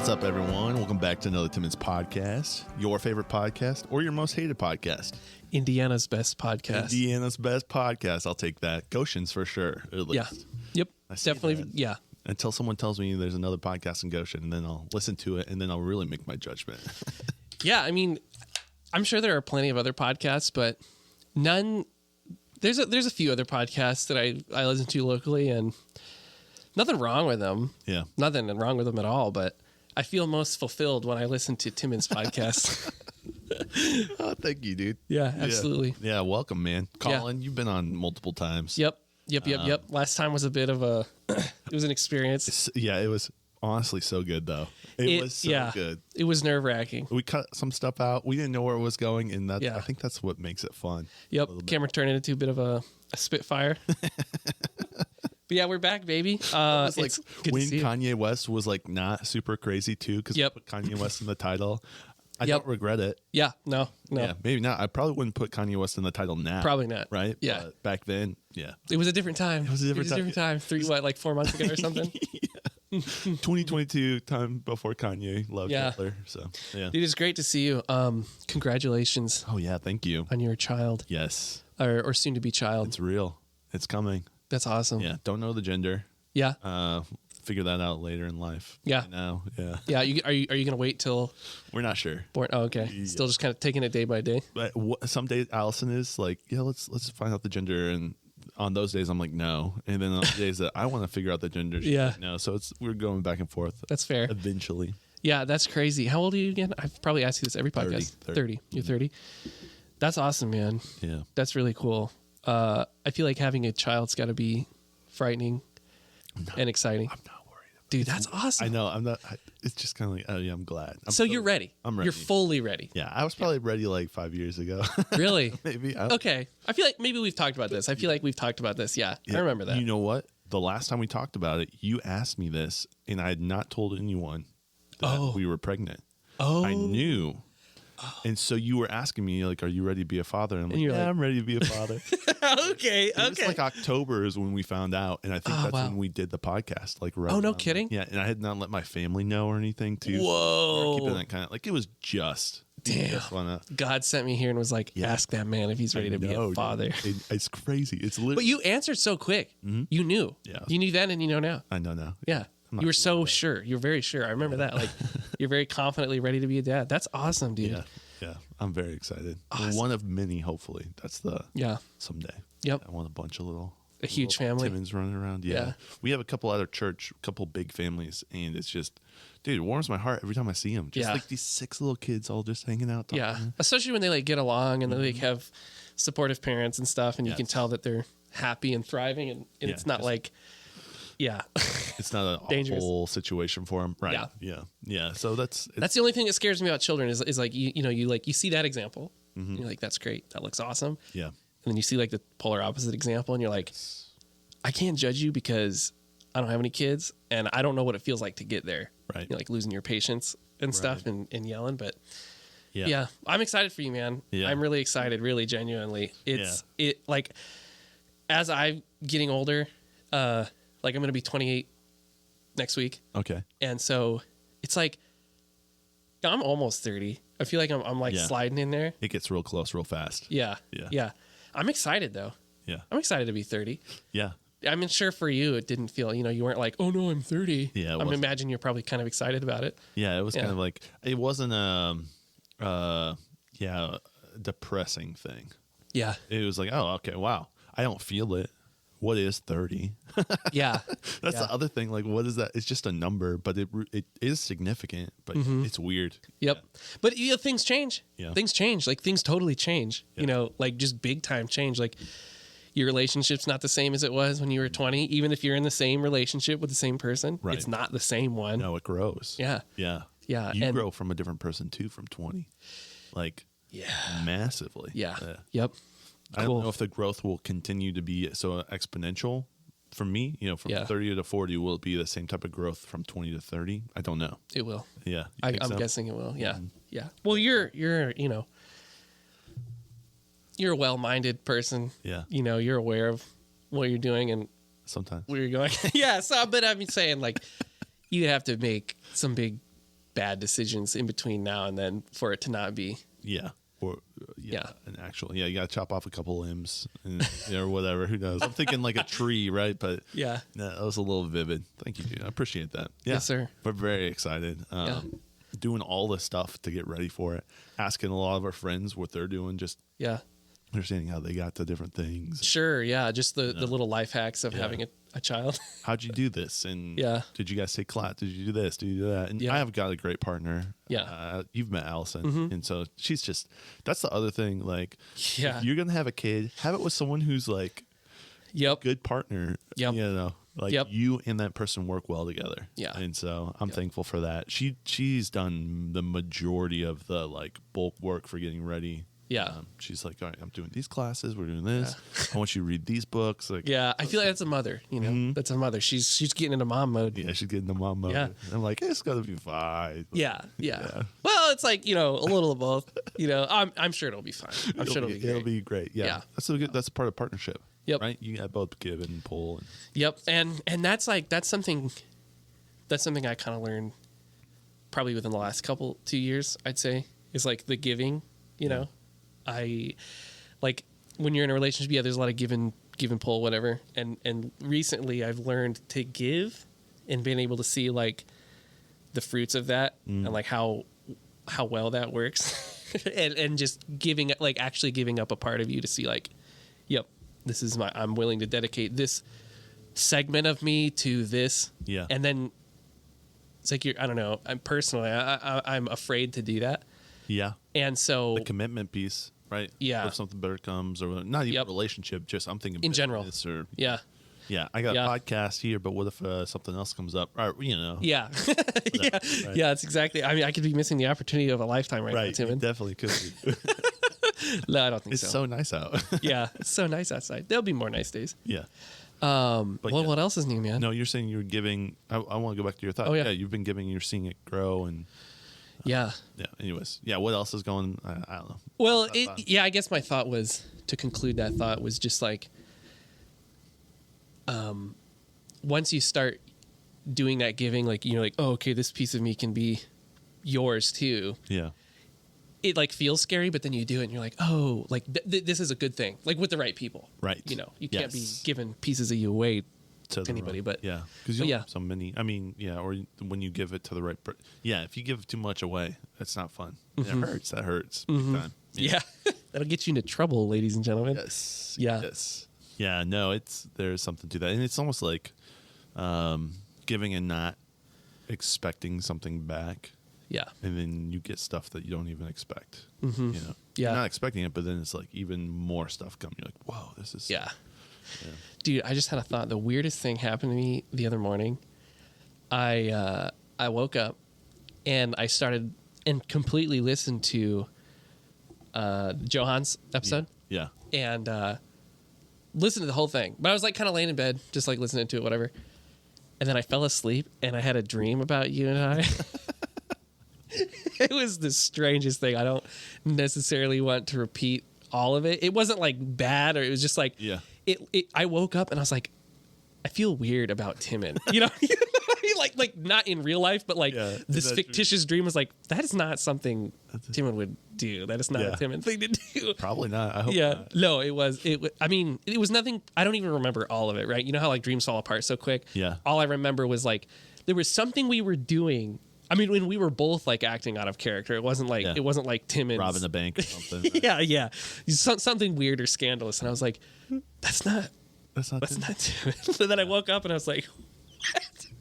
What's up, everyone? Welcome back to another Timonspodcast, your favorite podcast or your most hated podcast. Indiana's best podcast. Indiana's best podcast. I'll take that. Goshen's for sure. At least. Yeah. Yep. I see Definitely. that. Yeah. Until someone tells me there's another podcast in Goshen, and then I'll listen to it, and then I'll really make my judgment. Yeah. I mean, I'm sure there are plenty of other podcasts, but none. There's a few other podcasts that I listen to locally, and nothing wrong with them. Yeah. Nothing wrong with them at all, but I feel most fulfilled when I listen to Timonspodcast. Oh, thank you, dude. Yeah, absolutely. Yeah, welcome, man. Collin, you've been on multiple times. Yep. Last time was a bit of a, it was an experience. It was honestly so good, though. It was so good. It was nerve wracking. We cut some stuff out. We didn't know where it was going, and that I think that's what makes it fun. Yep. Camera turned into a bit of a spitfire. But yeah, we're back, baby. It was like good when to see you. Kanye West was like not super crazy too, because we put Kanye West in the title. I don't regret it. Yeah, no. Yeah, maybe not. I probably wouldn't put Kanye West in the title now. Probably not. Right? Yeah. But back then, yeah. It was a different time. It was a different time. 4 months ago or something? 2022, time before Kanye loved Hitler. So, yeah. Dude, it's great to see you. Congratulations. Oh, yeah. Thank you. On your child. Yes. Or soon to be child. It's real. It's coming. That's awesome. Yeah. Don't know the gender. Yeah. Figure that out later in life. Yeah. Now, yeah. Yeah. Are you going to wait till we're not sure. Born? Oh, okay. Yeah. Still just kind of taking it day by day. But some days Allison is like, yeah, let's find out the gender, and on those days I'm like, no, and then on the days that I want to figure out the gender, she's like, no. So we're going back and forth. That's fair. Eventually. Yeah, that's crazy. How old are you again? I've probably asked you this every podcast. 30. You're 30. That's awesome, man. Yeah. That's really cool. I feel like having a child's got to be frightening and exciting. I'm not worried. Dude, that's awesome. I know. I'm not. It's just kind of like, oh yeah, I'm glad. So you're ready. I'm ready. You're fully ready. Yeah, I was probably ready like 5 years ago. Really? Maybe. Okay. I feel like maybe we've talked about this. I feel like we've talked about this. Yeah, I remember that. You know what? The last time we talked about it, you asked me this, and I had not told anyone that we were pregnant. Oh. I knew. And so you were asking me, like, are you ready to be a father? And I'm like, yeah, I'm ready to be a father. Okay. It was like October is when we found out. And I think that's when we did the podcast. Like, right. Oh, no kidding? Yeah. And I had not let my family know or anything, too. Whoa. Keeping that kind of, like, it was just. Damn. God sent me here and was like, ask that man if he's ready to be a father. It's crazy. It's literally. But you answered so quick. Mm-hmm. You knew. Yeah. You knew then and you know now. I know now. Yeah. You were so sure. You were very sure. I remember that. Like, you're very confidently ready to be a dad. That's awesome, dude. Yeah. Yeah, I'm very excited. Awesome. One of many, hopefully. That's the someday. Yep. I want a bunch of a huge family. Timmons running around. Yeah. We have a couple other couple big families, and it's just, dude, it warms my heart every time I see them. Just like these 6 little kids all just hanging out. Yeah, especially when they like get along and they like have supportive parents and stuff, and you can tell that they're happy and thriving, and it's not like. Yeah. It's not an awful situation for them. Right. Yeah. So that's the only thing that scares me about children is like, you see that example and you're like, that's great. That looks awesome. Yeah. And then you see like the polar opposite example and you're like, I can't judge you because I don't have any kids and I don't know what it feels like to get there. Right. You're like losing your patience and stuff and yelling. But yeah, I'm excited for you, man. Yeah. I'm really excited, really genuinely. It like, as I'm getting older, like I'm going to be 28 next week. Okay. And so it's like, I'm almost 30. I feel like I'm like sliding in there. It gets real close real fast. Yeah. I'm excited though. Yeah. I'm excited to be 30. Yeah. I'm sure for you, it didn't feel, you weren't like, oh no, I'm 30. Yeah. I'm imagining you're probably kind of excited about it. Yeah. It was kind of like, it wasn't a depressing thing. Yeah. It was like, oh, okay. Wow. I don't feel it. What is 30? Yeah. That's the other thing. Like, what is that? It's just a number, but it is significant, but it's weird. Yep. Yeah. But things change. Yeah. Things change. Like, things totally change. Yeah. Like, just big time change. Like, your relationship's not the same as it was when you were 20. Even if you're in the same relationship with the same person, it's not the same one. No, it grows. Yeah. Yeah. Yeah. You grow from a different person, too, from 20. Like, massively. Yeah. Yep. I don't know if the growth will continue to be so exponential for me, from 30 to 40. Will it be the same type of growth from 20 to 30? I don't know. It will. Yeah. I'm guessing it will. Yeah. Mm-hmm. Yeah. Well, you're a well-minded person. Yeah. You're aware of what you're doing and sometimes where you're going. Yeah. So, but I'm saying like you have to make some big bad decisions in between now and then for it to not be. Yeah. Or an actual, you got to chop off a couple limbs or whatever. Who knows? I'm thinking like a tree, right? But yeah, that was a little vivid. Thank you, dude. I appreciate that. Yeah. Yes, sir. We're very excited. Doing all this stuff to get ready for it. Asking a lot of our friends what they're doing. Just understanding how they got to different things. Sure. Yeah. Just the little life hacks of having a child. How'd you do this? And did you guys take class? Did you do this? Did you do that? And I have got a great partner. Yeah. You've met Allison. And so she's just, that's the other thing. Like, if you're going to have a kid, have it with someone who's like a good partner. Yep. You know, like you and that person work well together. Yeah. And so I'm thankful for that. She's done the majority of the like bulk work for getting ready. Yeah. She's like, all right, I'm doing these classes. We're doing this. I want you to read these books. Like, I feel like that's a mother, you know, that's a mother. She's getting into mom mode. Yeah, she's getting into mom mode. Yeah. And I'm like, it's going to be fine. Yeah. Well, it's like, you know, a little of both, you know, I'm sure it'll be fine. I'm sure it'll be great. Yeah. That's part of partnership. Yep. Right. You got both give and pull. Yep. And that's something I kind of learned probably within the last 2 years, I'd say, is like the giving, you know. I like when you're in a relationship, there's a lot of give and pull, whatever. And recently I've learned to give and being able to see like the fruits of that and like how well that works and just giving, like actually giving up a part of you to see like, yep, this is I'm willing to dedicate this segment of me to this. Yeah. And then it's like, I don't know, I'm afraid to do that. Yeah. And so the commitment piece, right? Yeah. If something better comes, or not even a relationship, just I'm thinking in general. Or, yeah. I got a podcast here, but what if something else comes up? Or, you know. Yeah. Right. Yeah, it's exactly. I mean, I could be missing the opportunity of a lifetime right now, Tim. You definitely could be. No, I don't think so. It's so nice out. Yeah, it's so nice outside. There'll be more nice days. Yeah. What else is new, man? No, you're saying you're giving. I want to go back to your thought. Oh, yeah. You've been giving. You're seeing it grow and. Yeah. Anyways. Yeah. What else is going? I don't know. Well, I guess my thought was to conclude that thought was just like, once you start doing that giving, like, you know, like, oh, okay, this piece of me can be yours too. Yeah. It like feels scary, but then you do it and you're like, oh, like this is a good thing. Like with the right people. Right. You know, you can't be giving pieces of you away to anybody, but because so many. I mean, or when you give it to the right, if you give too much away, that's not fun. It hurts. That hurts. Big time. Yeah, that'll get you into trouble, ladies and gentlemen. Yes. Yeah. Yes. Yeah. No, there's something to that, and it's almost like giving and not expecting something back. Yeah. And then you get stuff that you don't even expect. You know. Yeah. You're not expecting it, but then it's like even more stuff coming. You're like, whoa, this is. Yeah. Dude, I just had a thought. The weirdest thing happened to me the other morning. I woke up and I started and completely listened to Johan's episode. Yeah. And listened to the whole thing. But I was like kind of laying in bed, just like listening to it, whatever. And then I fell asleep and I had a dream about you and I. It was the strangest thing. I don't necessarily want to repeat all of it. It wasn't like bad, or it was just like I woke up and I was like, I feel weird about Timon. You know, like not in real life, but like this fictitious dream was like, that is not something Timon would do. That is not a Timon thing to do. Probably not. I hope not. No, it was. I mean, it was nothing. I don't even remember all of it. Right? You know how like dreams fall apart so quick. Yeah. All I remember was like there was something we were doing. I mean, when we were both like acting out of character, it wasn't like Timon's robbing the bank or something. Yeah. Something weird or scandalous, and I was like, that's not Timon. So then I woke up and I was like,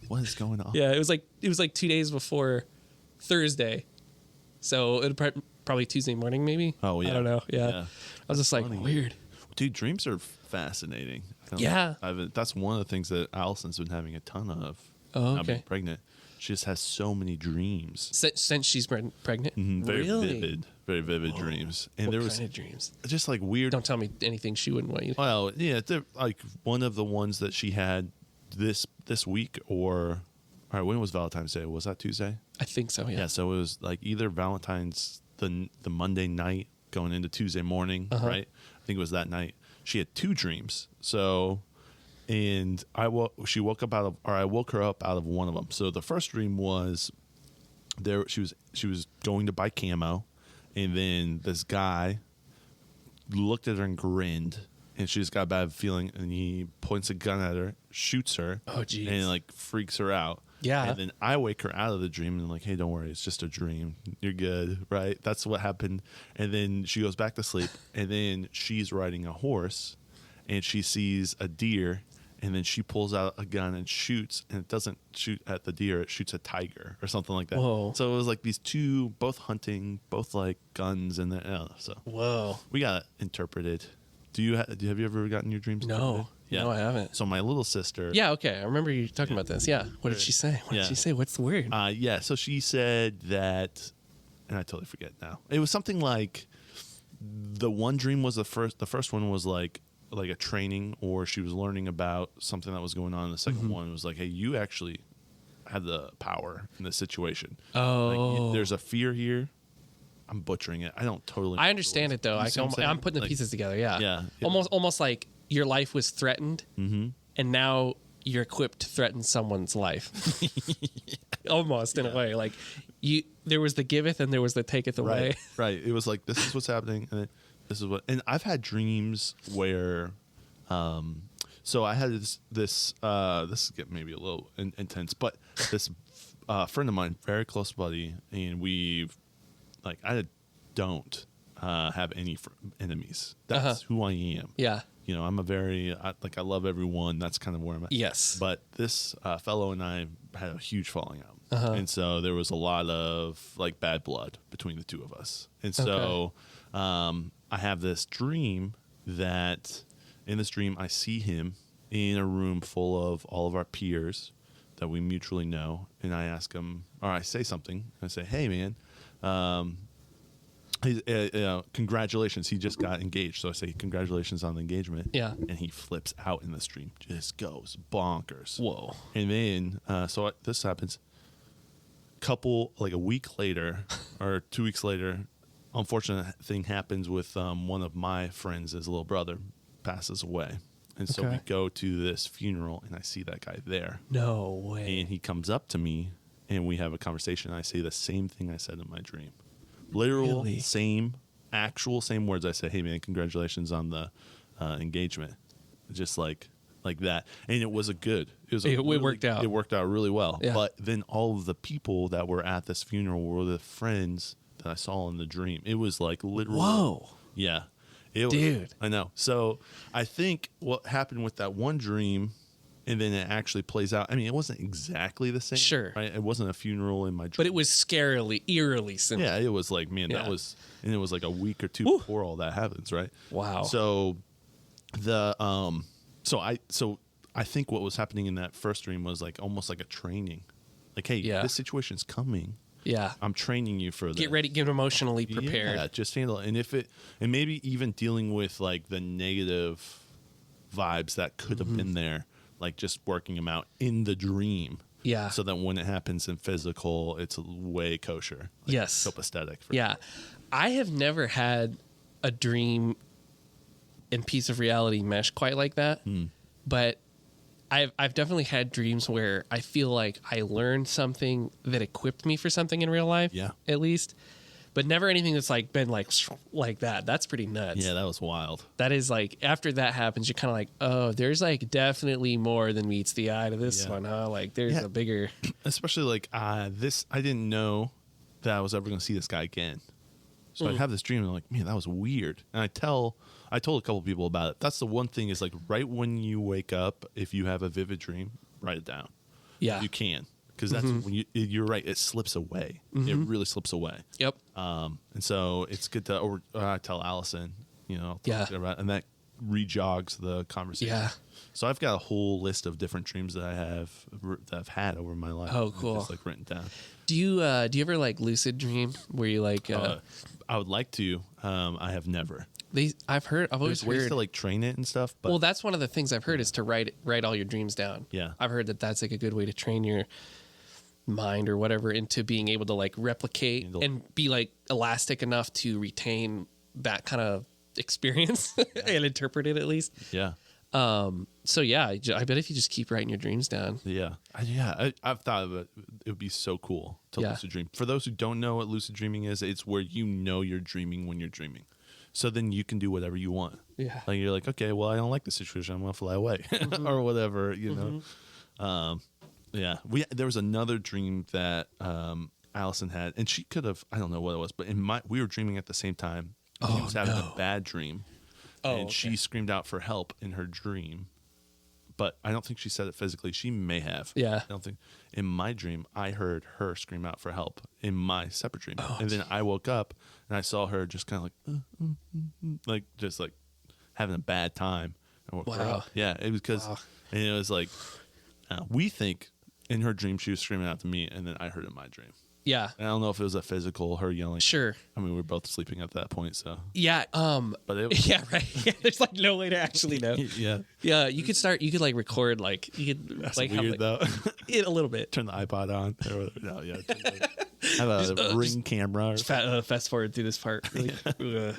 what is going on? Yeah, it was like 2 days before Thursday, so it probably Tuesday morning, maybe. Oh yeah, I don't know. Yeah. I was just like, weird. Dude, dreams are fascinating. That's one of the things that Allison's been having a ton of. Oh, now being pregnant. She just has so many dreams since she's pregnant. Very vivid dreams. And what kind of dreams? Just like weird. Don't tell me anything she wouldn't want you to. Well, yeah, like one of the ones that she had this week, or all right, when was Valentine's Day? Was that Tuesday? I think so. Yeah. Yeah. So it was like either Valentine's the Monday night going into Tuesday morning, right? I think it was that night. She had two dreams. So. And I woke her up out of one of them. So the first dream was she was going to buy camo, and then this guy looked at her and grinned, and she just got a bad feeling, and he points a gun at her, shoots her, and like freaks her out. Yeah. And then I wake her out of the dream and I'm like, hey, don't worry, it's just a dream. You're good, right? That's what happened. And then she goes back to sleep, and then she's riding a horse, and she sees a deer, and then she pulls out a gun and shoots, and it doesn't shoot at the deer, it shoots a tiger or something like that. Whoa. So it was like these two, both hunting, both like guns, and so whoa, we got it interpreted. Have you ever gotten your dreams interpreted? No. Yeah. No, I haven't. So my little sister. Yeah, okay. I remember you talking about this. Yeah. What did she say? What did she say? What's the word? Yeah. So she said that, and I totally forget now. It was something like the one dream was the first one was like a training, or she was learning about something that was going on. The second one was like, hey, you actually have the power in this situation. Oh. Like, there's a fear here. I'm butchering it. I don't totally. I understand it though. I'm putting the pieces together. Yeah. Yeah. Almost like your life was threatened, and now you're equipped to threaten someone's life. Almost in a way, like there was the giveth and there was the taketh away. Right. It was like, this is what's happening, and this is what. And I've had dreams where, so I had this is getting maybe a little intense, but this friend of mine, very close buddy, and I don't have any enemies. That's who I am. Yeah. I'm I love everyone. That's kind of where I'm at. Yes. But this fellow and I had a huge falling out. And so there was a lot of like bad blood between the two of us. And so I have this dream that in this dream I see him in a room full of all of our peers that we mutually know. And I ask him, or I say something. I say, hey, man, congratulations, he just got engaged. So I say, congratulations on the engagement. Yeah. And he flips out in the stream, just goes bonkers. Whoa. And then this happens a week later or 2 weeks later. Unfortunate thing happens with one of my friends. His little brother passes away, and so we go to this funeral, and I see that guy there. No way. And he comes up to me, and we have a conversation. I say the same thing I said in my dream. Literal, same words. I say, hey, man, congratulations on the engagement. Just like that. And it was it worked out. It worked out really well. Yeah. But then all of the people that were at this funeral were the friends that I saw in the dream. It was like literally. Whoa. Yeah. Dude. I know. So I think what happened with that one dream, and then it actually plays out. I mean, it wasn't exactly the same. Sure. Right? It wasn't a funeral in my dream. But it was eerily similar. Yeah, it was like, man, that was, and it was like a week or two before all that happens, right? Wow. So I think what was happening in that first dream was like almost like a training. Like, hey, this situation's coming. Yeah. I'm training you for this. Get ready, get emotionally prepared. Yeah, just handle it. And maybe even dealing with like the negative vibes that could have been there, like just working them out in the dream. Yeah. So that when it happens in physical, it's way kosher. Like, yes. Copacetic. Yeah. I have never had a dream and piece of reality mesh quite like that. But I've definitely had dreams where I feel like I learned something that equipped me for something in real life. Yeah. At least. But never anything that's like been like that. That's pretty nuts. Yeah, that was wild. That is like, after that happens, you're kind of like, oh, there's like definitely more than meets the eye to this one, huh? Like there's a bigger. Especially like I didn't know that I was ever going to see this guy again. So I have this dream and I'm like, man, that was weird. And I told a couple people about it. That's the one thing is like right when you wake up, if you have a vivid dream, write it down. Yeah. You can. Because that's when you're right, it slips away. It really slips away. Yep. And so it's good to tell Allison, about, and that rejogs the conversation. Yeah. So I've got a whole list of different dreams that I've had over my life. Oh, cool. Just like written down. Do you ever like lucid dream where you like? I would like to. I have never. I've always heard ways to like train it and stuff. But well, that's one of the things I've heard is to write all your dreams down. Yeah. I've heard that that's like a good way to train your mind or whatever into being able to like replicate and be like elastic enough to retain that kind of experience and interpret it at least. Yeah. So yeah, I bet if you just keep writing your dreams down. Yeah. I've thought of it. It would be so cool to lucid dream. For those who don't know what lucid dreaming is, it's where you know you're dreaming when you're dreaming. So then you can do whatever you want. Yeah. Like you're like, okay, well, I don't like the situation. I'm going to fly away or whatever, you know? There was another dream that, Allison had, and she could have, I don't know what it was, but we were dreaming at the same time. She was having a bad dream. And she screamed out for help in her dream, but I don't think she said it physically. She may have. Yeah. I don't think. In my dream, I heard her scream out for help in my separate dream, and then I woke up and I saw her just kind of like just like having a bad time. I woke her up. Yeah, it was because, and it was like we think in her dream she was screaming out to me, and then I heard it in my dream. Yeah. And I don't know if it was a physical, her yelling. Sure. I mean, we were both sleeping at that point, so. Yeah. But it was, yeah, right. Yeah, there's like no way to actually know. Yeah. Yeah. You could like record, like, you could That's like weird, have like, though. It a little bit. Turn the iPod on. No, yeah. Have a ring camera. Fast forward through this part. Really.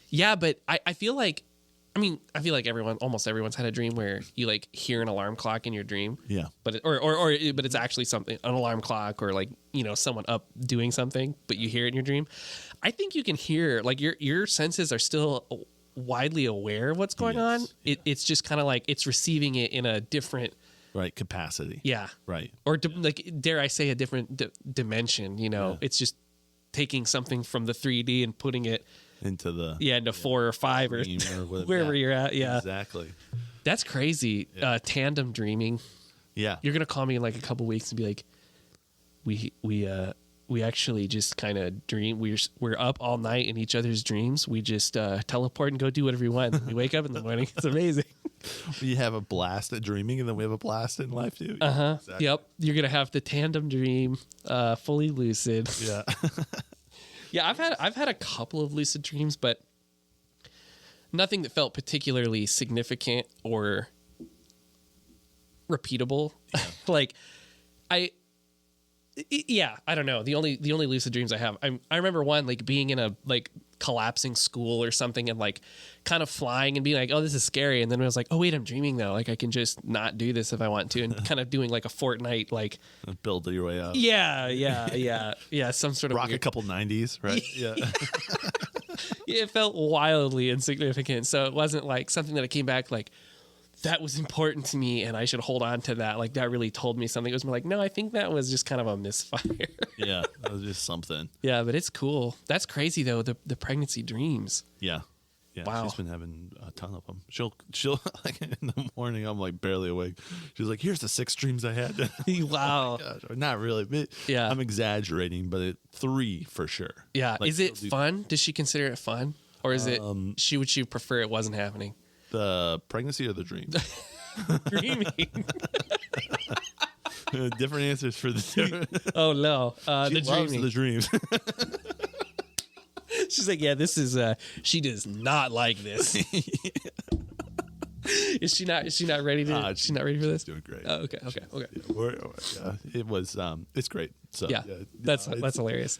Yeah, but I feel like, almost everyone's had a dream where you like hear an alarm clock in your dream. Yeah. But but it's actually something, an alarm clock, or like, you know, someone up doing something, but you hear it in your dream. I think you can hear, like, your senses are still widely aware of what's going on. Yeah. It's just kind of like it's receiving it in a different capacity. Yeah. Right. Or like, dare I say, a different dimension, you know. Yeah. It's just taking something from the 3D and putting it into 4 or 5 or wherever you're at. Yeah, exactly. That's crazy. Yeah. Tandem dreaming. Yeah, you're gonna call me in like a couple weeks and be like, we actually just kind of dream. We're up all night in each other's dreams. We just teleport and go do whatever we want. We wake up in the morning. It's amazing. We have a blast at dreaming, and then we have a blast in life too. Exactly. Yep. You're gonna have the tandem dream, fully lucid. Yeah. Yeah, I've had a couple of lucid dreams, but nothing that felt particularly significant or repeatable. Yeah. Like, I don't know. The only lucid dreams I have, I remember one, like, being in a like collapsing school or something, and like kind of flying and being like, oh, this is scary, and then I was like, oh wait, I'm dreaming though. Like, I can just not do this if I want to, and kind of doing like a Fortnite, like build your way up. Yeah. Some sort of rock weird. A couple 90s, right? Yeah. It felt wildly insignificant, so it wasn't like something that I came back like, that was important to me and I should hold on to that. Like, that really told me something. It was more like, no, I think that was just kind of a misfire. Yeah, that was just something. Yeah, but it's cool. That's crazy though, the pregnancy dreams. Yeah. Wow. She's been having a ton of them. She'll like in the morning, I'm like barely awake. She's like, here's the 6 dreams I had. Wow. Oh gosh, not really. Yeah. I'm exaggerating, but 3 for sure. Yeah. Like, is it fun? Does she consider it fun? Or is would she prefer it wasn't happening? The pregnancy or the dream? Dreaming. Different answers for the two. Oh no. She loves the dreams. She's like, yeah, this is she does not like this. Is she not ready to she's not ready for this? Doing great. Oh, okay. Yeah, it was it's great. So that's hilarious.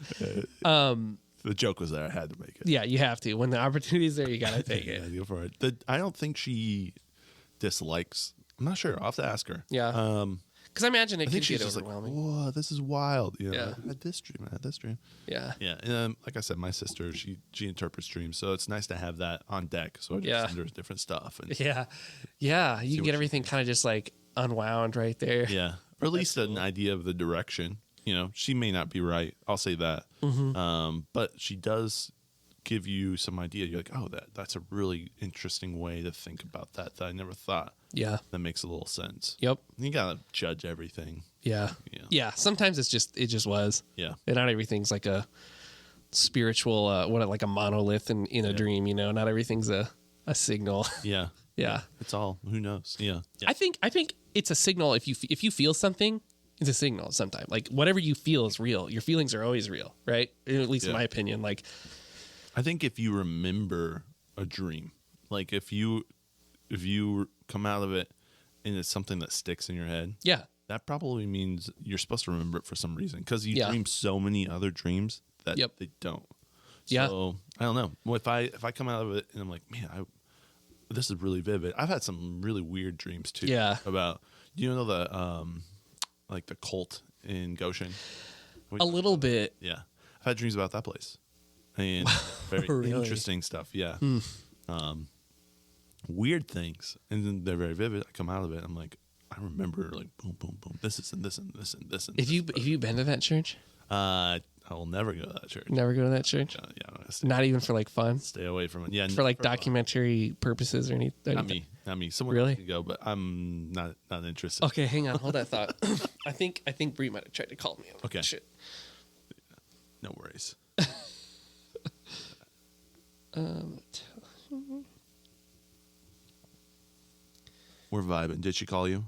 The joke was there. I had to make it. Yeah, you have to. When the opportunity's there, you gotta take it. Go for it. I don't think she dislikes. I'm not sure. I'll have to ask her. Yeah. Because I imagine it could get overwhelming. Like, whoa, this is wild. You know, I had this dream. Yeah. Yeah. And like I said, my sister, she interprets dreams, so it's nice to have that on deck. So I just send her different stuff. And yeah. You can get everything kind of just like unwound right there. Yeah. Or at least an idea of the direction. You know, she may not be right. I'll say that. Mm-hmm. But she does give you some idea. You're like, oh, that's a really interesting way to think about that I never thought. Yeah. That makes a little sense. Yep. You gotta judge everything. Yeah. Sometimes it just was. Yeah. And not everything's like a spiritual, like a monolith in a dream, you know, not everything's a signal. Yeah. Yeah. It's all, who knows? Yeah. I think it's a signal. If you feel something, it's a signal sometimes. Like, whatever you feel is real. Your feelings are always real, right? At least in my opinion. Like, I think if you remember a dream, like if you come out of it and it's something that sticks in your head, that probably means you're supposed to remember it for some reason, because you dream so many other dreams that they don't. So I don't know. Well, if I come out of it and I'm like, man, this is really vivid. I've had some really weird dreams too. Yeah. About, do you know the like the cult in Goshen? A little bit. Yeah. I've had dreams about that place. And very really? interesting stuff. Yeah. Weird things. And then they're very vivid. I come out of it. I'm like, I remember like boom, boom, boom. This is and this and this and this. And Have you been to that church? I will never go to that church. Never go to that church? Yeah. Not even for like fun? Stay away from it. Yeah. For like documentary purposes or anything? Not me. Someone really? else can go, but I'm not interested. Okay, hang on. Hold that thought. I think Bree might have tried to call me. Okay. Shit. No worries. We're vibing. Did she call you?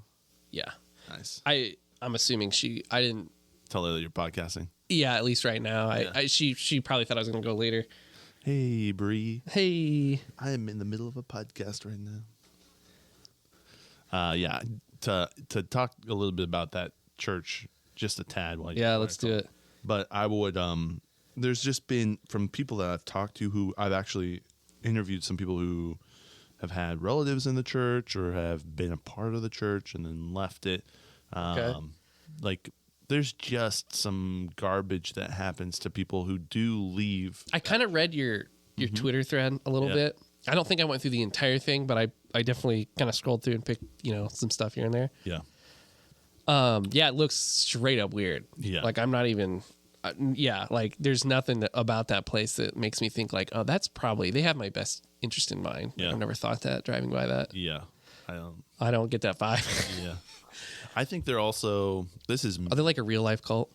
Yeah. Nice. I'm assuming I didn't tell her that you're podcasting. Yeah, at least right now. Yeah. She probably thought I was gonna go later. Hey, Bree. Hey. I am in the middle of a podcast right now. Yeah. To talk a little bit about that church, just a tad. Let's do it. But I would. There's just been, from people that I've talked to, who I've actually interviewed some people who have had relatives in the church or have been a part of the church and then left it. Okay. Like, there's just some garbage that happens to people who do leave. I kind of read your Twitter thread a little bit. I don't think I went through the entire thing, but I definitely kind of scrolled through and picked, some stuff here and there. Yeah. Yeah, it looks straight up weird. Yeah. Like, I'm not even... like there's nothing about that place that makes me think like, oh, that's probably, they have my best interest in mind. Yeah. I've never thought that driving by that. Yeah. I don't get that vibe. Yeah. I think they're also, Are they like a real life cult?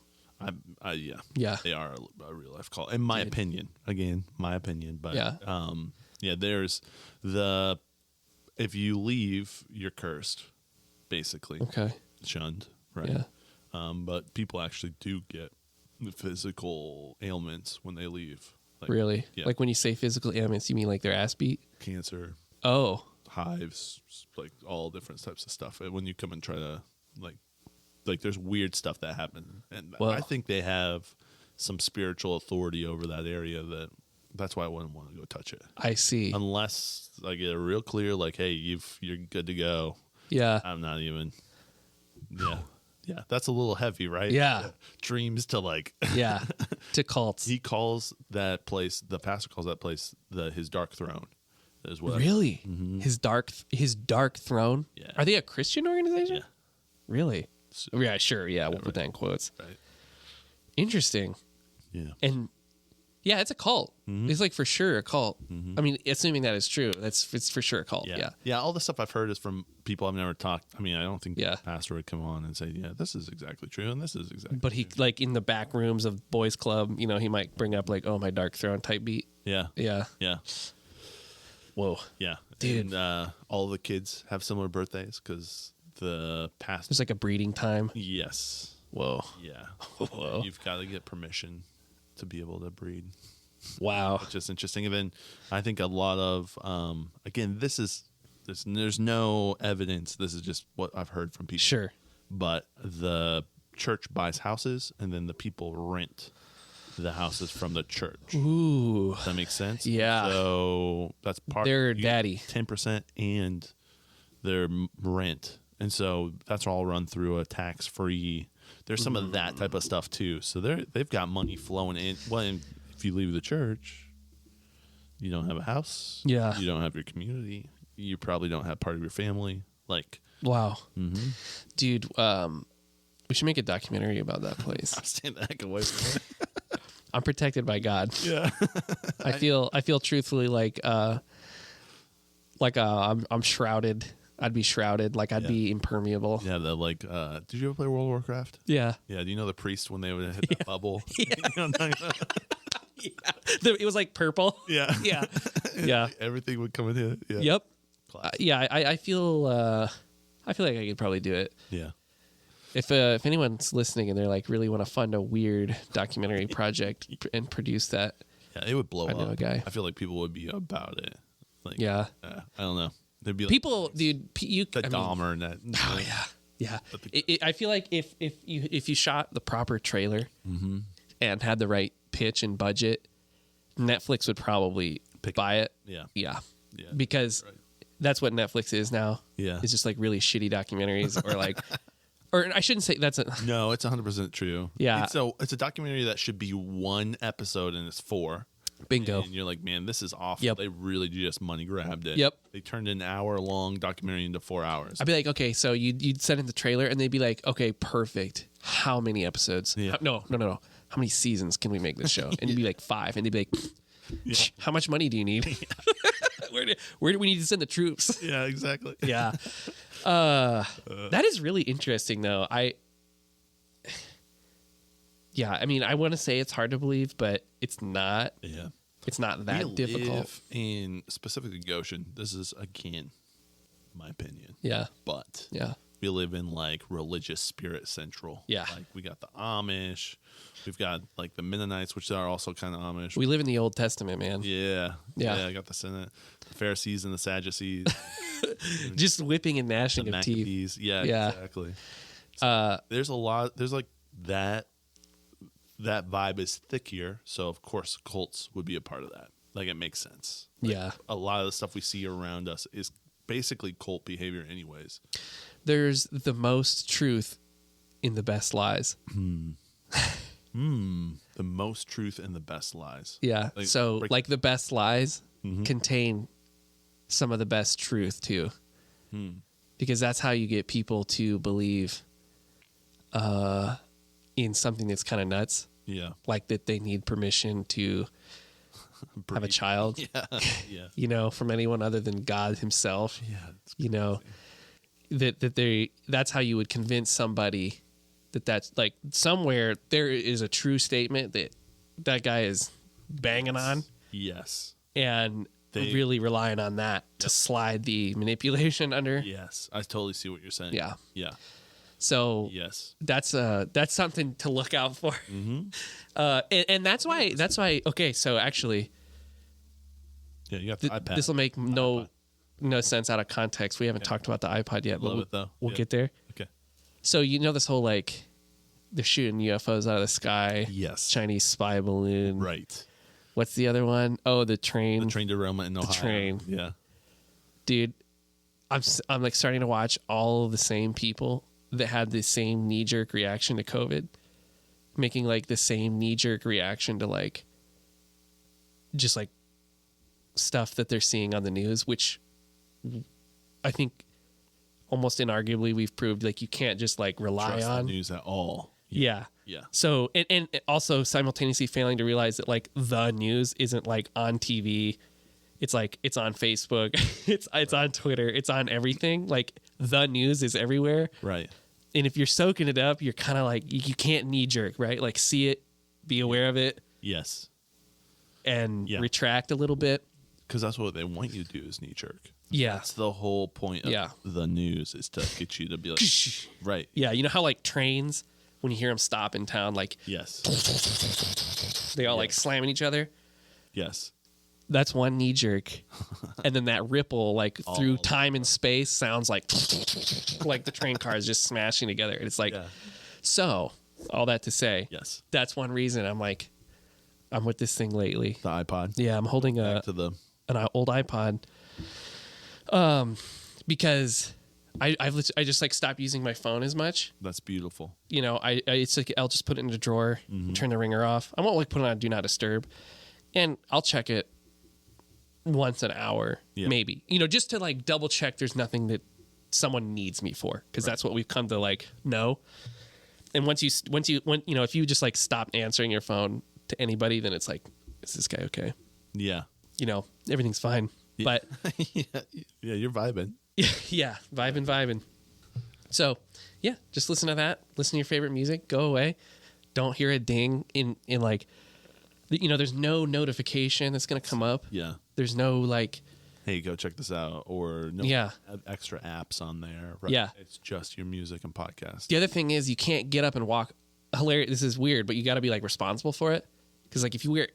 Yeah. Yeah. They are a real life cult, in my opinion. Again, my opinion. But there's if you leave, you're cursed, basically. Okay. Shunned, right? Yeah. But people actually do get physical ailments when they leave. Like, really? Yeah. Like when you say physical ailments, you mean like their ass beat? Cancer. Oh. Hives, like all different types of stuff. And when you come and try to like there's weird stuff that happens. And I think they have some spiritual authority over that area that's why I wouldn't want to go touch it. I see. Unless I get it real clear, like, hey, you're good to go. Yeah. I'm not even. Yeah. Yeah, that's a little heavy, right? Yeah. Dreams to like. Yeah, to cults. He calls that place, the pastor calls that place his dark throne. Is what really? Mm-hmm. His dark throne? Yeah. Are they a Christian organization? Yeah. Really? Yeah, sure. Yeah, we'll put that in quotes. Right. Interesting. Yeah. And yeah, it's a cult. Mm-hmm. It's like for sure a cult. Mm-hmm. I mean, assuming that is true, it's for sure a cult. Yeah. Yeah. All the stuff I've heard is from people I've never talked. I mean, I don't think the pastor would come on and say, yeah, this is exactly true. And this is exactly But he, like in the back rooms of boys club, he might bring up like, oh, my dark throne type beat. Yeah. Yeah. Yeah. Whoa. Yeah. Dude. And all the kids have similar birthdays because the pastor. There's like a breeding time. Yes. Whoa. Yeah. Whoa. You've got to get permission to be able to breed. Wow. Which is interesting. And then I think a lot of, again, there's no evidence. This is just what I've heard from people. Sure. But the church buys houses and then the people rent the houses from the church. Ooh. Does that make sense? Yeah. So that's part. Their daddy. 10% and their rent. And so that's all run through a tax-free. There's some of that type of stuff too. So they've got money flowing in. Well, if you leave the church, you don't have a house. Yeah. You don't have your community. You probably don't have part of your family. Like, wow. Mm-hmm. Dude, we should make a documentary about that place. I'm staying the heck away from it. I'm protected by God. Yeah. I feel truthfully like I'm shrouded. I'd be shrouded. Like I'd be impermeable. Yeah. Did you ever play World of Warcraft? Yeah. Yeah. Do you know the priest when they would hit that bubble? Yeah. You know what I'm talking about? Yeah. It was like purple. Yeah. Yeah. Yeah. Everything would come in here. Yeah. Yep. Yeah. I feel like I could probably do it. Yeah. If anyone's listening and they're like really want to fund a weird documentary project and produce that, yeah, it would blow up. I know a guy. I feel like people would be about it. Like, yeah. I don't know. They'd be like, people, dude. Dahmer and that. Oh yeah, yeah. I feel like if you shot the proper trailer and had the right pitch and budget, Netflix would probably buy it. Yeah. Yeah. Yeah. Because that's what Netflix is now. Yeah. It's just like really shitty documentaries or like, or I shouldn't say that's No, it's 100% true. Yeah. It's a documentary that should be one episode and it's 4. Bingo. And you're like, man, this is awful. Yep. They really just money grabbed it. Yep. They turned an hour-long documentary into 4 hours. I'd be like, okay, so you'd send in the trailer and they'd be like, okay, perfect. How many episodes? Yeah. No. How many seasons can we make this show? And you'd be like 5. And they'd be like, how much money do you need? Where do we need to send the troops? Yeah, exactly. Yeah. That is really interesting, though. I mean, I want to say it's hard to believe, but it's not. Yeah. It's not that difficult. Live in specifically Goshen, this is, again, my opinion. Yeah. But yeah, we live in like religious spirit central. Yeah. Like we got the Amish. We've got like the Mennonites, which are also kind of Amish. We live in the Old Testament, man. Yeah. Yeah. I got the Senate, the Pharisees and the Sadducees. Just whipping and gnashing the of teeth. Maccabees. Yeah, Yeah. exactly. So there's a lot. There's like that vibe is thick here. So of course cults would be a part of that. Like it makes sense. Like, Yeah. a lot of the stuff we see around us is basically cult behavior anyways. There's the most truth in the best lies. The most truth and the best lies. Yeah. Like, So like the best lies contain some of the best truth too. Because that's how you get people to believe in something that's kind of nuts. Yeah. Like that they need permission to have a child. Yeah. Yeah. You know, from anyone other than God himself. Yeah. You know, that's how you would convince somebody that's like somewhere there is a true statement that guy is banging on. Yes. And really relying on that to slide the manipulation under. Yes. I totally see what you're saying. Yeah. Yeah. So yes, that's something to look out for. And that's why. Okay, so actually, yeah, you got the iPad. This will make no sense out of context. We haven't talked about the iPod yet, but Love it though. We'll get there. Okay. So you know this whole like they're shooting UFOs out of the sky. Yes. Chinese spy balloon. Right. What's the other one? Oh, the train. The train derailment in Ohio. The train. Yeah. Dude, I'm like starting to watch all of the same people that had the same knee-jerk reaction to COVID, making like the same knee-jerk reaction to like just like stuff that they're seeing on the news, which I think almost inarguably we've proved like you can't just like rely Trust on the news at all. Yeah. Yeah. So and also simultaneously failing to realize that like the news isn't like on TV. It's like it's on Facebook, it's on Twitter, it's on everything. Like the news is everywhere. Right. And if you're soaking it up, you're kind of like you can't knee jerk, right? Like see it, be aware of it. Yes. And retract a little bit. Because that's what they want you to do is knee jerk. Yeah. That's the whole point of the news is to get you to be like, right. Yeah. You know how like trains, when you hear them stop in town, like they all like slamming each other. Yes. That's one knee jerk. And then that ripple like through time and space sounds like the train cars just smashing together. And it's like, so all that to say, that's one reason I'm like, I'm with this thing lately. The iPod. Yeah. I'm holding an old iPod. Because I just like stopped using my phone as much. That's beautiful. You know, it's like I'll just put it in the drawer, turn the ringer off. I won't like put it on do not disturb, and I'll check it once an hour, maybe. You know, just to like double check there's nothing that someone needs me for, because that's what we've come to like know. And once you if you just like stop answering your phone to anybody, then it's like, is this guy okay? Yeah. You know, everything's fine. Yeah. But yeah, you're vibing. Yeah, vibing. So, yeah, just listen to that. Listen to your favorite music. Go away. Don't hear a ding in like, you know, there's no notification that's going to come up. Yeah. There's no like, hey, go check this out, or extra apps on there. Right? Yeah. It's just your music and podcast. The other thing is you can't get up and walk. Hilarious. This is weird, but you got to be like responsible for it. Because like if you wear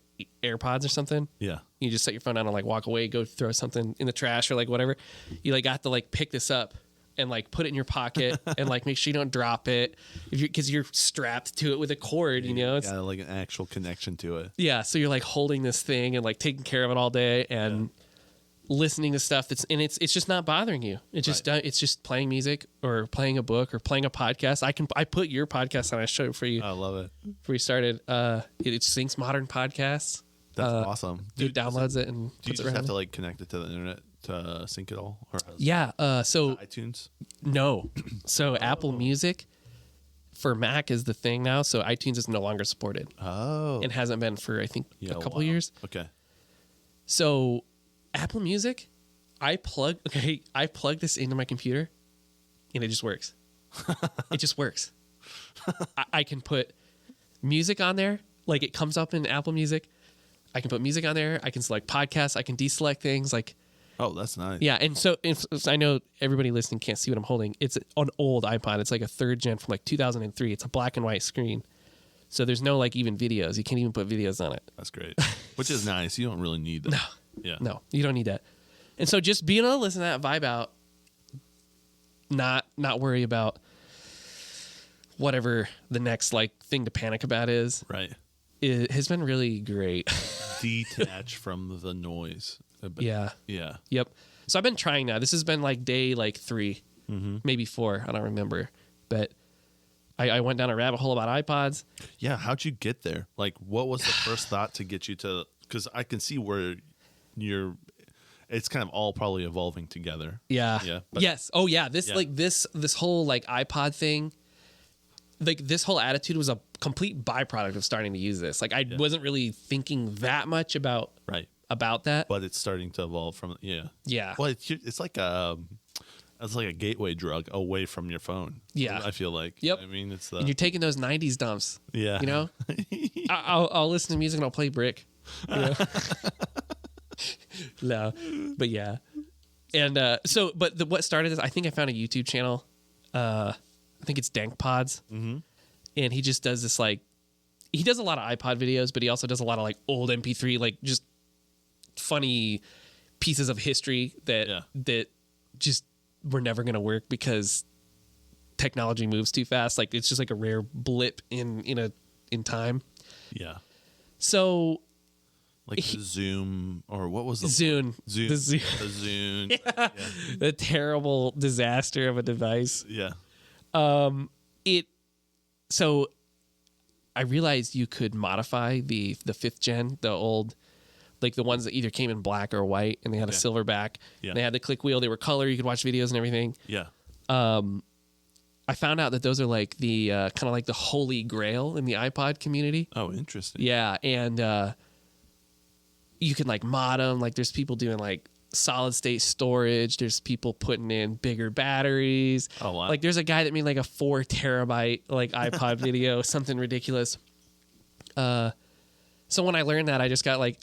AirPods or something, you just set your phone down and like walk away, go throw something in the trash or like whatever. You like got to like pick this up and like put it in your pocket and like make sure you don't drop it because you're strapped to it with a cord. You know, it's got like an actual connection to it. Yeah, so you're like holding this thing and like taking care of it all day, and listening to stuff it's just not bothering you. It's just playing music or playing a book or playing a podcast. I put your podcast on. I showed it for you. I love it. Before we started, it syncs modern podcasts. That's awesome. Dude downloads it and do you just have to like connect it to the internet to sync it all? Or so iTunes? No. So Apple Music for Mac is the thing now. So iTunes is no longer supported. Oh. It hasn't been for I think a couple years. Okay. So Apple Music, I plug this into my computer and it just works. It just works. I can put music on there. Like it comes up in Apple Music. I can put music on there. I can select podcasts. I can deselect things like. Oh, that's nice. Yeah. And so I know everybody listening can't see what I'm holding. It's an old iPod. It's like a 3rd gen from like 2003. It's a black and white screen. So there's no like even videos. You can't even put videos on it. That's great. Which is nice. You don't really need that. No. Yeah. No, you don't need that. And so just being able to listen to that vibe out, not worry about whatever the next like thing to panic about is. Right. It has been really great. Detach from the noise. Yeah. Yeah. Yep. So I've been trying now. This has been like day like 3, maybe 4. I don't remember. But I went down a rabbit hole about iPods. Yeah. How'd you get there? Like, what was the first thought to get you to? Because I can see where it's kind of all probably evolving together. Yeah. Yeah. Yes. Oh yeah. This whole like iPod thing. Like this whole attitude was a complete byproduct of starting to use this. Like I wasn't really thinking that much about that, but it's starting to evolve from yeah. Well, it's like a gateway drug away from your phone. Yeah, I feel like. Yep. I mean, it's and you're taking those '90s dumps. Yeah. You know, I'll listen to music and I'll play Brick. You know? No, but yeah, and what started this? I think I found a YouTube channel. I think it's Dank Pods, and he just does this like he does a lot of iPod videos, but he also does a lot of like old MP3 like just funny pieces of history that just were never going to work because technology moves too fast. Like it's just like a rare blip in time. Yeah. So like the Zoom or what was the Zune? The Zune. Yeah. The terrible disaster of a device. Yeah. So I realized you could modify the 5th gen, the old, like the ones that either came in black or white and they had a silver back. Yeah. They had the click wheel. They were color. You could watch videos and everything. Yeah. I found out that those are like the kind of like the holy grail in the iPod community. Oh, interesting. Yeah. And you can like mod them. Like there's people doing like solid state storage. There's people putting in bigger batteries. Oh, wow. Like there's a guy that made like a 4 terabyte like iPod video, something ridiculous. So when I learned that, I just got like,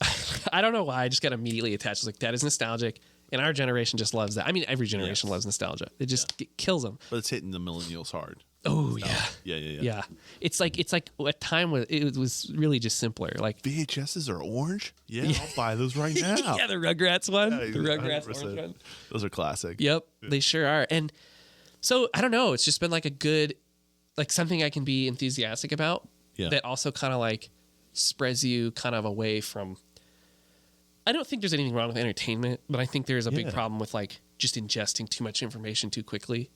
I don't know why, I just got immediately attached. I was like, that is nostalgic. And our generation just loves that. I mean, every generation loves nostalgia. It just kills them. But it's hitting the millennials hard. Oh, yeah. Yeah. It's like a time where it was really just simpler. Like VHSs are orange? Yeah, I'll buy those right now. Yeah, the Rugrats one. Yeah, the Rugrats orange one. Those are classic. Yep, they sure are. And so, I don't know, it's just been like a good, like something I can be enthusiastic about that also kind of like spreads you kind of away from, I don't think there's anything wrong with entertainment, but I think there's a big problem with like just ingesting too much information too quickly.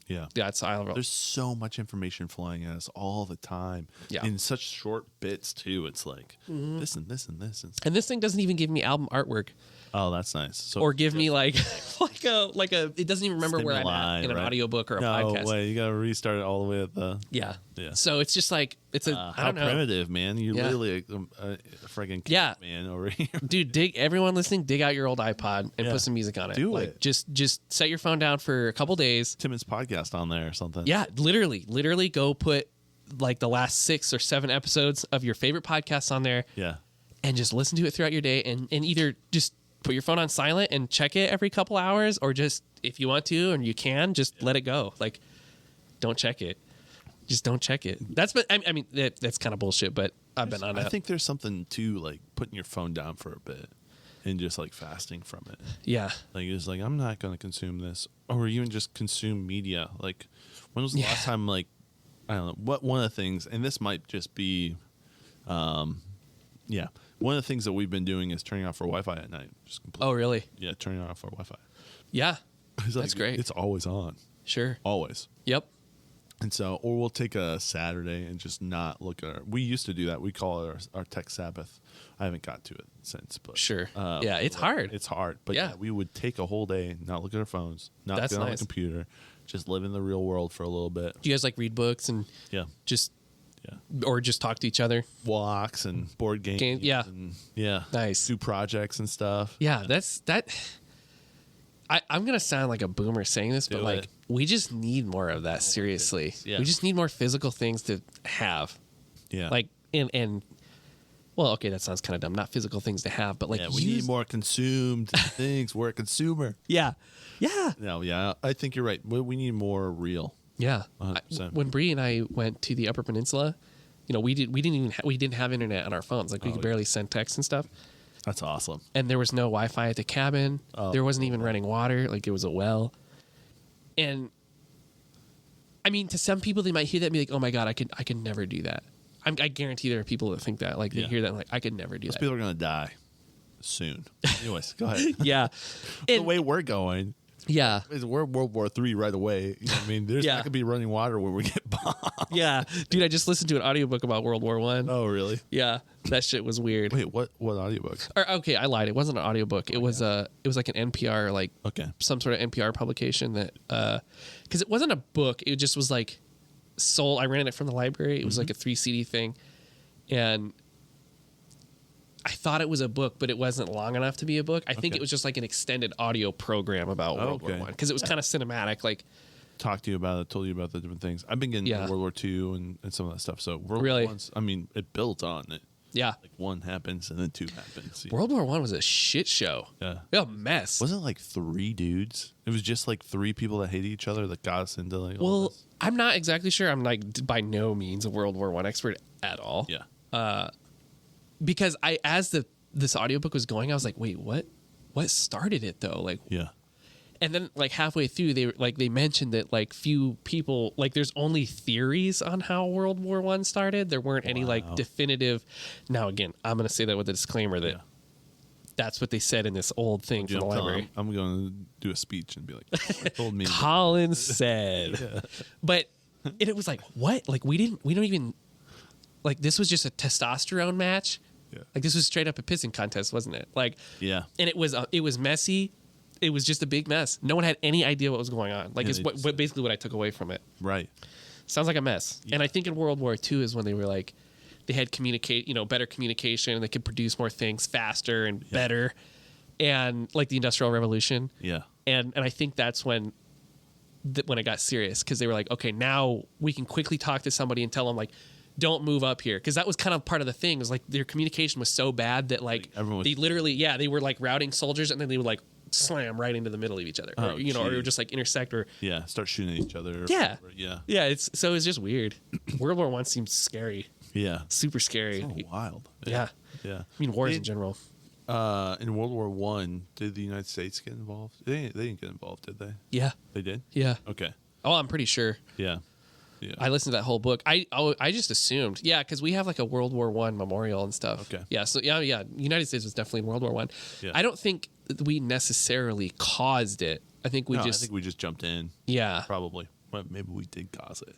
Yeah. There's so much information flying at us all the time. Yeah. In such short bits too. It's like this and this and this. And this thing doesn't even give me album artwork. Oh, that's nice. So or give me like a it doesn't even remember where I'm at in an audiobook or a podcast. No way, you gotta restart it all the way at the Yeah. So it's just like it's a I don't know. How primitive, man. You're literally a friggin' man over here. Dude, everyone listening, dig out your old iPod and put some music on it. Do it. Just set your phone down for a couple days. Timonspodcast on there or something. Yeah, literally go put like the last 6 or 7 episodes of your favorite podcasts on there. Yeah. And just listen to it throughout your day and either just put your phone on silent and check it every couple hours, or just if you want to and you can, just let it go. Like, don't check it. Just don't check it. That's kind of bullshit, but I've been on that. I think there's something to like putting your phone down for a bit and just like fasting from it. Yeah. Like it's like, I'm not going to consume this, or even just consume media. Like when was the last time, like, I don't know, one of the things, and this might just be Yeah. One of the things that we've been doing is turning off our Wi-Fi at night. Oh, really? Yeah, turning off our Wi-Fi. Yeah. That's great. It's always on. Sure. Always. Yep. And so, or we'll take a Saturday and just not look at we used to do that. We call it our tech Sabbath. I haven't got to it since, but sure. Yeah, it's hard. It's hard. But yeah, we would take a whole day, not look at our phones, not get on the computer, just live in the real world for a little bit. Do you guys like read books and or just talk to each other? Walks and board games. Yeah. And, nice. Do projects and stuff. Yeah, that's that. I'm going to sound like a boomer saying this, but like we just need more of that. Seriously. Yeah. We just need more physical things to have. Yeah. Like, and well, okay, that sounds kind of dumb. Not physical things to have, but like we need more consumed things. We're a consumer. Yeah. Yeah. No, yeah. I think you're right. We need more real. Yeah. When Bree and I went to the Upper Peninsula, we didn't have internet on our phones. Like we could barely send texts and stuff. That's awesome. And there was no Wi-Fi at the cabin. There wasn't even running water. Like it was a well. And I mean, to some people, they might hear that and be like, "Oh my God, I could never do that." I guarantee there are people that think that. Like they hear that, and like I could never do that. People are gonna die soon. Anyways, go ahead. Yeah, the way we're going. Yeah, we're World War III right away. You know what I mean, there's not gonna be running water when we get bombed. Yeah, dude, I just listened to an audiobook about World War I. Oh, really? Yeah, that shit was weird. Wait, what audiobook? Okay, I lied. It wasn't an audiobook. It was like an NPR, like some sort of NPR publication that because it wasn't a book. It just was like sold. I rented it from the library. It was like a 3 CD thing, and I thought it was a book, but it wasn't long enough to be a book. I think it was just like an extended audio program about World War I because it was kind of cinematic. Like, talked to you about it, told you about the different things. I've been getting World War II and some of that stuff. So World War I, I mean, it built on it. Yeah, like 1 happens and then 2 happens. World War I was a shit show. Yeah, a mess. Wasn't it like 3 dudes? It was just like 3 people that hated each other that got us into like. Well, I'm not exactly sure. I'm like by no means a World War I expert at all. Yeah. Because as this audiobook was going, I was like, wait, what started it though? Like, yeah. And then like halfway through, they mentioned that like few people, like there's only theories on how World War I started. There weren't any like definitive. Now again, I'm going to say that with a disclaimer that that's what they said in this old thing from the library. I'm going to do a speech and be like, told me. Collin said, but it was like, what? Like we don't even. Like this was just a testosterone match. Yeah. Like this was straight up a pissing contest, wasn't it? Like, yeah. And it was messy. It was just a big mess. No one had any idea what was going on. Like it's basically what I took away from it. Right. Sounds like a mess. Yeah. And I think in World War II is when they were like, they had better communication and they could produce more things faster and better. And like the Industrial Revolution. Yeah. And I think that's when it got serious because they were like, okay, now we can quickly talk to somebody and tell them like, don't move up here, because that was kind of part of the thing. Was like their communication was so bad that like they literally they were like routing soldiers and then they would like slam right into the middle of each other, or or just like intersect or start shooting at each other. It's just weird. World War I seems scary. Yeah, super scary. So wild. Yeah. I mean wars in general. In World War I, did the United States get involved? They didn't get involved, did they? Yeah, they did. Yeah. Okay. Oh, I'm pretty sure. Yeah. Yeah. I listened to that whole book. I just assumed, because we have like a World War I memorial and stuff. Okay. Yeah. So United States was definitely in World War I. Yeah. I don't think we necessarily caused it. I think we I think we just jumped in. Yeah. Probably. Well, maybe we did cause it.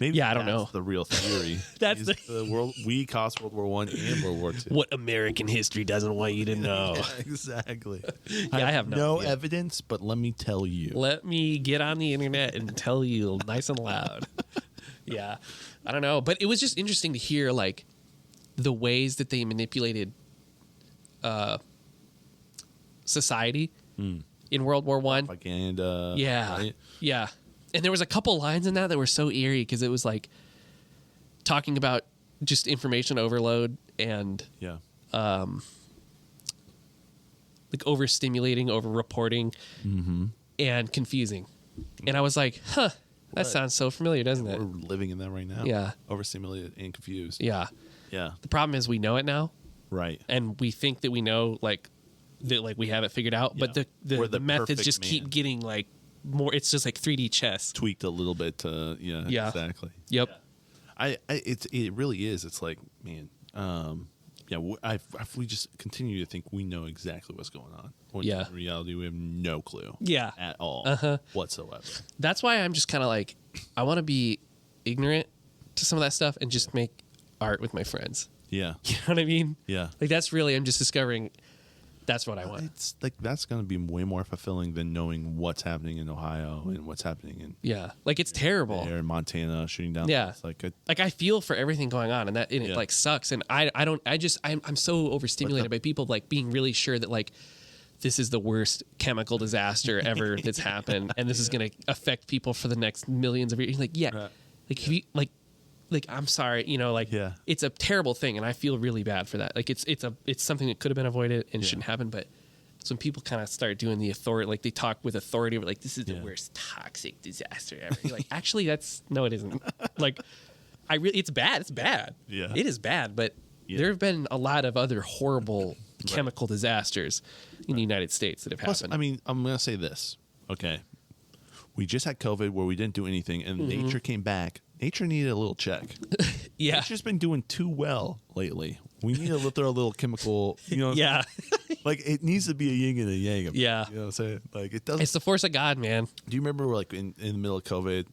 Maybe I don't know. The real theory. That's the world. We caused World War I and World War II. What American history doesn't want you to know? Exactly. I have no evidence, but let me tell you. Let me get on the internet and tell you nice and loud. Yeah, I don't know, but it was just interesting to hear like the ways that they manipulated society in World War I. Propaganda. Yeah, right? Yeah. And there was a couple lines in that were so eerie because it was like talking about just information overload and like overstimulating, over-reporting, and confusing. And I was like, that sounds so familiar, doesn't it? We're living in that right now. Yeah. Overstimulated and confused. Yeah. Yeah. The problem is we know it now. Right. And we think that we know like that like we have it figured out, but the methods just keep getting like more. It's just like 3D chess. Tweaked a little bit to exactly. Yep. It really is. It's like, man, if we just continue to think we know exactly what's going on, when in reality we have no clue, at all whatsoever. That's why I'm just kind of like, I want to be ignorant to some of that stuff and just make art with my friends. Yeah, you know what I mean? Yeah, like that's really, I'm just discovering that's what I want. It's like that's going to be way more fulfilling than knowing what's happening in Ohio and what's happening in like it's terrible. There in Montana shooting down. Like I feel for everything going on, and it like sucks. And I'm so overstimulated by people like being really sure that like this is the worst chemical disaster ever that's happened, and this is going to affect people for the next millions of years. Like if you like I'm sorry, you know, like it's a terrible thing, and I feel really bad for that. Like it's something that could have been avoided and shouldn't happen. But when people kind of start doing the authority, like they talk with authority, like this is the worst toxic disaster ever. You're like, actually, it isn't. Like, it's bad. It's bad. Yeah, it is bad. But there have been a lot of other horrible chemical disasters in the United States that have happened. I mean, I'm gonna say this. Okay, we just had COVID where we didn't do anything, and nature came back. Nature needed a little check. Nature's been doing too well lately. We need to throw a little chemical, you know. Like it needs to be a yin and a yang. You know what I'm saying? Like it doesn't. It's the force of God, man. Do you remember like in the middle of COVID?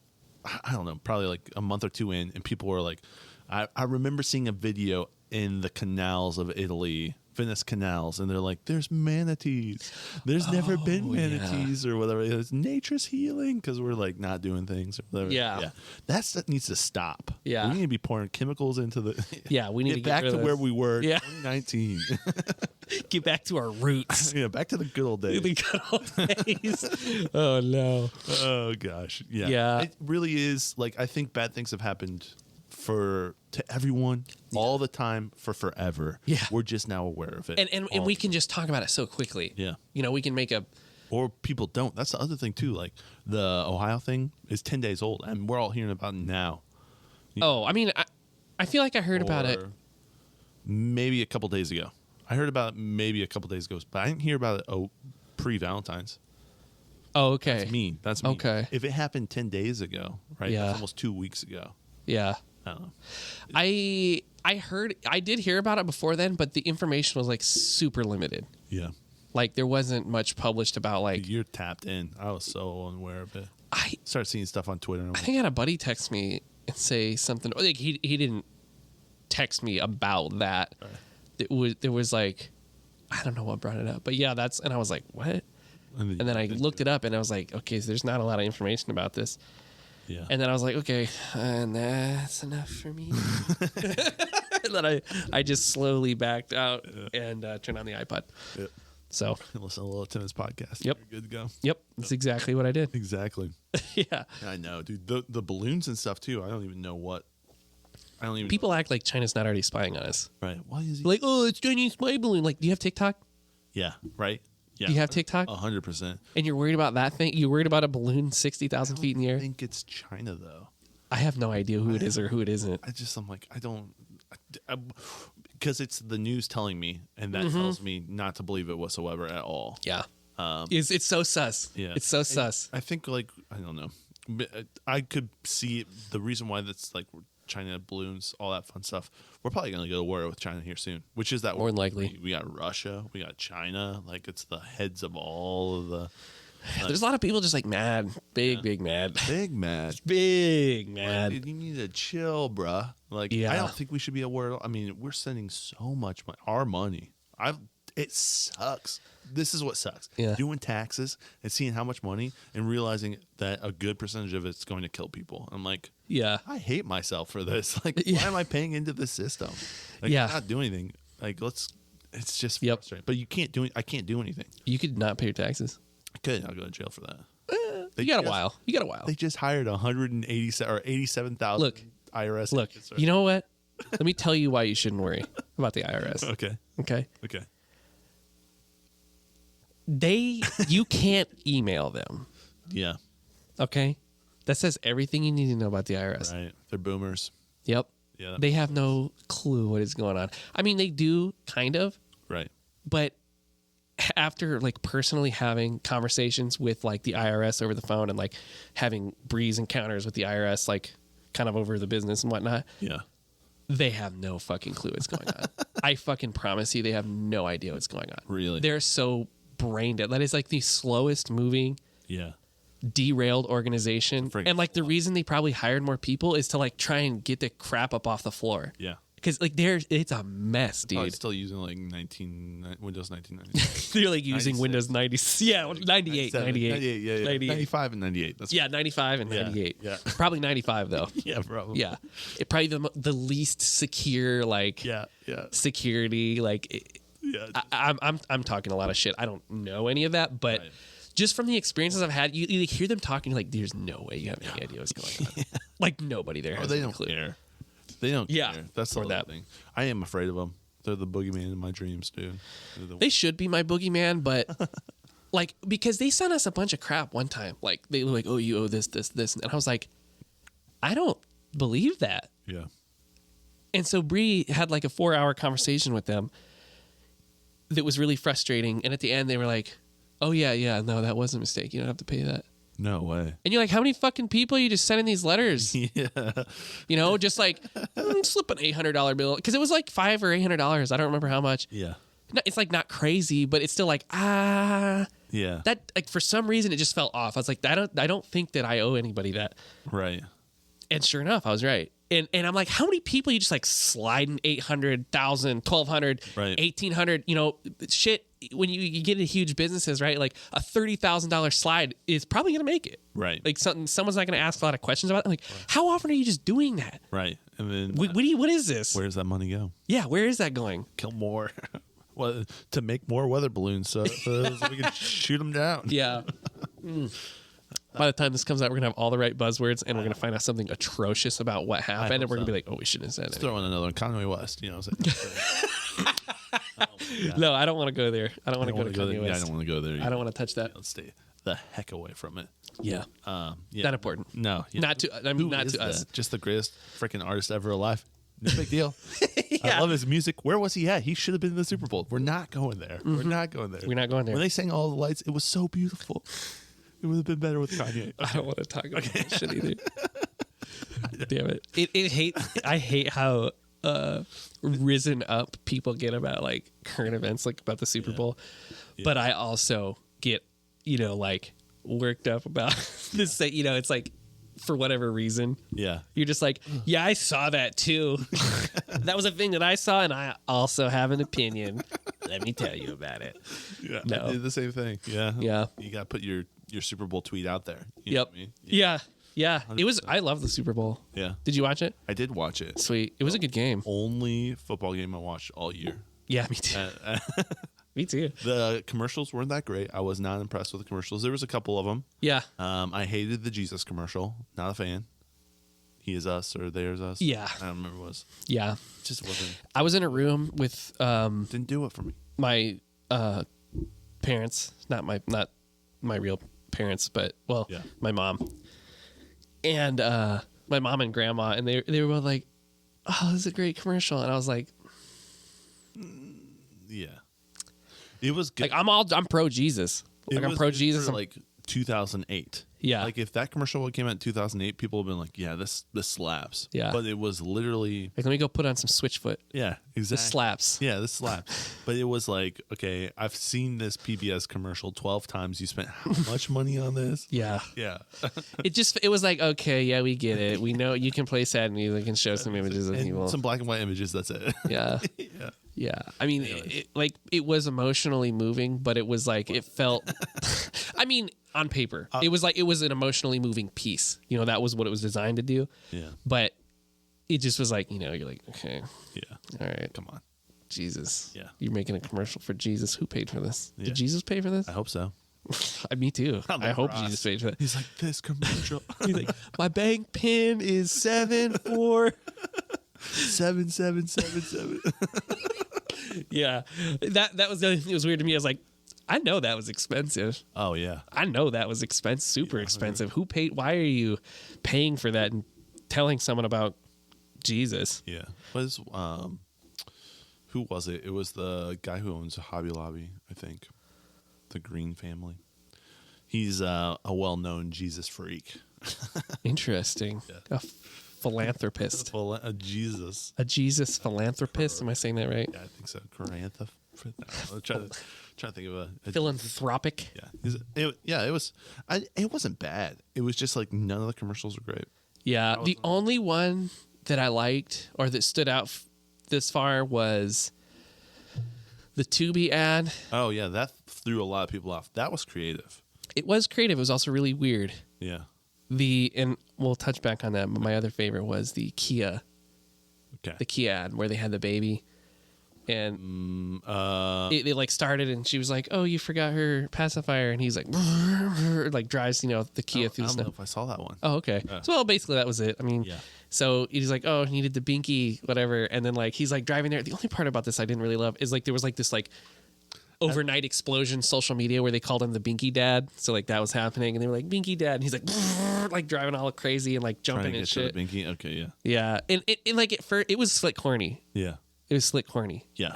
I don't know, probably like a month or two in, and people were like, I remember seeing a video in the canals of Italy, Venice canals, and they're like, there's manatees. There's never been manatees or whatever. It's nature's healing because we're like not doing things or whatever. That needs to stop. We need to be pouring chemicals into the we need to get back to where we were in 2019. Get back to our roots. Back to the good old days. The good old days. Oh no. Oh gosh. It really is. Like I think bad things have happened to everyone all the time for forever. We're just now aware of it. And we can just talk about it so quickly. You know, we can make or people don't. That's the other thing too. Like the Ohio thing is 10 days old and we're all hearing about it now. I mean, I feel like I heard about it maybe a couple days ago. I heard about it maybe a couple days ago, but I didn't hear about it pre-Valentine's. Oh, okay. That's me. Okay. If it happened 10 days ago, right? That's almost 2 weeks ago. Yeah. I don't know. I did hear about it before then, but the information was like super limited. Yeah. Like there wasn't much published about like. You're tapped in. I was so unaware of it. I started seeing stuff on Twitter. I think I had a buddy text me and say something. Like he didn't text me about that. Right. There was like, I don't know what brought it up, but yeah, and I was like, what? And then I looked it up and I was like, okay, so there's not a lot of information about this. Yeah. And then I was like, okay, and that's enough for me. And then I just slowly backed out and turned on the iPod. Yep. So listen to a little Timonspodcast. Yep. You're good to go. Yep. That's exactly what I did. Exactly. Yeah. I know, dude. The balloons and stuff too. I don't even know what. People act like China's not already spying on us. Right. Why is he like, oh, it's Chinese spy balloon? Like, do you have TikTok? Yeah. Right. Yeah. Do you have TikTok? 100%. And you're worried about that thing? You're worried about a balloon 60,000 feet in the air? I think it's China though. I have no idea who it is or who it isn't. I'm like, I don't, because it's the news telling me, and that tells me not to believe it whatsoever at all. Yeah. It's so sus. Yeah. It's so sus. I think like, I don't know. I could see the reason why that's like China balloons, all that fun stuff. We're probably going to go to war with China here soon, which is that more than likely. We got Russia, we got China. Like it's the heads of all of the. There's a lot of people just like mad, big mad, big mad, big mad. Like, you need to chill, bruh. Like I don't think we should be at war. I mean, we're sending so much money, our money. It sucks. This is what sucks. Yeah. Doing taxes and seeing how much money and realizing that a good percentage of it's going to kill people. I'm like, I hate myself for this. Like, why am I paying into this system? Like, I'm not doing anything. Like, it's just frustrating. But you can't do it. I can't do anything. You could not pay your taxes. I could. I'll go to jail for that. You got a while. They just hired 87,000 Look, IRS. Look, you know what? Let me tell you why you shouldn't worry about the IRS. Okay. You can't email them. Yeah. Okay. That says everything you need to know about the IRS. Right. They're boomers. Yep. Yeah. They have no clue what is going on. I mean, they do kind of. Right. But after like personally having conversations with like the IRS over the phone and like having breeze encounters with the IRS, like kind of over the business and whatnot. Yeah. They have no fucking clue what's going on. I fucking promise you, they have no idea what's going on. Really? They're so brain dead. That is like the slowest moving, derailed organization. And like the reason they probably hired more people is to like try and get the crap up off the floor. Yeah. Because like it's a mess, dude. It's still using like Windows 1990. They're like using 96. Windows 90. Yeah, 98. 98, 95 and 98. That's 95 and 98. Yeah. Probably 95 though. Yeah, probably. Yeah. It probably the least secure like security like I'm talking a lot of shit. I don't know any of that, but just from the experiences I've had, you hear them talking like there's no way you have any idea what's going on. Like nobody there has they any don't clue. care. They don't care. That's the that thing. I am afraid of them. They're the boogeyman in my dreams, dude. They should be my boogeyman, but like because they sent us a bunch of crap one time. Like they were like, "Oh, you owe this, and I was like, I don't believe that. Yeah. And so Bree had like a 4-hour conversation with them that was really frustrating. And at the end, they were like, "Oh yeah, no, that was a mistake. You don't have to pay that." No way. And you're like, how many fucking people are you just sending these letters? Yeah. You know, just like slip an $800 bill because it was like $500 or $800. I don't remember how much. Yeah. It's like not crazy, but it's still like Yeah. That like for some reason it just felt off. I was like, I don't think that I owe anybody that. Right. And sure enough, I was right. And I'm like, how many people you just like sliding 800, 1,000, 1,200, right. 1,800, you know, shit. When you get into huge businesses, right? Like a $30,000 slide is probably going to make it. Right. Like someone's not going to ask a lot of questions about it. Like, how often are you just doing that? Right. And then what is this? Where does that money go? Yeah. Where is that going? Kill more. Well, to make more weather balloons so we can shoot them down. Yeah. By the time this comes out, we're going to have all the right buzzwords and we're going to find out something atrocious about what happened. And we're going to be like, oh, we shouldn't have said it. Throw in another one. Kanye West, you know what I'm saying? No, I don't want to go there. I don't want to go to Kanye West. Yeah, I don't want to go there either. I don't want to touch that. Let's stay the heck away from it. Yeah. Not important. No. Yeah. Not to us. Just the greatest freaking artist ever alive. No big deal. I love his music. Where was he at? He should have been in the Super Bowl. We're not going there. Mm-hmm. We're not going there. We're not going there. When they sang All the Lights, it was so beautiful. It would have been better with Kanye. I don't want to talk about that shit either. Damn it. I hate how risen up people get about like current events, like about the Super Bowl. Yeah. But I also get, like worked up about this, it's like for whatever reason. Yeah. You're just like, yeah, I saw that too. That was a thing that I saw and I also have an opinion. Let me tell you about it. Yeah. No. I did the same thing. Yeah. Yeah. You got to put your Super Bowl tweet out there. You know what I mean? Yeah. Yeah. 100%. It was, I love the Super Bowl. Yeah. Did you watch it? I did watch it. Sweet. It was a good game. Only football game I watched all year. Yeah, me too. Me too. The commercials weren't that great. I was not impressed with the commercials. There was a couple of them. Yeah. I hated the Jesus commercial. Not a fan. He is us or there's us. Yeah. I don't remember what it was. Yeah. It just wasn't. I was in a room with didn't do it for me. My parents, not my real parents, but my mom. And my mom and grandma, and they were both like, "Oh, this is a great commercial." And I was like, "Yeah." It was good. Like I'm pro Jesus. Like I'm pro Jesus. Like 2008. Yeah. Like if that commercial came out in 2008, people would have been like, "Yeah, this slaps." Yeah. But it was literally like, let me go put on some Switchfoot. Yeah, exactly. This slaps. Yeah, this slaps. But it was like, okay, I've seen this PBS commercial 12 times. You spent how much money on this? Yeah. Yeah. It was like, okay, yeah, we get it. We know you can play sad music and show some images of people. Some black and white images. That's it. Yeah. Yeah. Yeah. I mean, it was emotionally moving, but it was like, it felt, I mean, on paper, it was an emotionally moving piece. That was what it was designed to do. Yeah. But it just was like, you're like, okay. Yeah. All right. Come on. Jesus. Yeah. You're making a commercial for Jesus. Who paid for this? Yeah. Did Jesus pay for this? I hope so. Me too. I hope Jesus paid for that. He's like, this commercial. He's like, my bank pin is 74 7777. Yeah. That was the other thing that was weird to me. I was like, I know that was expensive. Oh yeah. I know that was expensive, super expensive. Who paid? Why are you paying for that and telling someone about Jesus? Yeah. Who was it? It was the guy who owns Hobby Lobby, I think. The Green family. He's a well-known Jesus freak. Interesting. Yeah. philanthropist. Jesus. A Jesus philanthropist. Am I saying that right? Yeah, I think so. I'm trying to think of a philanthropic. Yeah. It wasn't bad. It was just like none of the commercials were great. Yeah, the only one that I liked or that stood out this far was the Tubi ad. Oh yeah, that threw a lot of people off. That was creative. It was creative. It was also really weird. Yeah. And we'll touch back on that, but my other favorite was the Kia. Okay. The Kia ad where they had the baby. And it like started and she was like, "Oh, you forgot her pacifier," and he's like, like drives the Kia through the snow. I don't know if I saw that one. Oh, okay. So well, basically that was it. I mean, so he's like, "Oh, he needed the binky, whatever," and then like he's like driving there. The only part about this I didn't really love is like there was like this like overnight explosion social media where they called him the Binky Dad. So like that was happening, and they were like Binky Dad, and he's like driving all crazy and like jumping and shit. Binky, okay, yeah, yeah, and like it was slick corny. Yeah. It was slick corny. Yeah.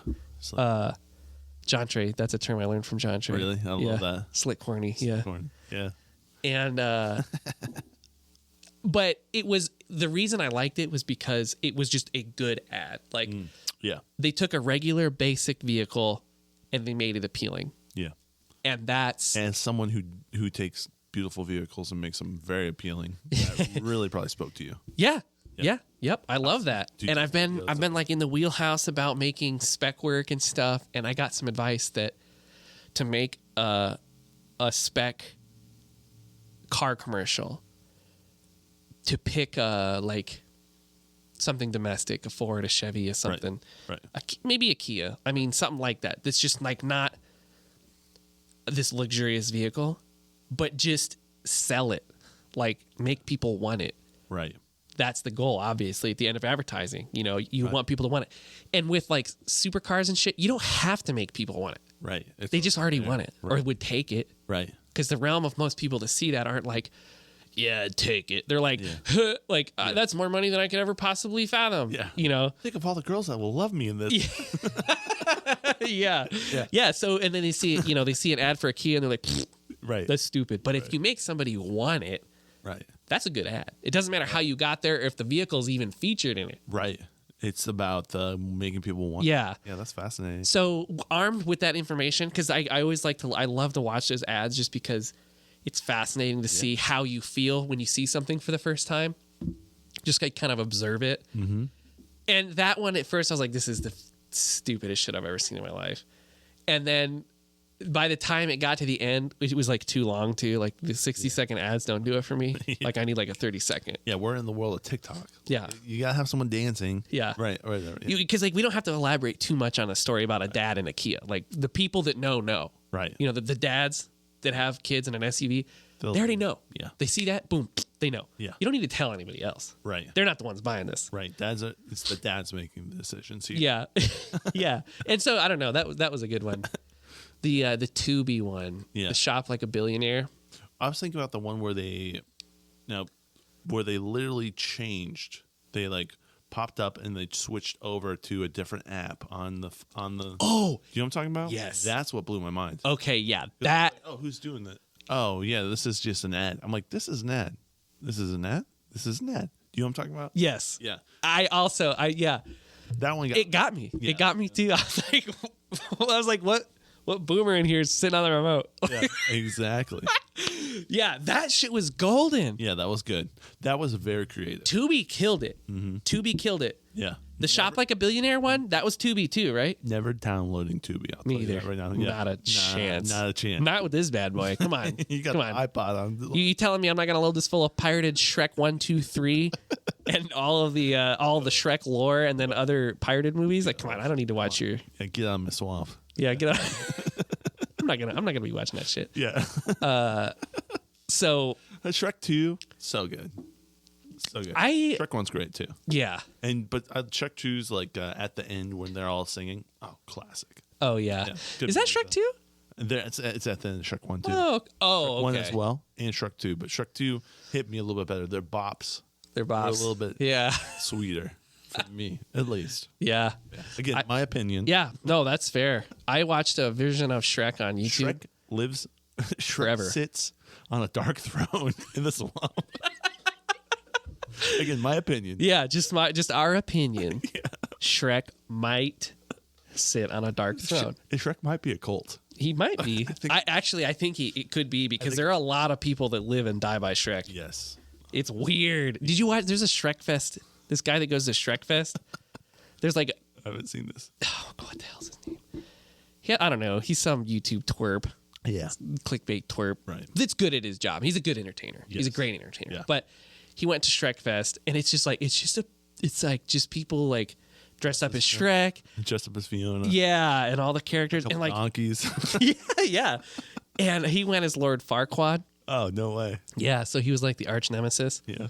John Trey. That's a term I learned from John Trey. Really? I love that. Slick corny. Slick corny. Yeah. And but it was the reason I liked it was because it was just a good ad. Like they took a regular basic vehicle and they made it appealing. Yeah. And that's as someone who takes beautiful vehicles and makes them very appealing, that really probably spoke to you. Yeah. Yeah. Yep. I love that. And I've been like in the wheelhouse about making spec work and stuff. And I got some advice that to make a spec car commercial, to pick like something domestic, a Ford, a Chevy, or something, right. Maybe a Kia. I mean, something like that. That's just like not this luxurious vehicle, but just sell it, like make people want it. Right. That's the goal, obviously, at the end of advertising. You want people to want it. And with like supercars and shit, you don't have to make people want it. Right. They just already want it or would take it. Right. Because the realm of most people to see that aren't like, yeah, I'd take it. They're like, that's more money than I could ever possibly fathom. Yeah. Think of all the girls that will love me in this. Yeah. Yeah. So, and then they see, they see an ad for a Kia and they're like, right. That's stupid. But if you make somebody want it, right. That's a good ad. It doesn't matter how you got there or if the vehicle's even featured in it. Right. It's about making people want. Yeah. Yeah, that's fascinating. So armed with that information, because I always I love to watch those ads just because it's fascinating to see how you feel when you see something for the first time. Just like kind of observe it. Mm-hmm. And that one at first I was like, this is the stupidest shit I've ever seen in my life. And then by the time it got to the end, it was like too long too. Like the 60-second ads don't do it for me. Like I need like a 30-second. Yeah, we're in the world of TikTok. Yeah. You gotta have someone dancing. Yeah. Right. Because like we don't have to elaborate too much on a story about a dad and a Kia. Like the people that know. Right. The dads that have kids in an SUV, they already know. Yeah. They see that, boom, they know. Yeah. You don't need to tell anybody else. Right. They're not the ones buying this. Right. It's the dads making the decisions here. Yeah. Yeah. And so I don't know. That was a good one. The Tubi one. Yeah. The Shop Like a Billionaire. I was thinking about the one where they literally changed. They like popped up and they switched over to a different app on the. Oh, you know what I'm talking about? Yes. That's what blew my mind. Okay, yeah, that. Like, who's doing that? Oh, yeah, this is just an ad. I'm like, this is an ad. This is an ad. This is an ad. Do you know what I'm talking about? Yes. Yeah. Yeah. That one got me. Yeah. It got me too. I was like, what boomer in here is sitting on the remote? Yeah, exactly. Yeah, that shit was golden. Yeah, that was good. That was very creative. Tubi killed it. Mm-hmm. Tubi killed it. Yeah. The Shop Like a Billionaire one, that was Tubi too, right? Never downloading Tubi. I'll Me tell you either. that right now. Not a chance. Not a chance. Not with this bad boy. Come on. You got an iPod on. You telling me I'm not gonna load this full of pirated Shrek 1, 2, 3 and all the Shrek lore and then other pirated movies? Like, come on, I don't need to watch your. Yeah, get out of my swamp. Yeah, get out. I'm not gonna be watching that shit. Yeah. So Shrek 2, so good. So good. Shrek 1's great too. Yeah. But Shrek 2's like at the end when they're all singing. Oh, classic. Oh yeah. Is that Shrek 2? It's at the end of Shrek 1 too. Oh, Shrek 1 okay. as well, and Shrek 2. But Shrek 2 hit me a little bit better. They're bops. They're a little bit sweeter for me, at least. Yeah. Again, my opinion. Yeah. No, that's fair. I watched a version of Shrek on YouTube. Shrek lives forever. Sits on a dark throne in the swamp. Again, my opinion. Yeah, just our opinion. Yeah. Shrek might sit on a dark throne. Shrek might be a cult. He might be. I think it could be because there are a lot of people that live and die by Shrek. Yes. It's weird. Did you watch? There's a Shrek Fest. This guy that goes to Shrek Fest. There's like. I haven't seen this. Oh, what the hell's his name? Yeah, I don't know. He's some YouTube twerp. Yeah. Clickbait twerp. Right. That's good at his job. He's a good entertainer. Yes. He's a great entertainer. Yeah. But he went to Shrek Fest, and it's just like people like dressed up as Shrek, dressed up as Fiona. Yeah, and all the characters and like donkeys. yeah. And he went as Lord Farquaad. Oh, no way. Yeah, so he was like the arch nemesis. Yeah.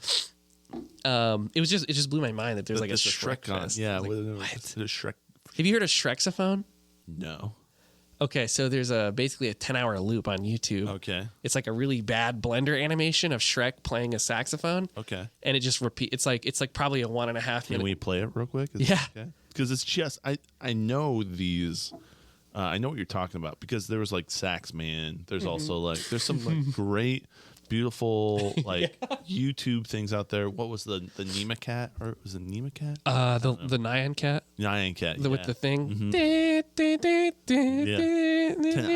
It just blew my mind that there's like a Shrek Fest. Yeah, like, what? Shrek. Have you heard of Shreksophone? No. Okay, so there's basically a 10-hour loop on YouTube. Okay. It's like a really bad Blender animation of Shrek playing a saxophone. Okay. And it just repeats. It's like probably a 1.5 minute. Can we play it real quick? Yeah. Okay. Because it's just I know these. I know what you're talking about because there was like Sax Man. There's also like there's some like great, beautiful like YouTube things out there. What was the Nema cat or was it Nema cat? The Nyan cat. Nyan cat. With the thing. I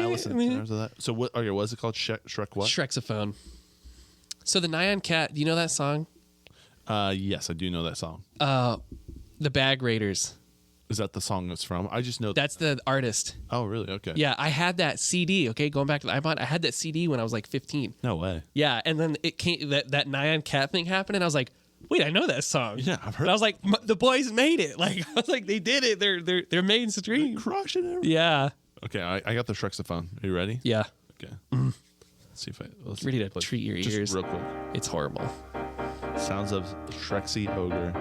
listened to 10 hours of that. So what? Okay, what is it called? Shrek what? Shreksophone. So the Nyan cat. Do you know that song? Yes, I do know that song. The Bag Raiders. Is that the song it's from? I just know that's the artist. Oh, really? Okay. Yeah, I had that CD. Okay, going back to the iPod, I had that CD when I was like 15. No way. Yeah, and then it came that Nyan cat thing happened, and I was like, wait, I know that song. Yeah, I've heard. And I was like, the boys made it. Like I was like, they did it. They're mainstream. They're crushing everything. Yeah. Okay, I got the Shreksophone. Are you ready? Yeah. Okay. Let's see if let's ready to treat your ears real quick. It's horrible. Sounds of Shreksy ogre.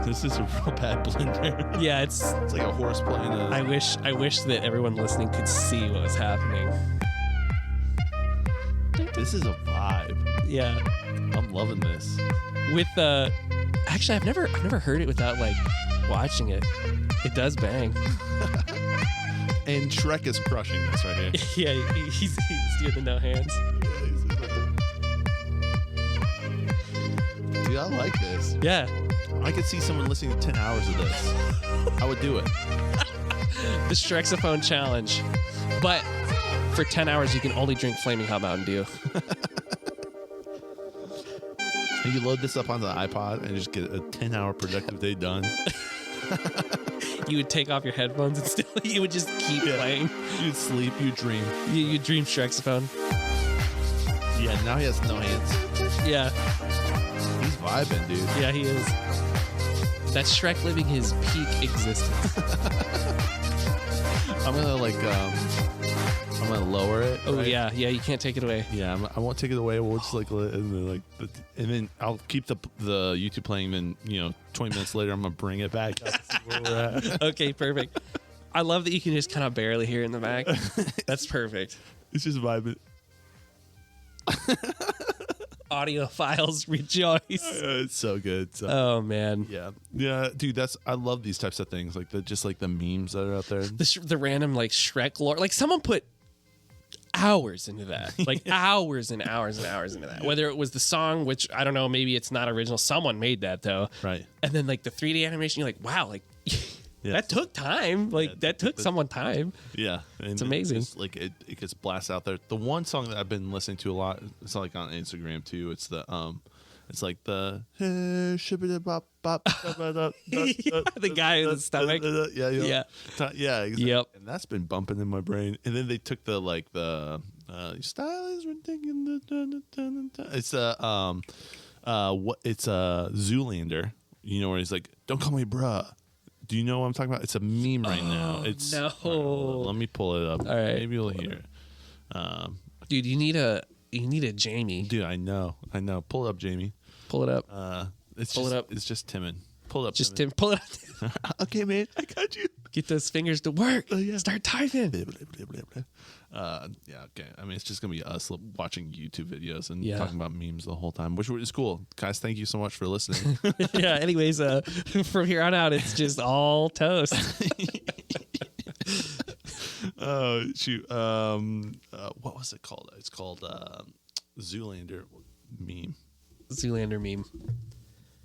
This is a real bad blender. Yeah, it's like a horse playing. I wish that everyone listening could see what was happening. This is a vibe. Yeah, I'm loving this. With actually, I've never heard it without like watching it. It does bang. And Shrek is crushing this right here. Yeah, he's doing the no hands. Dude, I like this. Yeah. I could see someone listening to 10 hours of this. I would do it. The Shreksophone challenge. But for 10 hours, you can only drink Flaming Hot Mountain Dew. And you load this up onto the iPod and just get a 10-hour productive day done. You would take off your headphones and still, you would just keep playing. You'd sleep, you'd dream. You'd dream Shreksophone. Yeah, now he has no hands. Yeah. He's vibing, dude. Yeah, he is. That's Shrek living his peak existence. I'm gonna I'm gonna lower it. Oh right? yeah, you can't take it away. Yeah, I won't take it away. We'll just and then I'll keep the YouTube playing. Then 20 minutes later, I'm gonna bring it back up to see where we're at. Okay, perfect. I love that you can just kind of barely hear in the back. That's perfect. It's just vibing. Audiophiles rejoice. It's so good. So, oh man, yeah, dude. I love these types of things, like the memes that are out there. The random like Shrek lore. Like someone put hours into that, like hours and hours and hours into that. Yeah. Whether it was the song, which I don't know, maybe it's not original. Someone made that though, right? And then like the 3D animation, you're like, wow, like. Yeah. That took time. Like that took someone time. Yeah, and it's amazing. It gets blasted out there. The one song that I've been listening to a lot, it's like on Instagram too. It's it's like the the guy in the stomach. Yeah. Exactly. Yep. And that's been bumping in my brain. And then they took the style is ridiculous. It's it's Zoolander. Where he's like, don't call me bruh. Do you know what I'm talking about? It's a meme right now. It's no. Let me pull it up. All right. Maybe you'll hear it. Dude, you need a Jamie. Dude, I know. Pull it up, Jamie. Pull it up. It's just Timon. Pull it up. Just Tim. Pull it up. Okay, man. I got you. Get those fingers to work. Yeah. Start typing. Yeah, okay. I mean, it's just going to be us watching YouTube videos and talking about memes the whole time, which is cool. Guys, thank you so much for listening. Yeah, anyways, from here on out, it's just all toast. Oh, shoot. What was it called? It's called Zoolander meme. Zoolander meme.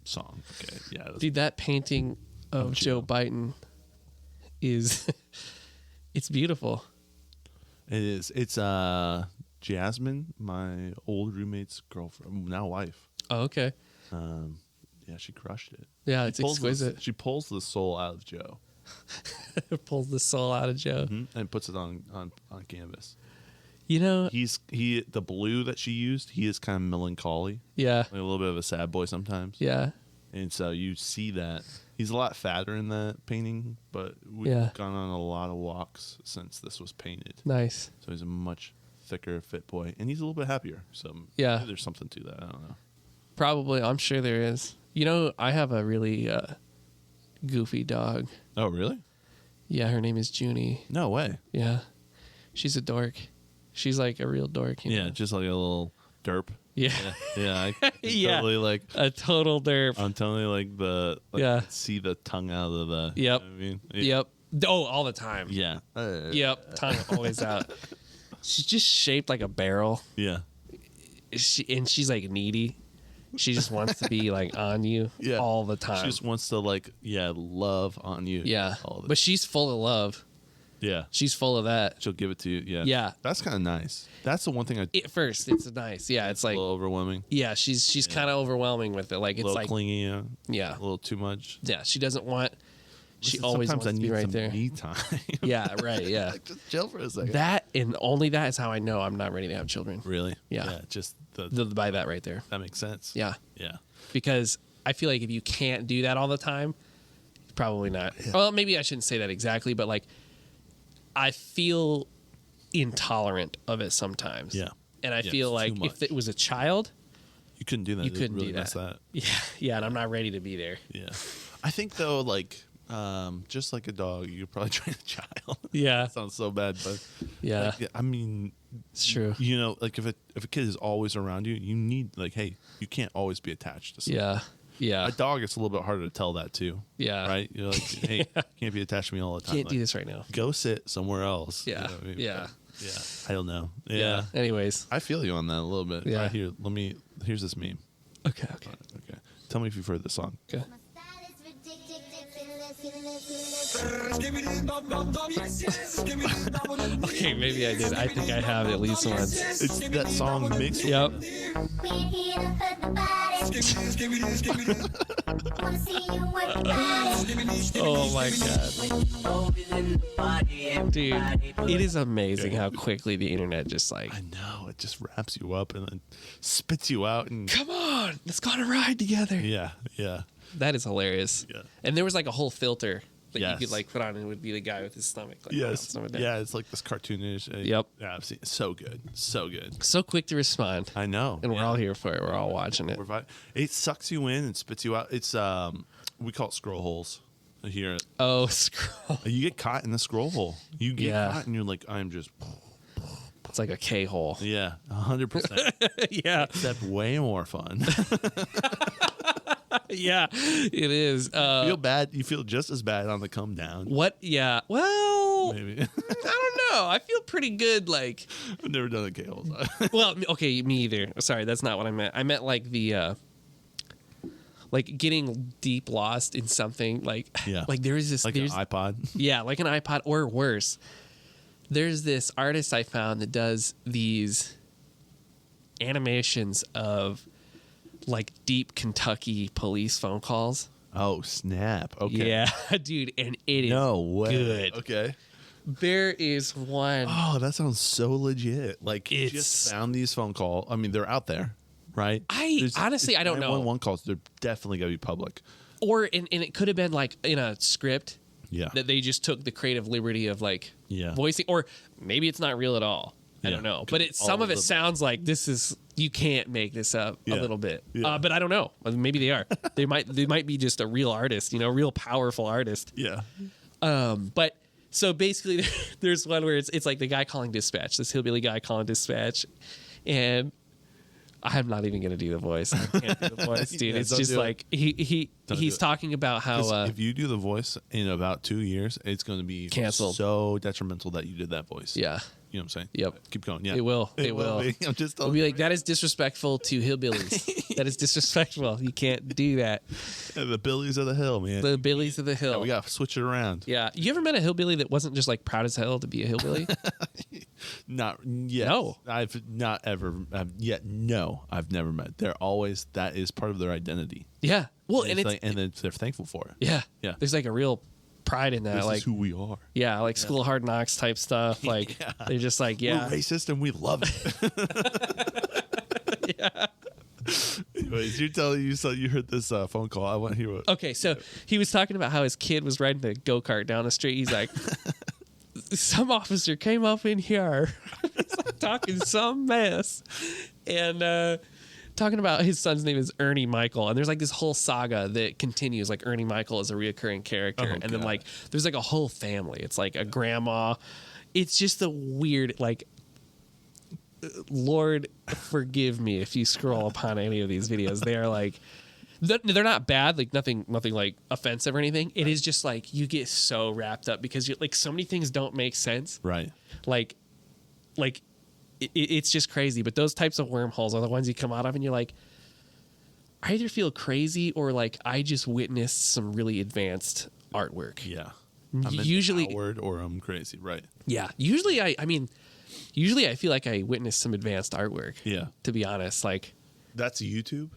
Song. Okay. Yeah. Dude, that painting of Joe Biden is it's beautiful. It is. It's Jasmine, my old roommate's girlfriend, now wife. Oh, okay. Yeah, she crushed it. Yeah, it's exquisite. She pulls the soul out of Joe. Pulls the soul out of Joe. And puts it on canvas. You know, the blue that she used, he is kind of melancholy. Yeah. Like a little bit of a sad boy sometimes. Yeah. And so you see that. He's a lot fatter in that painting, but we've gone on a lot of walks since this was painted. Nice. So he's a much thicker, fit boy. And he's a little bit happier. So yeah, there's something to that. I don't know. Probably. I'm sure there is. You know, I have a really goofy dog. Oh, really? Yeah, her name is Junie. No way. Yeah. She's a dork. She's like a real dork. You know? Just like a little derp. Yeah. Yeah. Totally like a total derp. I'm totally like see the tongue out of the. Yep. You know what I mean? Yep. Oh, all the time. Yeah. Yep. Tongue always out. She's just shaped like a barrel. Yeah. She's like needy. She just wants to be like on you all the time. She just wants to like, love on you. Yeah. But she's full of love. Yeah. She's full of that. She'll give it to you. Yeah. Yeah. That's kind of nice. That's the one thing at first, it's nice. Yeah. It's like a little overwhelming. Yeah. She's kind of overwhelming with it. Like it's a little like clingy. Yeah. A little too much. Yeah. She doesn't want. She always wants to be right there. Me time. Yeah. Right. Yeah. Like just chill for a second. That and only that is how I know I'm not ready to have children. Really? Yeah. Just by that right there. That makes sense. Yeah. Yeah. Because I feel like if you can't do that all the time, probably not. Yeah. Well, maybe I shouldn't say that exactly, but like I feel intolerant of it sometimes. Yeah. And I feel like if it was a child, you couldn't do that. You couldn't really do that. Yeah. Yeah. And I'm not ready to be there. Yeah. I think though, like, just like a dog, you could probably train a child. Yeah. That sounds so bad, but yeah. Like, I mean, it's true. You know, like if a kid is always around you, you need like, hey, you can't always be attached to something. Yeah. Yeah. A dog, it's a little bit harder to tell that too. Yeah. Right? You're like, hey, you can't be attached to me all the time. Can't like, do this right now. Go sit somewhere else. Yeah. You know what I mean? Yeah. Yeah. I don't know. Yeah. Anyways. I feel you on that a little bit. Yeah. Right here, here's this meme. Okay. Tell me if you've heard this song. Okay. Okay, maybe I did. I think I have at least once. It's that song mixed. Yep. Oh my god. Dude, it is amazing how quickly the internet just like I know, it just wraps you up and then spits you out and come on, let's go on a ride together. Yeah, yeah. That is hilarious. Yeah. And there was like a whole filter that Yes. you could like put on and it would be the guy with his stomach. Like, Yes. Yeah, it's like this cartoonish. Yep. Yeah, I've seen it. So good. So good. So quick to respond. I know. And we're all here for it. We're all watching it. It sucks you in and spits you out. It's we call it scroll holes here. Oh, scroll. You get caught in the scroll hole. You get caught and you're like, I'm just it's like a K-hole. Yeah, 100%. Yeah. Except way more fun. Yeah, it is. You feel bad. You feel just as bad on the come down. What? Yeah. Well, maybe. I don't know. I feel pretty good. Like I've never done a K-hole. Well, okay, me either. Sorry, that's not what I meant. I meant like the like getting deep lost in something. Like like there is this like an iPod. Yeah, like an iPod or worse. There's this artist I found that does these animations of like deep Kentucky police phone calls. Oh, snap. Okay. Yeah, dude, and it is no way. Good. Okay. There is one. Oh, that sounds so legit. Like you just found these phone calls. I mean, they're out there, right? Honestly, I don't know. 911 calls, they're definitely going to be public. Or and it could have been like in a script. Yeah. That they just took the creative liberty of like voicing, or maybe it's not real at all. I don't know. But some of it sounds like this is, you can't make this up a little bit. Yeah. But I don't know. Maybe they are. They might be just a real artist, real powerful artist. Yeah. But so basically there's one where it's like the guy calling dispatch, this hillbilly guy calling dispatch, and I'm not even gonna do the voice. I can't do the voice, dude. It's just like he's talking about how if you do the voice in about 2 years, it's going to be canceled. So detrimental that you did that voice. Yeah. You know what I'm saying? Yep. Keep going. Yeah. It will. It will. I'm just We'll be like, that is disrespectful to hillbillies. That is disrespectful. You can't do that. Yeah, the Billies of the Hill, man. The Billies of the Hill. Yeah, we got to switch it around. Yeah. You ever met a hillbilly that wasn't just like proud as hell to be a hillbilly? Not yet. No. I've not ever yet. No, I've never met. They're always, that is part of their identity. Yeah. Well, and it's like, and they're thankful for it. Yeah. Yeah. There's like a real pride in that. This like is who we are. Yeah, like School of Hard Knocks type stuff. Like they're just like, we're racist and we love it. Yeah. Anyways, you're telling you heard this phone call. I want to hear what. Okay, so he was talking about how his kid was riding the go-kart down the street. He's like, some officer came up in here. He's like talking some mess. And talking about his son's name is Ernie Michael, and there's like this whole saga that continues. Like Ernie Michael is a reoccurring character, and then like there's like a whole family. It's like a grandma. It's just a weird, like, Lord forgive me if you scroll upon any of these videos. They are like, they're not bad, like nothing like offensive or anything. It is just like you get so wrapped up because like so many things don't make sense. Right. Like. It's just crazy, but those types of wormholes are the ones you come out of and you're like, I either feel crazy or like I just witnessed some really advanced artwork. Yeah. Usually empowered or I'm crazy, right? Yeah. Usually I feel like I witnessed some advanced artwork. Yeah. To be honest, like that's YouTube,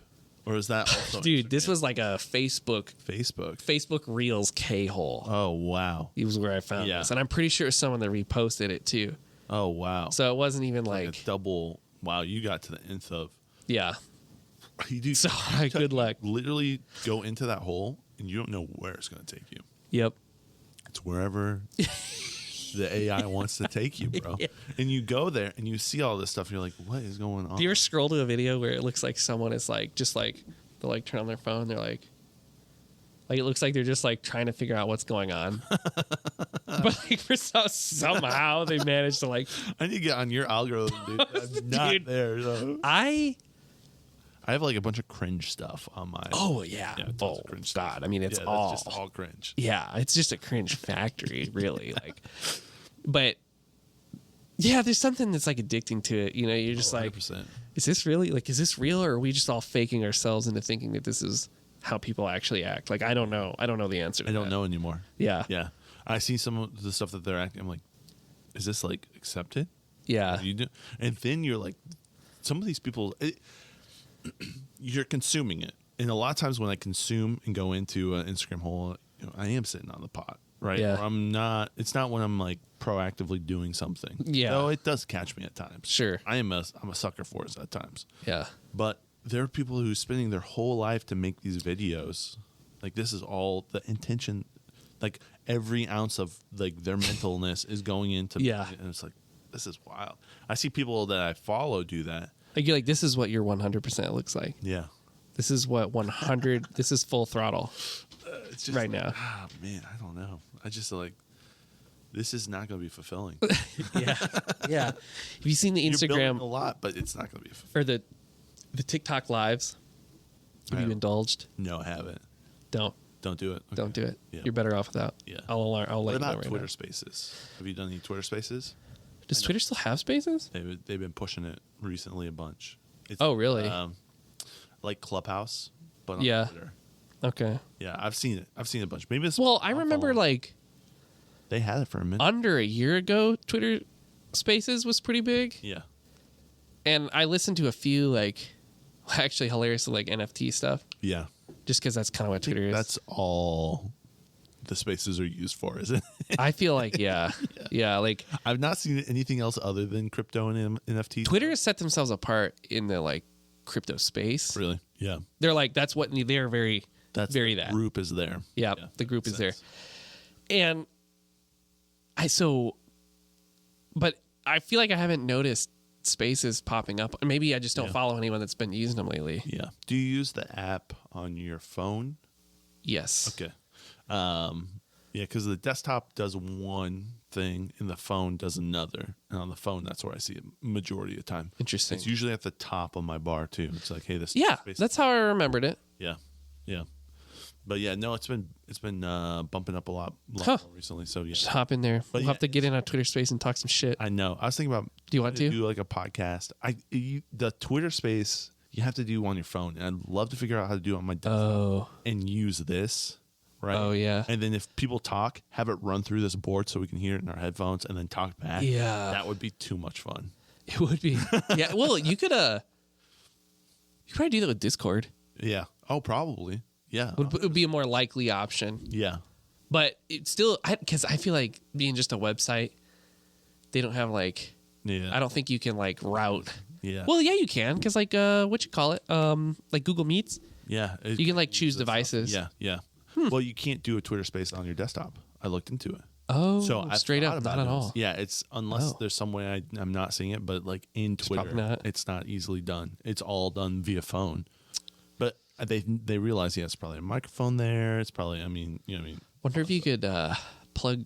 or is that also dude? This was like a Facebook Reels K-hole. Oh wow. It was where I found this, and I'm pretty sure it was someone that reposted it too. Oh wow! So it wasn't even like a double. Wow, you got to the nth of. Yeah. You do. So good luck. Literally go into that hole, and you don't know where it's going to take you. Yep. It's wherever the AI wants to take you, bro. Yeah. And you go there, and you see all this stuff, and you're like, "What is going on?" Do you ever scroll to a video where it looks like someone is like just like they'll like turn on their phone, they're like it looks like they're just like trying to figure out what's going on. But like somehow they managed to like. I need to get on your algorithm, dude. I'm not there. So. I have like a bunch of cringe stuff on my. Oh yeah. Oh cringe God. Stuff. I mean, it's just all cringe. Yeah, it's just a cringe factory, really. Like, but yeah, there's something that's like addicting to it. You know, you're just 100%. Like, is this really like? Is this real, or are we just all faking ourselves into thinking that this is how people actually act? Like, I don't know. I don't know the answer to that. I don't know anymore. Yeah. Yeah. I see some of the stuff that they're acting. I'm like, is this like accepted? Yeah. You do, and then you're like, some of these people, you're consuming it, and a lot of times when I consume and go into an Instagram hole, you know, I am sitting on the pot, right? Yeah. Or I'm not. It's not when I'm like proactively doing something. Yeah. Though it does catch me at times. Sure. I'm a sucker for it at times. Yeah. But there are people who are spending their whole life to make these videos. Like, this is all the intention. Like, every ounce of like their mentalness is going into. Yeah. And it's like, this is wild. I see people that I follow do that. Like, you're like, this is what your 100% looks like. Yeah. This is what 100. This is full throttle. It's just right like, now. Ah, man, I don't know. I just like, this is not going to be fulfilling. Yeah. Yeah. Have you seen the Instagram? You're building a lot, but it's not going to be fulfilling. Or the TikTok lives? Have you indulged? No, I haven't. Don't do it. Okay. Don't do it. Yeah. You're better off without. Yeah. I'll let what you know about right Twitter now. Spaces? Have you done any Twitter Spaces? Does Twitter still have Spaces? They've been pushing it recently a bunch. It's, oh, really? Like Clubhouse, but on Twitter. Okay. Yeah, I've seen it. I've seen a bunch. Maybe it's. Well, I remember like they had it for a minute. Under a year ago, Twitter Spaces was pretty big. Yeah. And I listened to a few like actually hilarious like NFT stuff. Yeah. Just because that's kind of what Twitter is. That's all the Spaces are used for, isn't it? I feel like yeah. Like I've not seen anything else other than crypto and NFT. Twitter has set themselves apart in the like crypto space. Really? Yeah. They're like they're very. That's very the that group is there. Yeah, the group is there. And but I feel like I haven't noticed Spaces popping up. Maybe I just don't follow anyone that's been using them lately. Yeah. Do you use the app on your phone? Yes. Okay. Yeah, because the desktop does one thing and the phone does another. And on the phone, that's where I see it majority of the time. Interesting. It's usually at the top of my bar too. It's like, hey, this. Yeah, that's how I remembered it. Yeah. Yeah. But yeah, no, it's been bumping up a lot more recently. So yeah, just hop in there. We'll have to get in on Twitter Space and talk some shit. I know. I was thinking about. Do you want to do like a podcast? The Twitter Space you have to do on your phone, and I'd love to figure out how to do it on my desktop and use this. Right. Oh yeah. And then if people talk, have it run through this board so we can hear it in our headphones, and then talk back. Yeah, that would be too much fun. It would be. Yeah. Well, you could probably do that with Discord. Yeah. Oh, probably. Yeah. It would be a more likely option. Yeah. But it's still, because I feel like being just a website, they don't have like, I don't think you can like route. Yeah. Well, yeah, you can, because like, what you call it? Like Google Meets. Yeah. You can like choose devices. Yeah. Yeah. Well, you can't do a Twitter Space on your desktop. I looked into it. Oh, so straight up, not at all. Yeah, it's unless there's some way I'm not seeing it, but like in Twitter, it's not easily done. It's all done via phone. But they realize, it's probably a microphone there. It's probably, Wonder if you could plug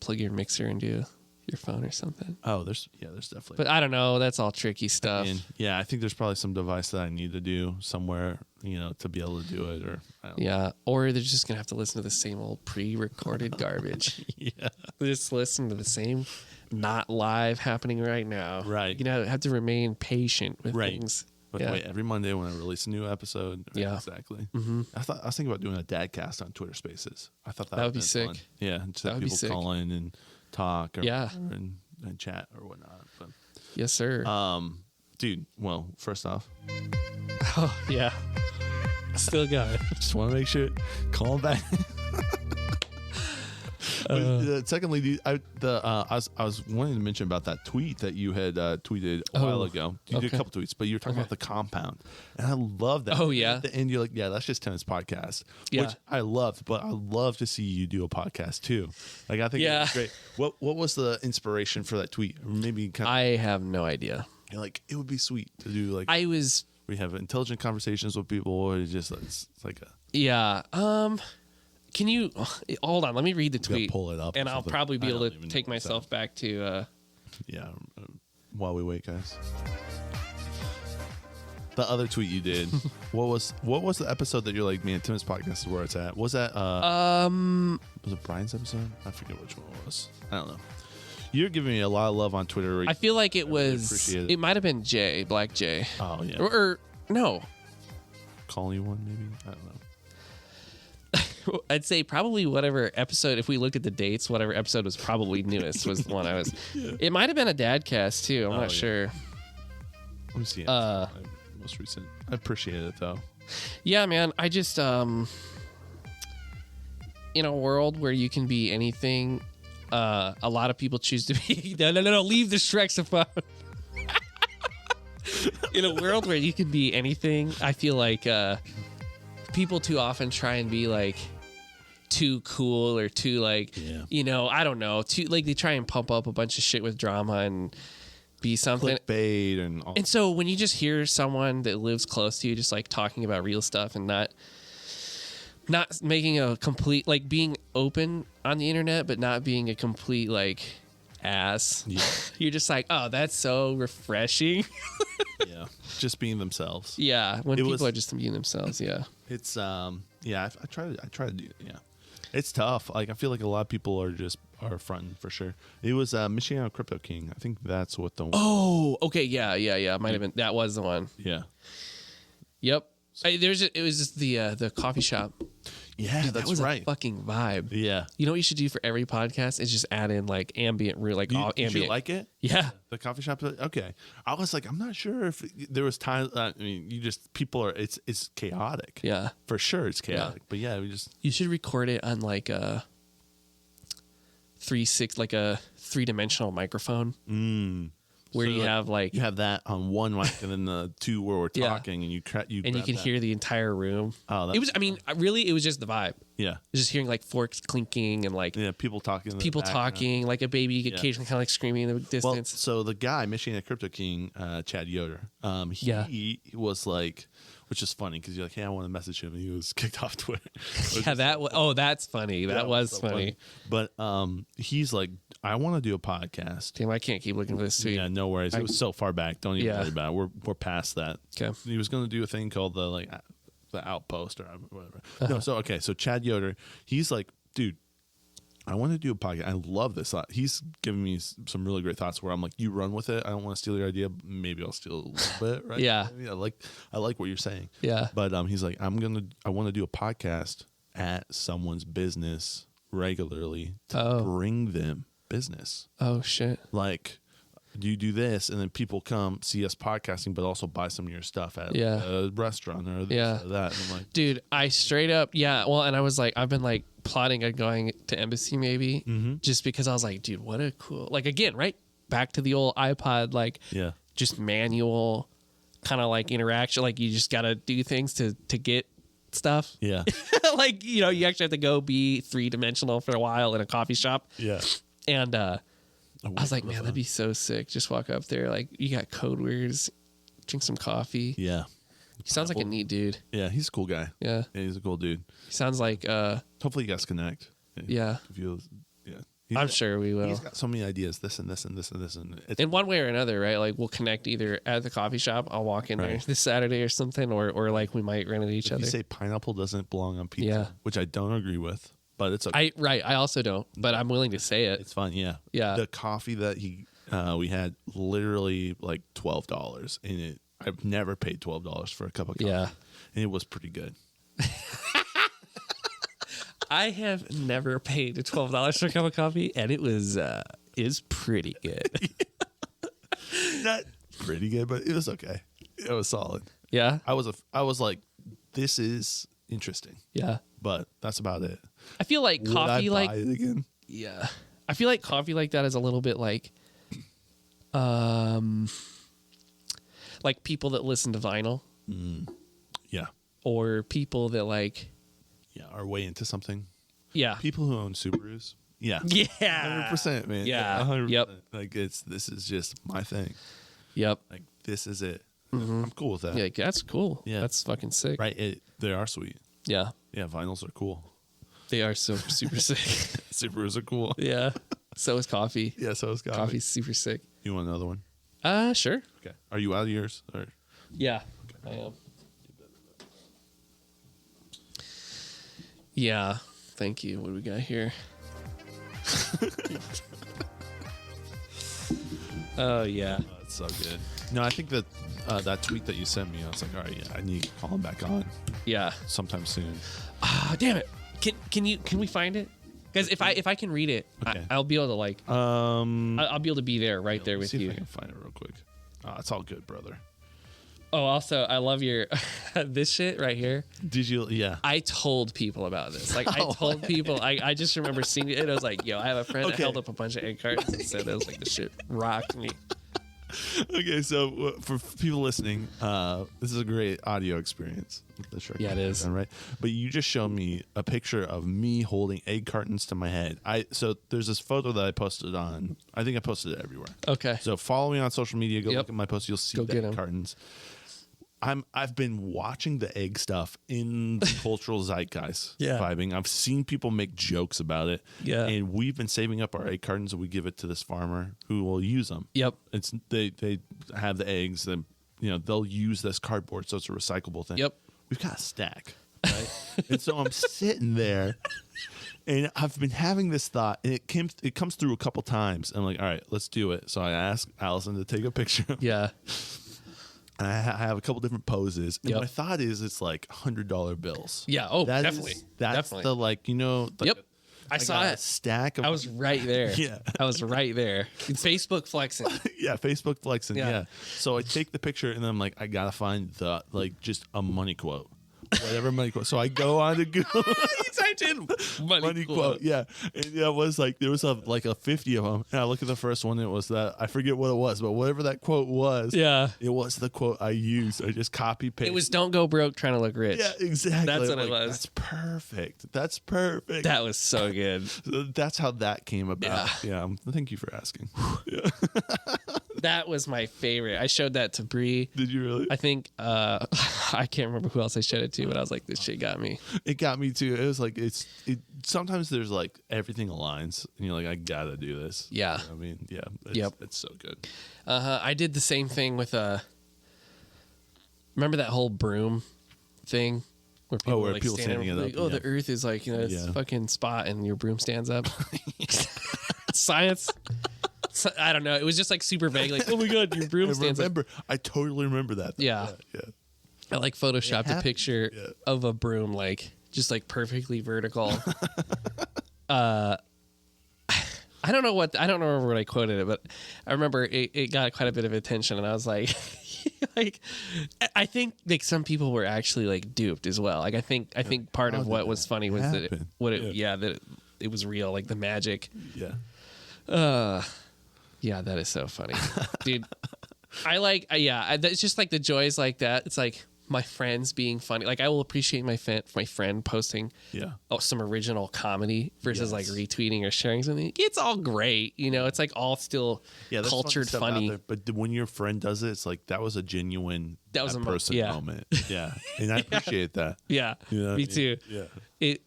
your mixer into your phone or something. Oh, there's definitely. But I don't know. That's all tricky stuff. I think there's probably some device that I need to do somewhere, to be able to do it, or I don't know. Or they're just gonna have to listen to the same old pre-recorded garbage. Yeah, just listen to the same, not live happening right now. Right, have to remain patient with things. But wait, every Monday when I release a new episode, exactly. Mm-hmm. I was thinking about doing a dadcast on Twitter Spaces. I thought that would be sick. Fun. Yeah, just have people call in and talk, and chat or whatnot. But yes, sir. Dude. Well, first off, oh yeah, still got it. Just want to make sure. Call back. Secondly, dude, I was wanting to mention about that tweet that you had tweeted a while ago. You did a couple tweets, but you were talking about the compound, and I love that. Oh yeah, at the end you're like, that's just Timonspodcast, which I loved. But I love to see you do a podcast too. Like I think it's great. What was the inspiration for that tweet? Maybe I have no idea. You're like, it would be sweet to do like we have intelligent conversations with people, or it's like a Can you hold on? Let me read the tweet. Pull it up, and I'll probably be able to take myself back to. While we wait, guys. The other tweet you did. what was the episode that you're like, man, Timonspodcast is where it's at? Was that was it Brian's episode? I forget which one it was. I don't know. You're giving me a lot of love on Twitter. I feel like it was. It might have been Black Jay. Oh yeah. Or no. Calling you one, maybe. I don't know. I'd say probably whatever episode, if we look at the dates, whatever episode was probably newest was the one I was. It might have been a dad cast too. I'm not sure. Let me see. Most recent. I appreciate it though. Yeah, man. I just in a world where you can be anything, a lot of people choose to be. No. Leave the shreksophone. In a world where you can be anything, I feel like people too often try and be like too cool or too like I don't know, too like they try and pump up a bunch of shit with drama and be something clickbait and all. And so when you just hear someone that lives close to you just like talking about real stuff and not making a complete like being open on the internet but not being a complete like ass, you're just like, oh, that's so refreshing. Just being themselves. When people are just being themselves. It's I try to do it's tough. Like I feel like a lot of people are fronting for sure. It was Michiano Crypto King. I think that's what the one. Oh, okay, yeah. Might have been, that was the one. Yeah. Yep. It was just the coffee shop. Yeah, dude, that's that was right. A fucking vibe. Yeah. You know what you should do for every podcast is just add in like ambient, ambient. Did you like it? Yeah. The coffee shop. Okay. I was like, I'm not sure if there was time. I mean, it's chaotic. Yeah. For sure, it's chaotic. But you should record it on like a 3-dimensional microphone. Where so you have like you have that on one mic and then the two where we're talking and you can hear the entire room. Oh, it was. I mean, really, it was just the vibe. Yeah, it was just hearing like forks clinking and like people talking, like a baby occasionally kind of like screaming in the distance. Well, so the guy, Michigan Crypto King, Chad Yoder, he was like. Which is funny because you're like, hey, I want to message him, and he was kicked off Twitter. That's funny. That was so funny. But he's like, I want to do a podcast. Damn, I can't keep looking for this tweet. Yeah, no worries. It was so far back. Don't even worry about it. We're past that. Okay. He was going to do a thing called the the Outpost or whatever. No, so Chad Yoder, he's like, dude, I want to do a podcast. I love this. He's giving me some really great thoughts where I'm like, you run with it. I don't want to steal your idea. Maybe I'll steal a little bit, right? Yeah. I like what you're saying. Yeah. But he's like, I want to do a podcast at someone's business regularly to bring them business. Oh shit. Like, you do this, and then people come see us podcasting, but also buy some of your stuff at a restaurant or this or that. And I'm like, dude, I straight up, well, and I was like, I've been like plotting on going to Embassy maybe, just because I was like, dude, what a cool, like, again, right back to the old iPod, like, just manual kind of like interaction, like you just got to do things to get stuff. Yeah. Like, you know, you actually have to go be 3-dimensional for a while in a coffee shop. Yeah. And I was like, man, that'd be so sick. Just walk up there, like, you got code words, drink some coffee. Yeah. He sounds like a neat dude. Yeah, he's a cool guy. Yeah. Yeah, he's a cool dude. He sounds like hopefully you guys connect. Yeah. I'm sure we will. He's got so many ideas, this and this and this and this, and in one way or another, right? Like, we'll connect either at the coffee shop. I'll walk in there this Saturday or something, or like we might run into each other. You say pineapple doesn't belong on pizza, which I don't agree with, but it's okay. I also don't, but I'm willing to say it. It's fun, yeah. Yeah. The coffee that we had literally like $12, and I've never paid $12 for a cup of coffee. Yeah. And it was pretty good. I have never paid $12 for a cup of coffee, and it was pretty good. Not pretty good, but it was okay. It was solid. Yeah. I was like, this is interesting. Yeah. But that's about it. I feel like coffee, would I buy it again? Yeah. I feel like coffee like that is a little bit like people that listen to vinyl. Yeah. Or people that like are way into something. Yeah. People who own Subarus. Yeah. Yeah. 100%, man. Yeah. 100%. Yep. Like this is just my thing. Yep. Like this is it. I'm cool with that. Yeah, that's cool. Yeah. That's fucking sick. Right. They are sweet. Yeah. Yeah, vinyls are cool. They are so super sick. Subarus are cool. Yeah. So is coffee. Yeah, so is coffee. Coffee's super sick. You want another one? Sure. Okay. Are you out of yours? Or? Yeah, okay. I am. Yeah. Thank you. What do we got here? Oh, yeah. Oh, that's so good. No, I think that that tweet that you sent me, I was like, all right, yeah, I need to call him back on. Yeah. Sometime soon. Ah, damn it. Can we find it? Because if I can read it, okay. I'll be able to like I'll be able to be there there with see you. If I can find it real quick. It's all good, brother. Oh, also, I love your this shit right here. Did you? Yeah. I told people about this. Like, I told people. I just remember seeing it. And I was like, yo, I have a friend that held up a bunch of egg cartons and said, "It was like, this shit rocked me." Okay, so for people listening, this is a great audio experience. Yeah, it is. Right, but you just showed me a picture of me holding egg cartons to my head. So there's this photo that I posted on. I think I posted it everywhere. Okay. So follow me on social media. Go look at my post. You'll see the egg cartons. I've been watching the egg stuff in the cultural zeitgeist vibing. I've seen people make jokes about it. Yeah. And we've been saving up our egg cartons and we give it to this farmer who will use them. Yep. It's they have the eggs and they'll use this cardboard, so it's a recyclable thing. Yep. We've got a stack. Right? And so I'm sitting there and I've been having this thought, and it comes through a couple times. I'm like, all right, let's do it. So I asked Allison to take a picture. Yeah. And I have a couple different poses. And my thought is it's like $100 bills. Yeah. Oh, definitely. That's definitely. the Yep. I saw it. A stack of. I was right there. Yeah. I was right there. Facebook flexing. Yeah, Facebook flexing. Yeah. So I take the picture and then I'm like, I gotta find just a money quote. Whatever money quote. So I go on to Google. You typed in money quote. Yeah. And it was like, there was like a 50 of them. And I look at the first one. It was that, I forget what it was, but whatever that quote was. Yeah. It was the quote I used. I just copy paste. It was don't go broke trying to look rich. Yeah, exactly. That's what it was. That's perfect. That's perfect. That was so good. So that's how that came about. Yeah. Thank you for asking. Yeah. That was my favorite. I showed that to Bree. Did you really? I think I can't remember who else I showed it to, but I was like, this shit got me. It got me too. It was like sometimes there's like everything aligns and you're like, I gotta do this. Yeah. I mean, yeah. It's so good. I did the same thing with remember that whole broom thing Where people where are like people standing standing it like, up, oh, yeah. the Earth is like this fucking spot, and your broom stands up. Science. I don't know. It was just like super vague. Like, oh my god, your broom stands up. I totally remember that. Yeah. I like photoshopped a picture of a broom, like just like perfectly vertical. I don't remember what I quoted it, but I remember it got quite a bit of attention, and I was like, like, I think like some people were actually like duped as well. Like I think part of what was funny was that that it was real, like the magic. Yeah. Yeah, that is so funny, dude. It's just like the joys like that. It's like my friends being funny. Like I will appreciate my friend posting some original comedy versus like retweeting or sharing something. It's all great, you know. It's like all still cultured funny. But when your friend does it, it's like that was a genuine person moment. Yeah, and I appreciate that. Yeah, you know me too. Yeah,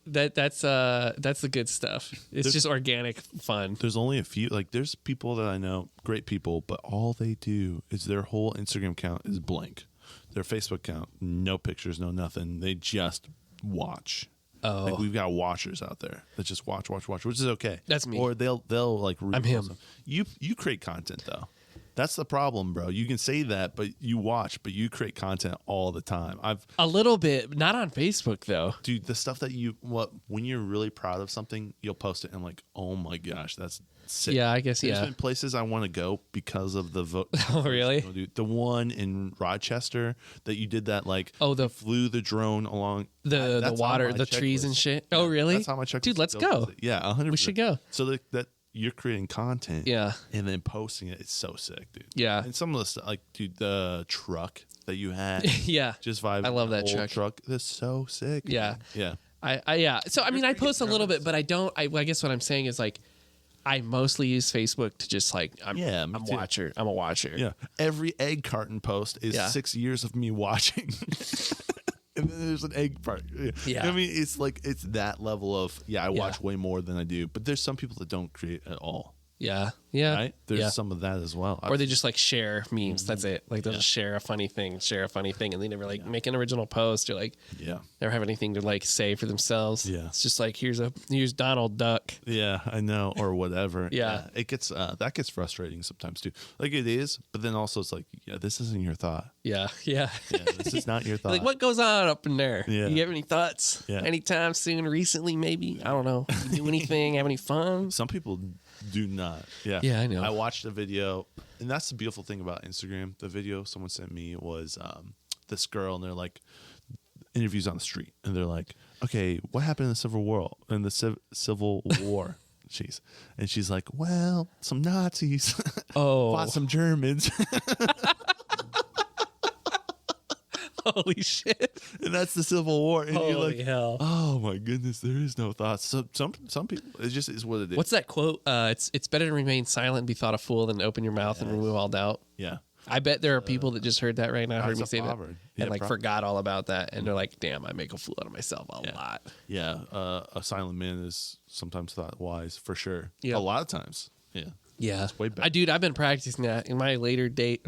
that's the good stuff. There's just organic fun. There's only a few. Like there's people that I know, great people, but all they do is their whole Instagram account is blank. Their Facebook account, no pictures, no nothing. They just watch. Oh, like we've got watchers out there that just watch, which is okay. That's me. Or they'll like. I'm him. You create content though. That's the problem, bro. You can say that, but you watch, but you create content all the time. A little bit, not on Facebook though. Dude, the stuff that when you're really proud of something, you'll post it and like, oh my gosh, that's sick. Yeah, I guess. There's been places I want to go because of the vote. Oh, really? Dude, the one in Rochester that you did that like. Oh, flew the drone along the water, the trees and shit. Oh, really? That's how my checklist. Dude, let's go. Yeah, 100%. We should go. So that you're creating content, and then posting it. It's so sick, dude. Yeah, and some of the stuff, like dude, the truck that you had, just vibe. I love that truck. That's so sick. Yeah, man. yeah. I So I mean, I post a little bit, but I don't. I guess what I'm saying is like, I mostly use Facebook to just like I'm a watcher. Yeah, every egg carton post is 6 years of me watching. And then there's an egg part. Yeah. I mean, it's like, it's that level of, I watch way more than I do. But there's some people that don't create at all. Yeah. Yeah. Right? There's some of that as well. Or they just like share memes. That's it. Like they'll just share a funny thing, and they never like make an original post or like never have anything to like say for themselves. Yeah. It's just like, here's Donald Duck. Yeah, I know. Or whatever. It gets, that gets frustrating sometimes too. Like it is, but then also it's like, this isn't your thought. Yeah. This is not your thought. Like what goes on up in there? Yeah. You have any thoughts? Yeah. Anytime soon, recently, maybe? I don't know. You do anything? Have any fun? Some people do not. Yeah, I know. I watched a video, and that's the beautiful thing about Instagram. The video someone sent me was this girl, and they're like, interviews on the street, and they're like, okay, what happened in the Civil War? Jeez. And she's like, well, some Nazis fought some Germans. Holy shit. And that's the Civil War. And Holy you're like, hell. Oh my goodness, there is no thoughts. So some people, it just is what it is. What's that quote? It's better to remain silent and be thought a fool than open your mouth and remove all doubt. Yeah. I bet there are people that just heard that right now, heard me say that, and like probably forgot all about that, and they're like, damn, I make a fool out of myself a lot. Yeah. A silent man is sometimes thought wise, for sure. Yeah. A lot of times. Yeah. Yeah, way back. Dude, I've been practicing that in my later days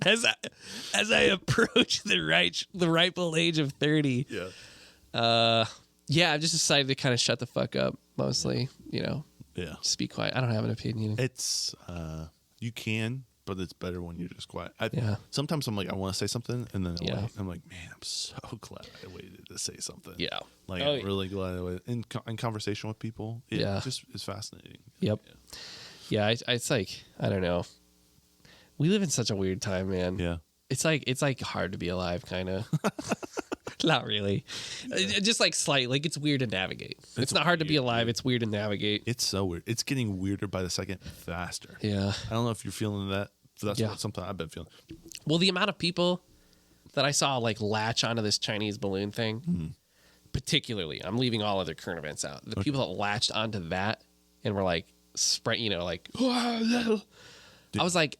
as I approach the ripe age of 30. Yeah. I've just decided to kind of shut the fuck up mostly. You know. Yeah. Just be quiet. I don't have an opinion. It's you can, but it's better when you're just quiet. Sometimes I'm like, I want to say something, and then I'm like, man, I'm so glad I waited to say something. Yeah. Like I'm really glad I waited. In conversation with people, just is fascinating. Yep. Yeah, it's like, I don't know. We live in such a weird time, man. Yeah. It's like hard to be alive, kind of. Not really. Just like slight. Like it's weird to navigate. It's not hard to be alive. It's weird to navigate. It's so weird. It's getting weirder by the second, faster. Yeah. I don't know if you're feeling that. That's something I've been feeling. Well, the amount of people that I saw like latch onto this Chinese balloon thing, particularly, I'm leaving all other current events out. The people that latched onto that and were like, I was like,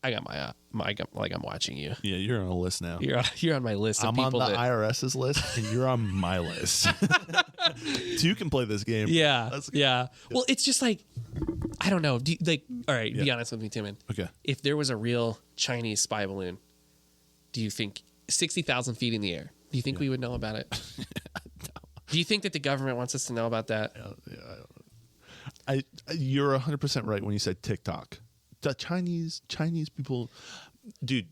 I got I'm watching you. Yeah, you're on a list now. You're on my list. I'm on the IRS's list, and you're on my list. So you can play this game. Yeah, yeah. Well, it's just like, I don't know. All right, be honest with me, Timon. Okay. If there was a real Chinese spy balloon, do you think 60,000 feet in the air, Do you think we would know about it? No. Do you think that the government wants us to know about that? You're 100% right when you said TikTok. The Chinese people, dude.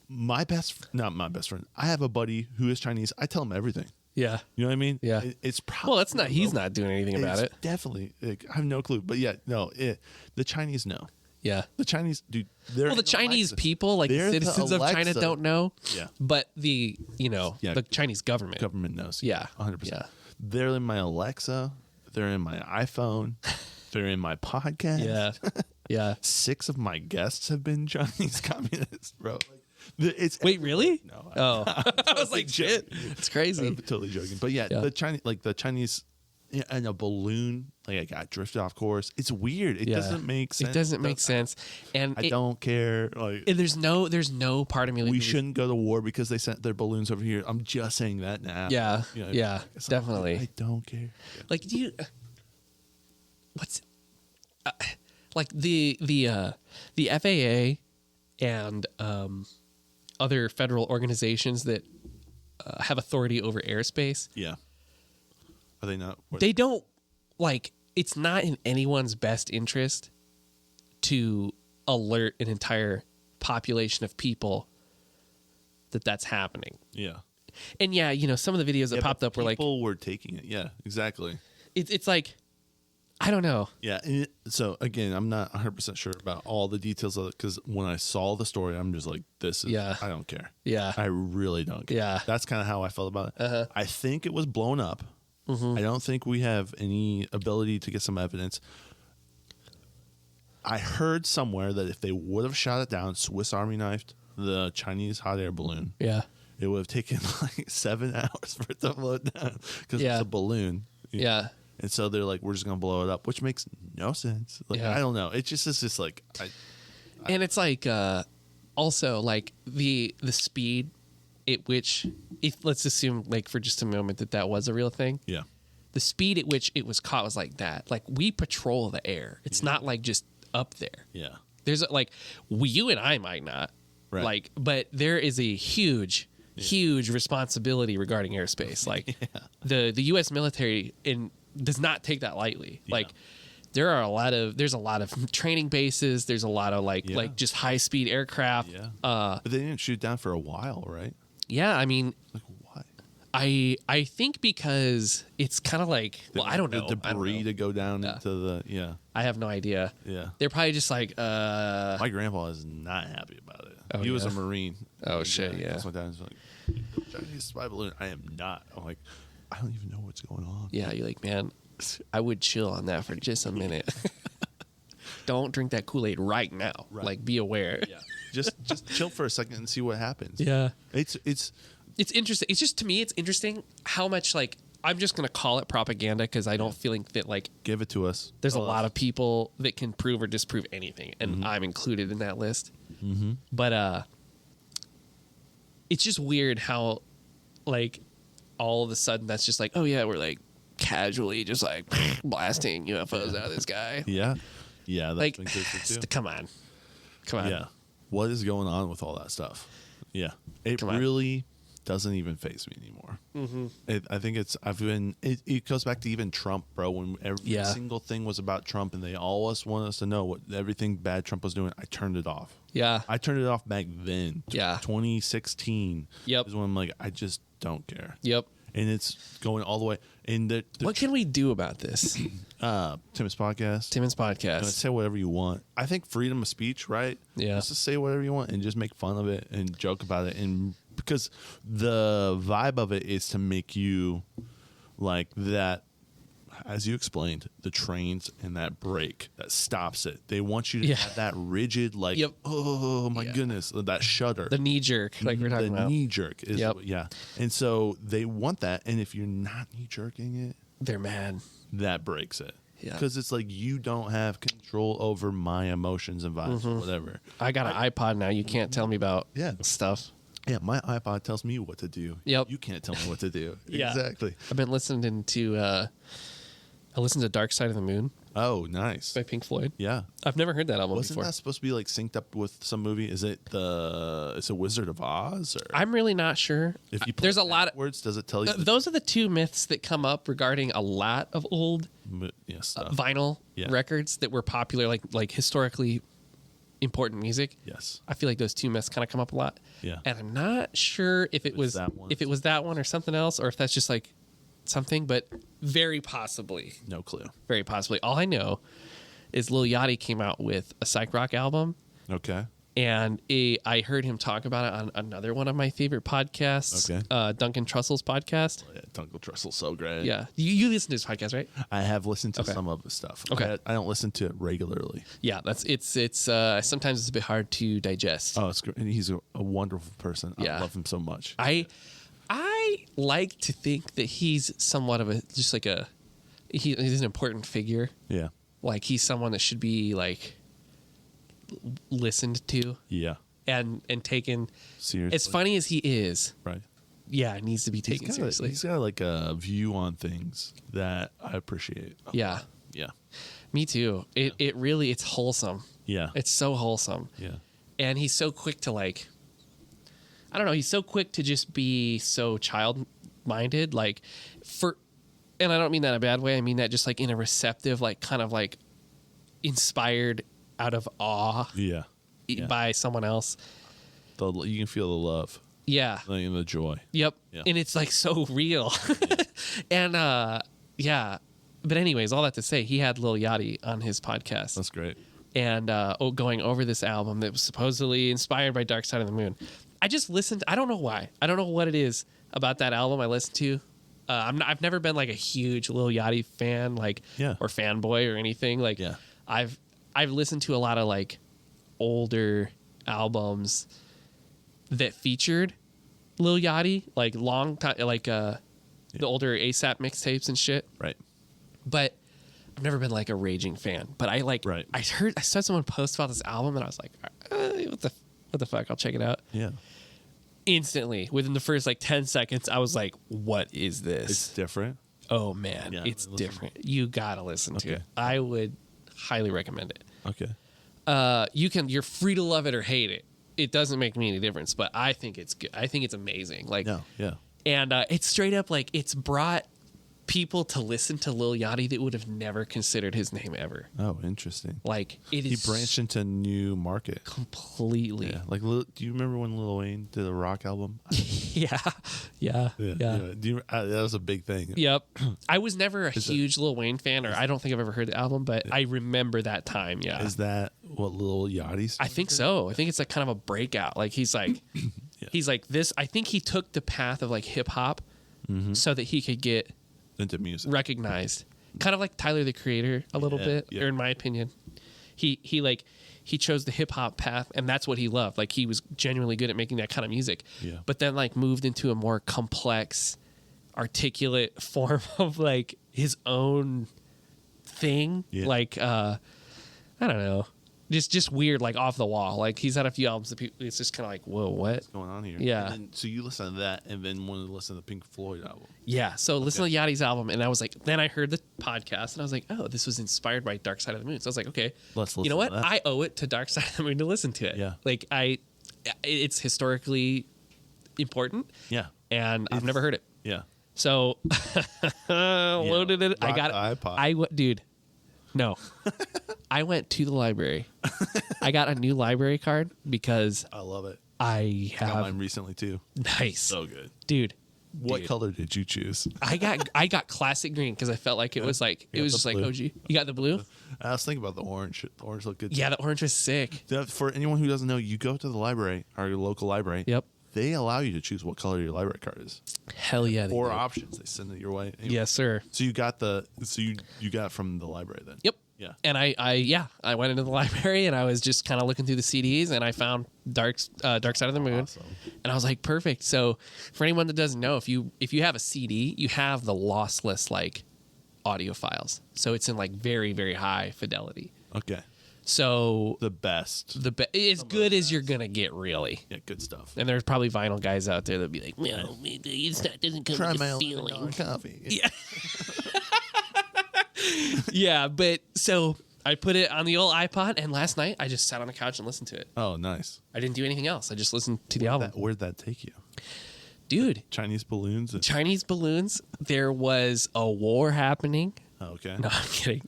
Not my best friend. I have a buddy who is Chinese. I tell him everything. Yeah. You know what I mean? Yeah. It's probably he's not doing anything about it. Definitely. Like, I have no clue. But yeah, no, the Chinese know. Yeah. The Chinese, dude. The Chinese people, like the citizens of China, don't know. Yeah. But the Chinese government knows. Yeah. 100%. Yeah. They're in my Alexa. They're in my iPhone. They're in my podcast. Yeah. Yeah. 6 of my guests have been Chinese communists, bro. Wait, really? No. Oh, I was like, shit. It's crazy. I'm totally joking. But yeah, the Chinese and a balloon, like I got drifted off course. It's weird. It doesn't make sense. It doesn't make sense. And I don't care. Like, there's no part of me. We shouldn't go to war because they sent their balloons over here. I'm just saying that now. Yeah. Yeah. Definitely. I don't care. Like, do you? What's like the FAA and other federal organizations that have authority over airspace. Yeah. Are they not? They don't, like, it's not in anyone's best interest to alert an entire population of people that that's happening. Yeah. And yeah, some of the videos that popped up were like... People were taking it. Yeah, exactly. It's like... I don't know. Yeah. So again, I'm not 100% sure about all the details of it because when I saw the story, I'm just like, this is, I don't care. Yeah. I really don't care. Yeah. That's kind of how I felt about it. Uh-huh. I think it was blown up. Mm-hmm. I don't think we have any ability to get some evidence. I heard somewhere that if they would have shot it down, Swiss Army knifed the Chinese hot air balloon. Yeah. It would have taken like 7 hours for it to float down because it's a balloon. Yeah. And so they're like, we're just going to blow it up, which makes no sense. Like, I don't know. It's just like... and it's like, also, like, the speed at which... let's assume, like, for just a moment that was a real thing. Yeah. The speed at which it was caught was like that. Like, we patrol the air. It's not, like, just up there. Yeah. There's, like... you and I might not. Right. Like, but there is a huge responsibility regarding airspace. Like, the U.S. military does not take that lightly. Yeah. Like, there's a lot of training bases. There's a lot of like just high speed aircraft. Yeah. But they didn't shoot down for a while, right? Yeah. I mean, like why? I think because it's kind of like, I don't know. The debris to go down into the, I have no idea. Yeah. They're probably just like, my grandpa is not happy about it. Oh, he was a Marine. Oh shit. Yeah. My dad's like, Chinese spy balloon. I am not. I'm like, I don't even know what's going on. Yeah, you're like, man, I would chill on that for just a minute. Don't drink that Kool-Aid right now. Right. Like, be aware. Yeah. Just chill for a second and see what happens. Yeah. It's interesting. It's just, to me, it's interesting how much, like, I'm just going to call it propaganda because I don't feel that, like... Give it to us. There's a lot of people that can prove or disprove anything, and I'm included in that list. Mm-hmm. But it's just weird how, like... all of a sudden that's just like, oh yeah, we're like casually just like blasting UFOs out of the sky. Yeah. That's like, been good too. Come on. Yeah. What is going on with all that stuff? Yeah. It really doesn't even faze me anymore. Mm-hmm. I think it goes back to even Trump, bro, when every single thing was about Trump and they always wanted us to know what everything bad Trump was doing. I turned it off. Yeah. I turned it off back then. Yeah. 2016 is when I'm like, I just don't care. Yep. And it's going all the way. And what can we do about this? Timonspodcast. Say whatever you want. I think freedom of speech, right? Yeah. Just say whatever you want and just make fun of it and joke about it. And because the vibe of it is to make you like that, as you explained, the trains and that brake that stops it. They want you to have that rigid, like, oh my goodness, that shudder. The knee jerk, like we're talking about. The knee jerk is, And so they want that. And if you're not knee jerking it, they're mad. That breaks it. Yeah. Because it's like you don't have control over my emotions and vibes or whatever. I got an iPod now. You can't tell me about stuff. Yeah, my iPod tells me what to do. Yep. You can't tell me what to do. Yeah. Exactly. I've been listening to I listened to Dark Side of the Moon. Oh, nice. by Pink Floyd. Yeah. I've never heard that album Wasn't before. that supposed to be like synced up with some movie? Is it Wizard of Oz? Or I'm really not sure. if you play There's a lot of words, does it tell you? those are the two myths that come up regarding a lot of old stuff. vinyl records that were popular, like historically important music. Yes. I feel like those two myths kind of come up a lot. Yeah. And I'm not sure if it was that one or something else, or if that's just like something, but very possibly. No clue. Very possibly. All I know is Lil Yachty came out with a psych rock album. Okay. And I heard him talk about it on another one of my favorite podcasts, Duncan Trussell's podcast. Oh, yeah, Duncan Trussell's so great. Yeah. You listen to his podcast, right? I have listened to some of his stuff. Okay. I don't listen to it regularly. Yeah, it's sometimes it's a bit hard to digest. Oh, it's great. And he's a wonderful person. Yeah. I love him so much. I like to think that he's somewhat of he's an important figure. Yeah. Like he's someone that should be like listened to. Yeah. And taken seriously. As funny as he is. Right. Yeah, it needs to be taken seriously. He's got like a view on things that I appreciate. Yeah. Yeah. Me too. It really, it's wholesome. Yeah. It's so wholesome. Yeah. And he's so quick to like, I don't know, he's so quick to just be so child-minded. Like and I don't mean that in a bad way. I mean that just like in a receptive, like kind of like inspired out of awe. Yeah. By someone else. You can feel the love. Yeah. And the joy. Yep. Yeah. And it's like so real. And yeah. But anyways, all that to say, he had Lil Yachty on his podcast. That's great. And going over this album that was supposedly inspired by Dark Side of the Moon. I just listened. I don't know why. I don't know what it is about that album I listened to. I've never been like a huge Lil Yachty fan, or fanboy or anything. Like, I've listened to a lot of like older albums that featured Lil Yachty, like long time, like the older ASAP mixtapes and shit. Right. But I've never been like a raging fan. But I saw someone post about this album and I was like, what the fuck? I'll check it out. Yeah. Instantly, within the first like 10 seconds, I was like, what is this? It's different. Oh man, it's different. You gotta listen to it. I would highly recommend it. Okay. You're free to love it or hate it. It doesn't make me any difference, but I think it's good. I think it's amazing. Like, yeah. And it's straight up like it's brought people to listen to Lil Yachty that would have never considered his name ever. Oh, interesting. Like it is. He branched into a new market completely. Yeah. Like, do you remember when Lil Wayne did a rock album? Yeah. That was a big thing. Yep. I was never a huge Lil Wayne fan, or I don't think I've ever heard the album, but I remember that time. Yeah. Is that what Lil Yachty's? I think so. I think it's like kind of a breakout. Like he's like, he's like this. I think he took the path of like hip hop so that he could get into music recognized, kind of like Tyler the Creator a little bit, or in my opinion, he chose the hip hop path, and that's what he loved. Like he was genuinely good at making that kind of music. Yeah. But then like moved into a more complex, articulate form of like his own thing. Yeah. Like I don't know. Just weird, like off the wall. Like he's had a few albums that people, it's just kind of like, whoa, what's going on here? Yeah. And then, so you listen to that, and then wanted to listen to the Pink Floyd album. Yeah. So listen to Yachty's album, and I was like, then I heard the podcast, and I was like, oh, this was inspired by Dark Side of the Moon. So I was like, okay, let's listen. You know what? To that. I owe it to Dark Side of the Moon to listen to it. Yeah. Like it's historically important. Yeah. And I've never heard it. Yeah. So loaded it. I got iPod. Dude. No, I went to the library. I got a new library card because I love it. I have got mine recently too. Nice, so good, dude. What color did you choose? I got classic green because I felt like it was like it was just blue. Like OG. You got the blue? I was thinking about the orange. The orange looked good. Yeah, the orange was sick. For anyone who doesn't know, you go to the library or your local library. Yep. They allow you to choose what color your library card is. Hell yeah. 4 options. They send it your way. Anyway. Yes, sir. So you got you got from the library then? Yep. Yeah. And I went into the library and I was just kind of looking through the CDs and I found Dark Side of the Moon. Awesome. And I was like, perfect. So for anyone that doesn't know, if you have a CD, you have the lossless like audio files. So it's in like very, very high fidelity. Okay. So the best. As good as you're gonna get, really. Yeah, good stuff. And there's probably vinyl guys out there that'd be like, well, it doesn't come with a feeling. Coffee. Yeah. Yeah, but so I put it on the old iPod, and last night I just sat on the couch and listened to it. Oh, nice. I didn't do anything else. I just listened to the album. Where'd that take you? Dude. Chinese balloons? Chinese balloons. There was a war happening. Oh, okay. No, I'm kidding.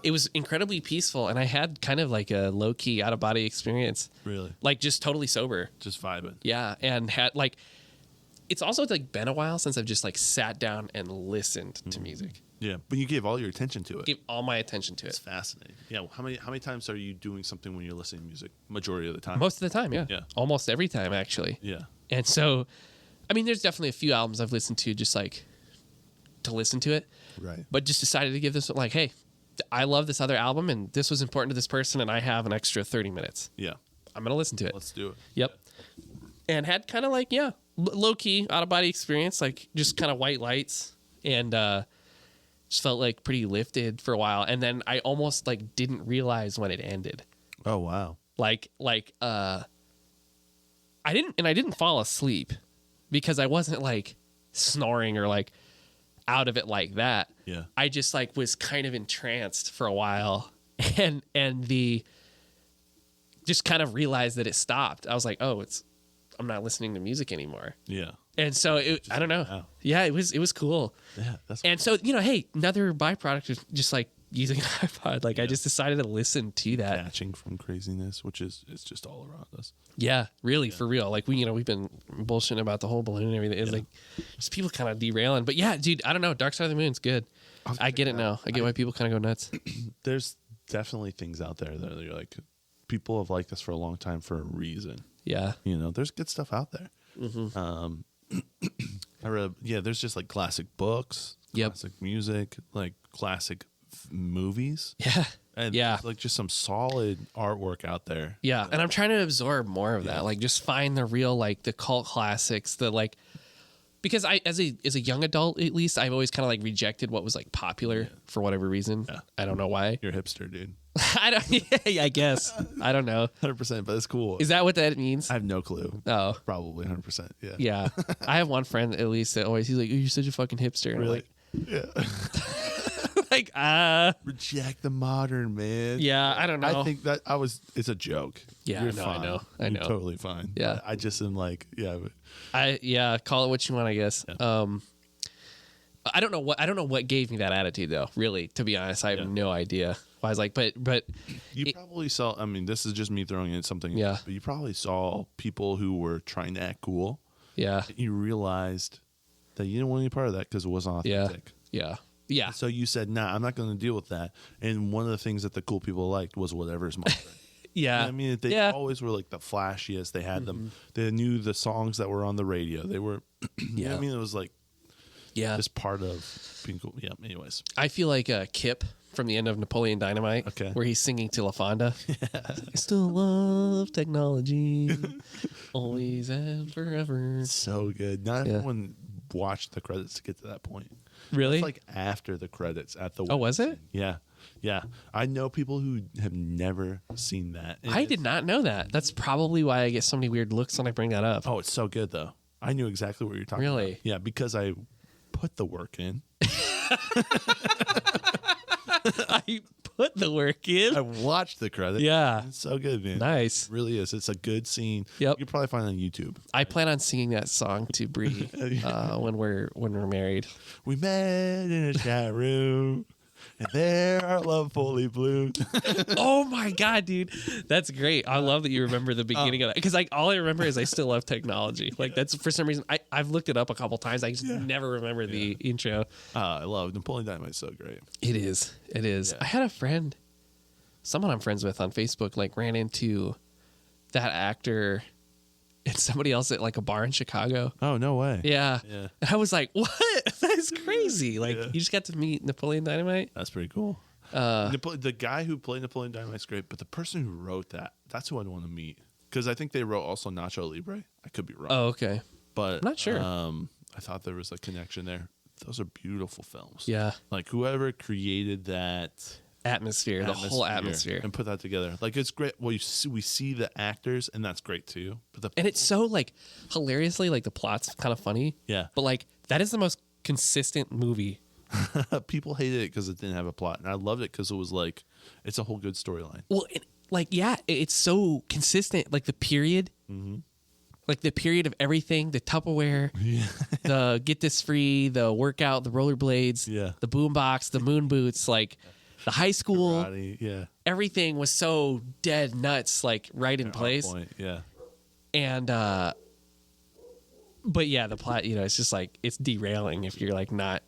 It was incredibly peaceful, and I had kind of like a low-key out-of-body experience. Really? Like just totally sober. Just vibing. Yeah, and had like, it's also like been a while since I've just like sat down and listened to music. Yeah, but you gave all your attention to it. Gave all my attention to it. It's fascinating. Yeah, how many times are you doing something when you're listening to music? Majority of the time. Most of the time, yeah. Yeah. Almost every time, actually. Yeah. And so, I mean, there's definitely a few albums I've listened to just like to listen to it. Right. But just decided to give this one like, hey, I love this other album and this was important to this person and I have an extra 30 minutes. Yeah. I'm going to listen to it. Let's do it. Yep. And had kind of like, low key out of body experience, like just kind of white lights and just felt like pretty lifted for a while. And then I almost like didn't realize when it ended. Oh, wow. I didn't fall asleep because I wasn't like snoring or like out of it like that. Yeah. I just like was kind of entranced for a while and just kind of realized that it stopped. I was like, oh, I'm not listening to music anymore. Yeah. And so I don't know. Wow. Yeah, it was cool. Yeah. That's And so, hey, another byproduct of just like using an iPod. Like I just decided to listen to that. Catching from craziness, which is just all around us. Yeah, really, for real. Like we've been bullshitting about the whole balloon and everything. It's like just people kind of derailing. But yeah, dude, I don't know. Dark Side of the Moon's good. I get it now. I get why people kind of go nuts. There's definitely things out there that are like, people have liked this for a long time for a reason. Yeah. There's good stuff out there. Mm-hmm. I read, there's just like classic books, classic music, like classic movies. Yeah. And like just some solid artwork out there. Yeah. And I'm trying to absorb more of that. Like just find the real, like the cult classics, the like, because I, as a young adult, at least, I've always kind of like rejected what was like popular for whatever reason. Yeah. I don't know why. You're a hipster, dude. I guess. I don't know. 100%, but it's cool. Is that what that means? I have no clue. Oh. Probably 100%. Yeah. Yeah. I have one friend at least that always, he's like, oh, you're such a fucking hipster. And really? Like, reject the modern, man. Yeah, I don't know. I think that it's a joke. Yeah, you're no, fine. I know. You're totally fine. Yeah. I just am like, call it what you want, I guess. Yeah. I don't know what gave me that attitude though, really, to be honest. I have no idea. I was like, but you probably saw, I mean, this is just me throwing in something. Yeah. But you probably saw people who were trying to act cool. Yeah. And you realized that you didn't want any part of that because it wasn't authentic. Yeah. Yeah. So you said, nah, I'm not going to deal with that. And one of the things that the cool people liked was whatever's modern. Yeah. You know I mean, they always were like the flashiest. They had them. They knew the songs that were on the radio. They were, you know what I mean? It was like, just part of being cool. Yeah. Anyways, I feel like Kip from the end of Napoleon Dynamite, where he's singing to LaFonda. I still love technology, always and forever. So good. Not everyone watched the credits to get to that point. Really? It's like after the credits at the. Oh, was it? Yeah. Yeah. I know people who have never seen that. I did not know that. That's probably why I get so many weird looks when I bring that up. Oh, it's so good though. I knew exactly what you're talking about. Really? Yeah, because I put the work in. I put the work in. I watched the credits. Yeah. It's so good, man. Nice. It really is. It's a good scene. Yep. You can probably find it on YouTube. I plan on singing that song to Bree when we're married. We met in a chat room. And there our love fully bloomed. Oh my God, dude. That's great. I love that you remember the beginning of that. Because like all I remember is I still love technology. Like that's for some reason I've looked it up a couple times. I just never remember the intro. I love Napoleon Dynamite's so great. It is. It is. Yeah. I had a friend, someone I'm friends with on Facebook, like ran into that actor and somebody else at like a bar in Chicago. Oh, no way. Yeah. And I was like, what? That's crazy. Like you just got to meet Napoleon Dynamite. That's pretty cool. The guy who played Napoleon Dynamite's great, but the person who wrote that's who I'd want to meet. Because I think they wrote also Nacho Libre. I could be wrong. Oh, okay. But I'm not sure. I thought there was a connection there. Those are beautiful films. Yeah. Like whoever created that atmosphere, the whole atmosphere, and put that together. Like it's great. Well, we see the actors, and that's great too. But and it's so like hilariously, like the plot's kind of funny. Yeah. But like that is the most consistent movie People hated it because it didn't have a plot, and I loved it because it was like it's a whole good storyline. Well, it's so consistent. Like the period, like the period of everything, the Tupperware, the get this free, the workout, the rollerblades, the boombox, the moon boots, like the high school, karate, everything was so dead nuts, like right in place. Point, and but yeah, the plot, it's just like it's derailing if you're like not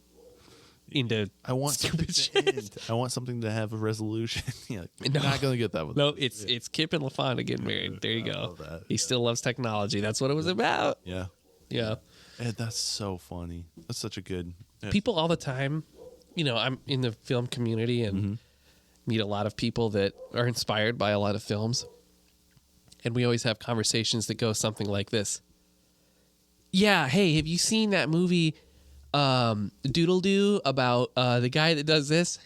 into I want stupid something to shit. end. I want something to have a resolution. You're No. not gonna get that with No, it's Kip and LaFonda getting married. There you go. He still loves technology. That's what it was about. Yeah. And that's so funny. That's such a good people all the time. I'm in the film community and meet a lot of people that are inspired by a lot of films, and we always have conversations that go something like this. Yeah, hey, have you seen that movie Doodle Doo about the guy that does this?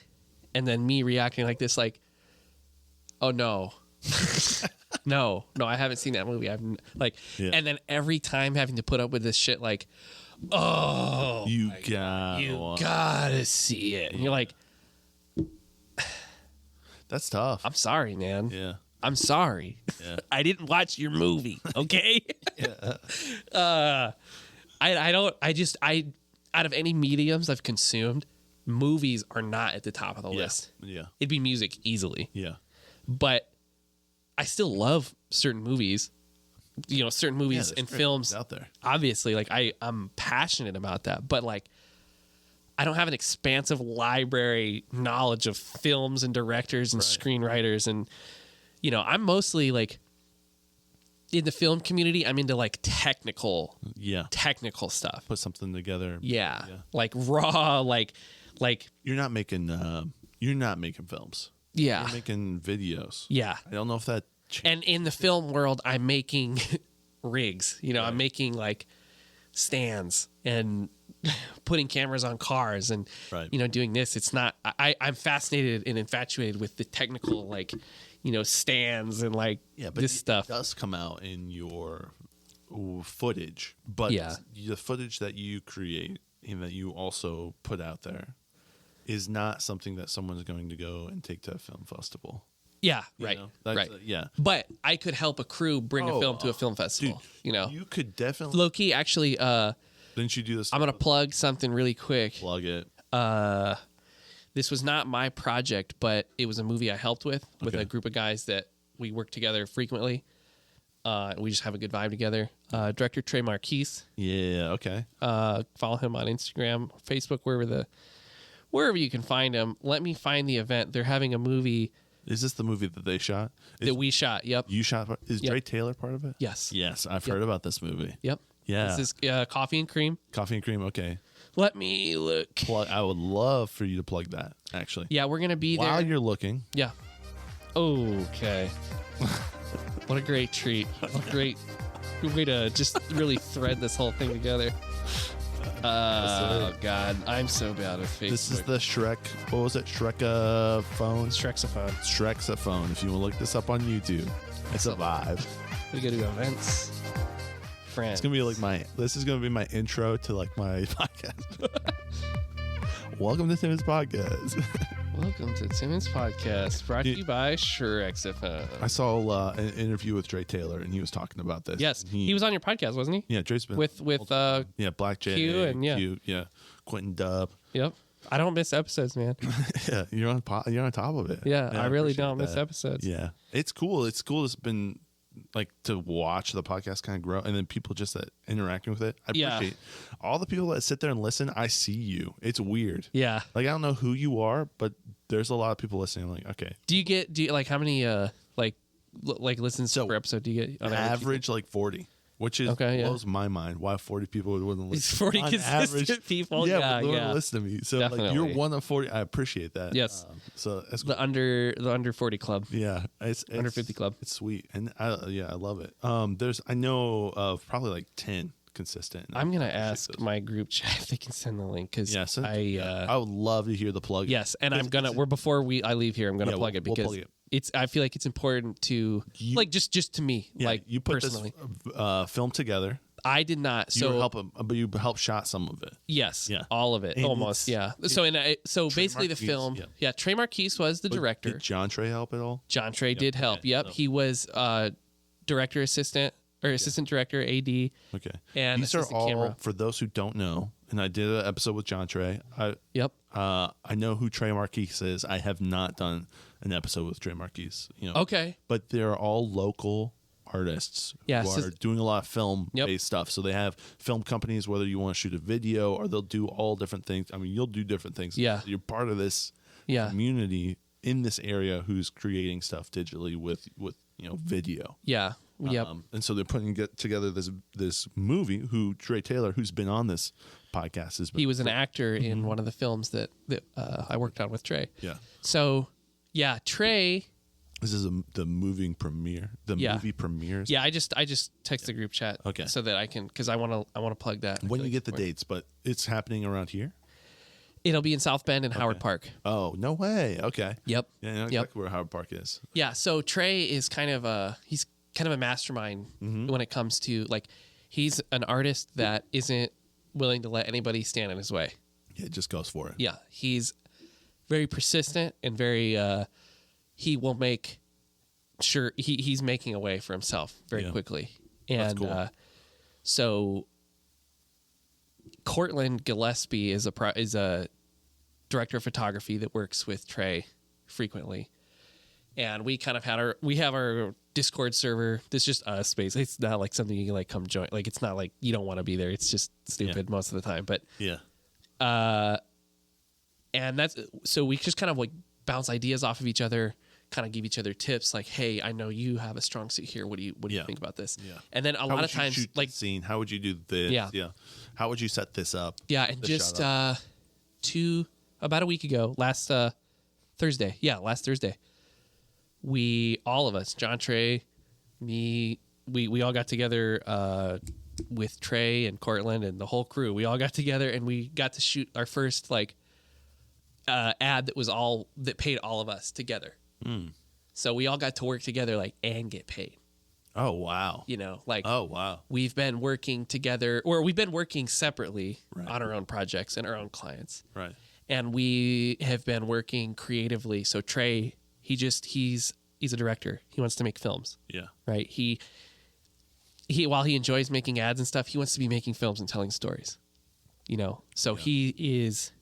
And then me reacting like this, like, oh no. no, I haven't seen that movie. And then every time having to put up with this shit, like, oh, you gotta see it. And you're like, that's tough. I'm sorry, man. Yeah. I'm sorry. Yeah. I didn't watch your movie. Okay. Out of any mediums I've consumed, movies are not at the top of the list. Yeah. It'd be music easily. Yeah. But I still love certain movies. Certain movies and films out there. Obviously, like I'm passionate about that, but like I don't have an expansive library knowledge of films and directors and screenwriters, and I'm mostly like in the film community. I'm into like technical stuff. Put something together. Yeah. Like raw, like you're not making films. Yeah. You're making videos. Yeah. I don't know if that and in the film world, I'm making rigs. I'm making like stands and putting cameras on cars and doing this. It's not I'm fascinated and infatuated with the technical stands and this stuff. It does come out in your footage, but the footage that you create and that you also put out there is not something that someone's going to go and take to a film festival. Yeah, right. Yeah. But I could help a crew bring a film to a film festival. Dude, you could definitely. Low key, actually. Didn't you do this? I'm gonna plug something really quick. Plug it. This was not my project, but it was a movie I helped with a group of guys that we work together frequently. We just have a good vibe together. Director Trey Marquise. Yeah. Okay. Follow him on Instagram, Facebook, wherever you can find him. Let me find the event. They're having a movie. Is this the movie that they shot? That we shot, yep. You shot? Is Dre Taylor part of it? Yes. Yes, I've heard about this movie. Yep. Yeah. This is Coffee and Cream. Coffee and Cream, okay. Let me look. I would love for you to plug that, actually. Yeah, we're going to be there. While you're looking. Yeah. Okay. What a great treat. What a great way to just really thread this whole thing together. Oh, God. I'm so bad at Facebook. This is the Shrek. What was it? Shreksophone? Shreksophone. If you want to look this up on YouTube, it's a vibe. We go to events. Friends. It's going to be this is going to be my intro to my podcast. Welcome to Timonspodcast. Welcome to Timonspodcast, brought to you by shreksophone. I saw an interview with Dre Taylor, and he was talking about this. Yes, he was on your podcast, wasn't he? Yeah, Dre's been with Black J Q and Q, Quentin Dub. Yep, I don't miss episodes, man. Yeah, you're on top of it. Yeah, I really don't miss episodes. Yeah, it's cool. It's cool. It's been to watch the podcast kind of grow, and then people just interacting with it. I appreciate all the people that sit there and listen. I see you. It's weird. Yeah, I don't know who you are, but there's a lot of people listening. I'm like, okay. Do you how many listens per episode do you get on average? 40. Which blows my mind. Why 40 people wouldn't listen? It's 40 consistent people. Yeah, wouldn't listen to me. So you're one of 40. I appreciate that. Yes. So that's the under 40 club. Yeah, it's under 50 club. It's sweet, and I love it. I know of probably 10 consistent. I'm gonna ask my group chat if they can send the link because I would love to hear the plug. Yes, and before I leave here, I'm gonna plug it because. I feel like it's important to just to me, you put personally. This film together. I did not. So but you helped shot some of it. Yes. Yeah. All of it. And almost. Yeah. So basically the film. Yeah. Trey Marquise was the director. Did John Trey help at all? John Trey did help. Okay. Yep. So. He was director assistant or assistant director AD. Okay. And these are all camera. For those who don't know. And I did an episode with John Trey. Yep. I know who Trey Marquise is. I have not done an episode with Trey Marquise. Okay. But they're all local artists who are doing a lot of film-based stuff. So they have film companies, whether you want to shoot a video or they'll do all different things. I mean, you'll do different things. Yeah. You're part of this community in this area who's creating stuff digitally with video. Yeah. Yep. And so they're putting together this movie. Who Trey Taylor, who's been on this podcast, he was an actor in one of the films that I worked on with Trey. Yeah. So yeah, Trey. This is the movie premiere. Movie premieres. Yeah, I just text the group chat. Okay. So that I can, because I want to plug that. When you get the dates, but it's happening around here. It'll be in South Bend and Howard Park. Oh, no way. Okay. Yep. Yeah, I know exactly where Howard Park is. Yeah. So Trey is kind of a mastermind when it comes to he's an artist that isn't willing to let anybody stand in his way. Yeah, just goes for it. Yeah, he's very persistent and very. He will make sure he's making a way for himself very quickly. And that's cool. So Cortland Gillespie is a director of photography that works with Trey frequently. And we kind of have our Discord server. This is just us space. It's not like something you can come join. It's not like you don't want to be there. It's just stupid most of the time. But and that's so we just kind of bounce ideas off of each other, kind of give each other tips. Hey, I know you have a strong suit here. What do you think about this? Yeah. And then a lot of times scene. How would you do this? Yeah. How would you set this up? Yeah. And just about a week ago, last Thursday. Yeah, last Thursday. All of us, John Trey, me, we all got together with Trey and Cortland and the whole crew. We all got together and we got to shoot our first ad that paid all of us together. So we all got to work together and get paid. Oh wow. Oh wow. We've been working together, or we've been working separately on our own projects and our own clients. Right. And we have been working creatively. So Trey, he's a director. He wants to make films. Yeah. Right. He while he enjoys making ads and stuff, he wants to be making films and telling stories. So he is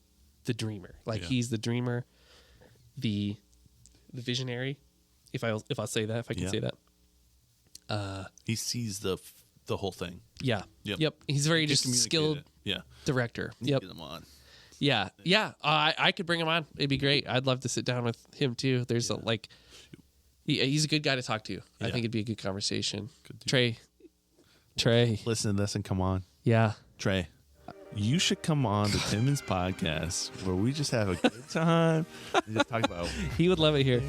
the dreamer. He's the dreamer, the visionary. If I'll say that, if I can say that. He sees the whole thing. Yeah. Yep. He's very just skilled director. Yep. Get him on. Yeah. Yeah. I could bring him on. It'd be great. I'd love to sit down with him too. There's he's a good guy to talk to. I think it'd be a good conversation. Trey. Listen to this and come on. Yeah. Trey, you should come on the Timonspodcast where we just have a good time and just talk about he would love it here.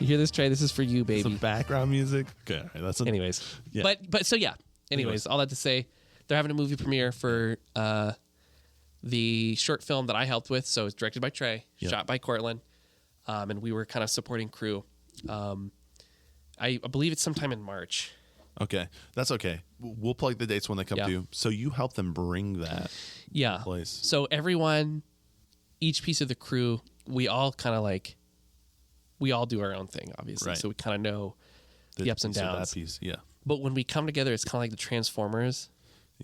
You hear this, Trey? This is for you, baby. Some background music. Okay. Anyways. Yeah. But so yeah. Anyways, all that to say, they're having a movie premiere for the short film that I helped with. So it's directed by Trey, shot by Cortland, and we were kind of supporting crew. I believe it's sometime in March. Okay, that's okay. We'll plug the dates when they come to you. So you help them bring that place. So everyone, each piece of the crew, we all kind of we all do our own thing, obviously. Right. So we kind of know the ups and downs. That piece, yeah. But when we come together, it's kind of like the Transformers.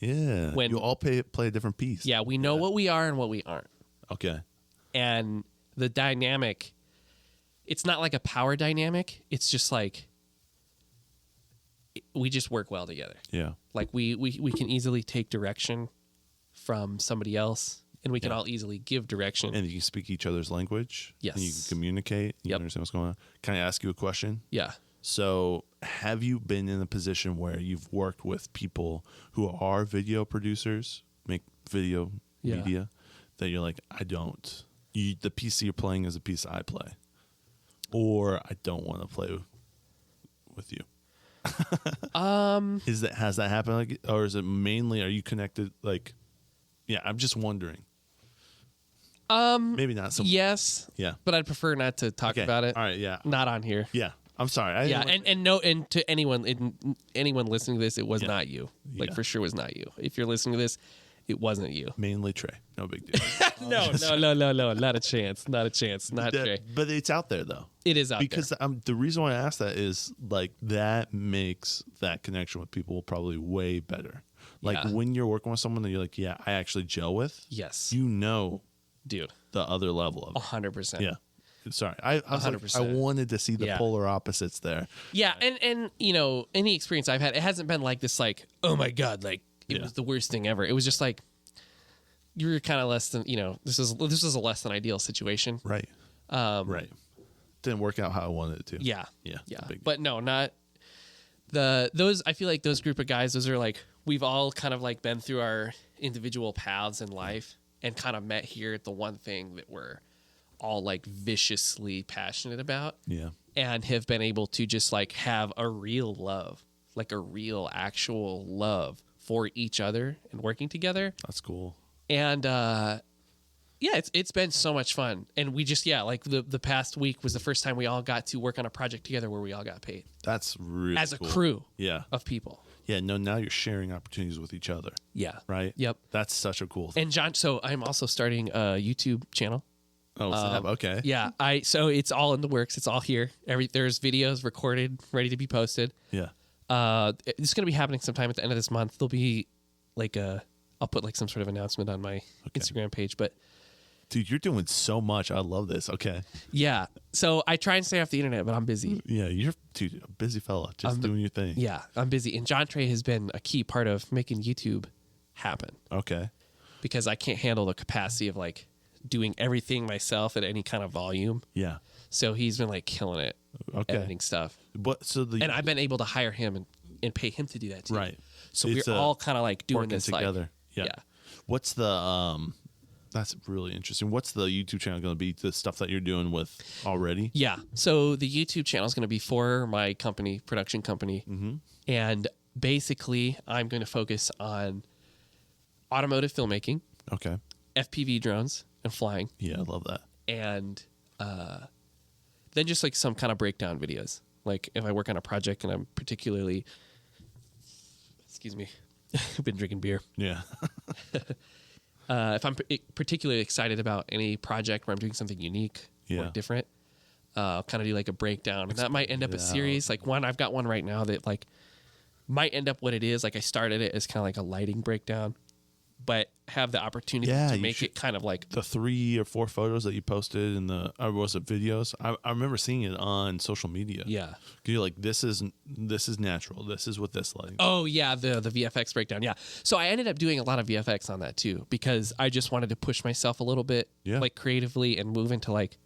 Yeah. When you all play a different piece. Yeah, we know what we are and what we aren't. Okay. And the dynamic, it's not like a power dynamic. It's just we just work well together. Yeah. We can easily take direction from somebody else, and we can all easily give direction. And you can speak each other's language. Yes. And you can communicate. You understand what's going on. Can I ask you a question? Yeah. So have you been in a position where you've worked with people who are video producers, make video media, that you're like, the piece you're playing is a piece I play, or I don't want to play with you? Has that happened? Or is it mainly, are you connected? I'm just wondering. Maybe not so. Yes. Yeah. But I'd prefer not to talk about it. All right. Yeah. Not on here. Yeah. I'm sorry. And to anyone listening to this, it was not you. Like for sure was not you. If you're listening to this, it wasn't you. Mainly Trey. No big deal. No. Not a chance. Not Trey. But it's out there though. It is out because there. The reason why I asked that is like that makes that connection with people probably way better. Like when you're working with someone that you're like, yeah, I actually gel with. Yes. Dude, the other level of 100%. Yeah. Sorry, I was like, I wanted to see the polar opposites there. Yeah, and any experience I've had, it hasn't been like this, like, oh my god, like it was the worst thing ever. It was just like you were kind of less than, this is a less than ideal situation. Right. Right. Didn't work out how I wanted it to. Yeah. But no, not those. I feel like those group of guys, those are like we've all kind of like been through our individual paths in life and kind of met here at the one thing that we're all like viciously passionate about. Yeah. And have been able to just like have a real love, like a real actual love for each other and working together. That's cool. And it's been so much fun. And we just like the past week was the first time we all got to work on a project together where we all got paid. That's really as a cool. crew of people. Yeah, no, now you're sharing opportunities with each other. Yeah. Right? Yep. That's such a cool thing. And John, so I'm also starting a YouTube channel. Oh, okay. Yeah, so it's all in the works. It's all here. There's videos recorded, ready to be posted. Yeah. It's going to be happening sometime at the end of this month. There'll be like I'll put like some sort of announcement on my Instagram page, but dude, you're doing so much. I love this. Okay. Yeah. So I try and stay off the internet, but I'm busy. Yeah, you're a busy fella, just doing your thing. Yeah, I'm busy. And John Trey has been a key part of making YouTube happen. Okay. Because I can't handle the capacity of like doing everything myself at any kind of volume. Yeah. So he's been like killing it, editing stuff. And I've been able to hire him and pay him to do that too. Right. So we're all kind of like doing this together. Like, yeah. What's the that's really interesting. What's the YouTube channel going to be? The stuff that you're doing with already? Yeah. So the YouTube channel is going to be for my company, production company. Mm-hmm. And basically I'm going to focus on automotive filmmaking. Okay. FPV drones and flying. Yeah, I love that. And then just like some kind of breakdown videos. Like if I work on a project and I'm particularly, excuse me, I've been drinking beer. Yeah. If I'm particularly excited about any project where I'm doing something unique or different, I'll kind of do like a breakdown. And that might end up a series. Like I've got one right now that like might end up what it is. Like I started it as kind of like a lighting breakdown, but have the opportunity to make it kind of like the 3 or 4 photos that you posted in the was it videos? I remember seeing it on social media. Yeah, you're like, this is natural. This is what this like. Oh yeah, the VFX breakdown. Yeah, so I ended up doing a lot of VFX on that too because I just wanted to push myself a little bit, like creatively, and move into like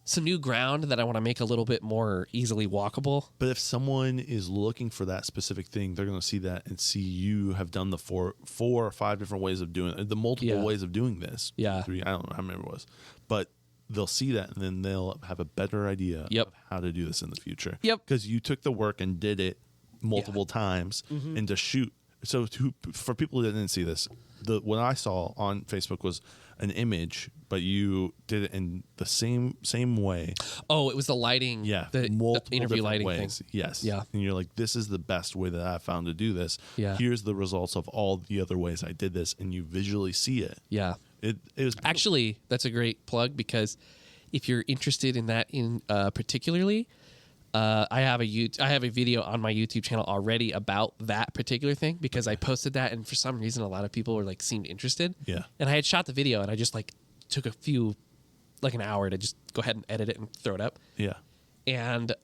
some new ground that I want to make a little bit more easily walkable. But if someone is looking for that specific thing, they're going to see that and see you have done the 4 or 5 different ways of doing it, the multiple ways of doing this. Yeah. 3, I don't know how many it was. But they'll see that and then they'll have a better idea of how to do this in the future. Yep. Because you took the work and did it multiple times and to shoot. So for people who didn't see this, what I saw on Facebook was an image, but you did it in the same way. Oh, it was the lighting. Yeah, the interview lighting ways. Thing. Yes. Yeah. And you're like, this is the best way that I found to do this. Yeah. Here's the results of all the other ways I did this, and you visually see it. Yeah. It was actually, that's a great plug because if you're interested in that particularly. I have a video on my YouTube channel already about that particular thing because I posted that and for some reason a lot of people were like seemed interested. Yeah. And I had shot the video and I just like took an hour to just go ahead and edit it and throw it up. Yeah. And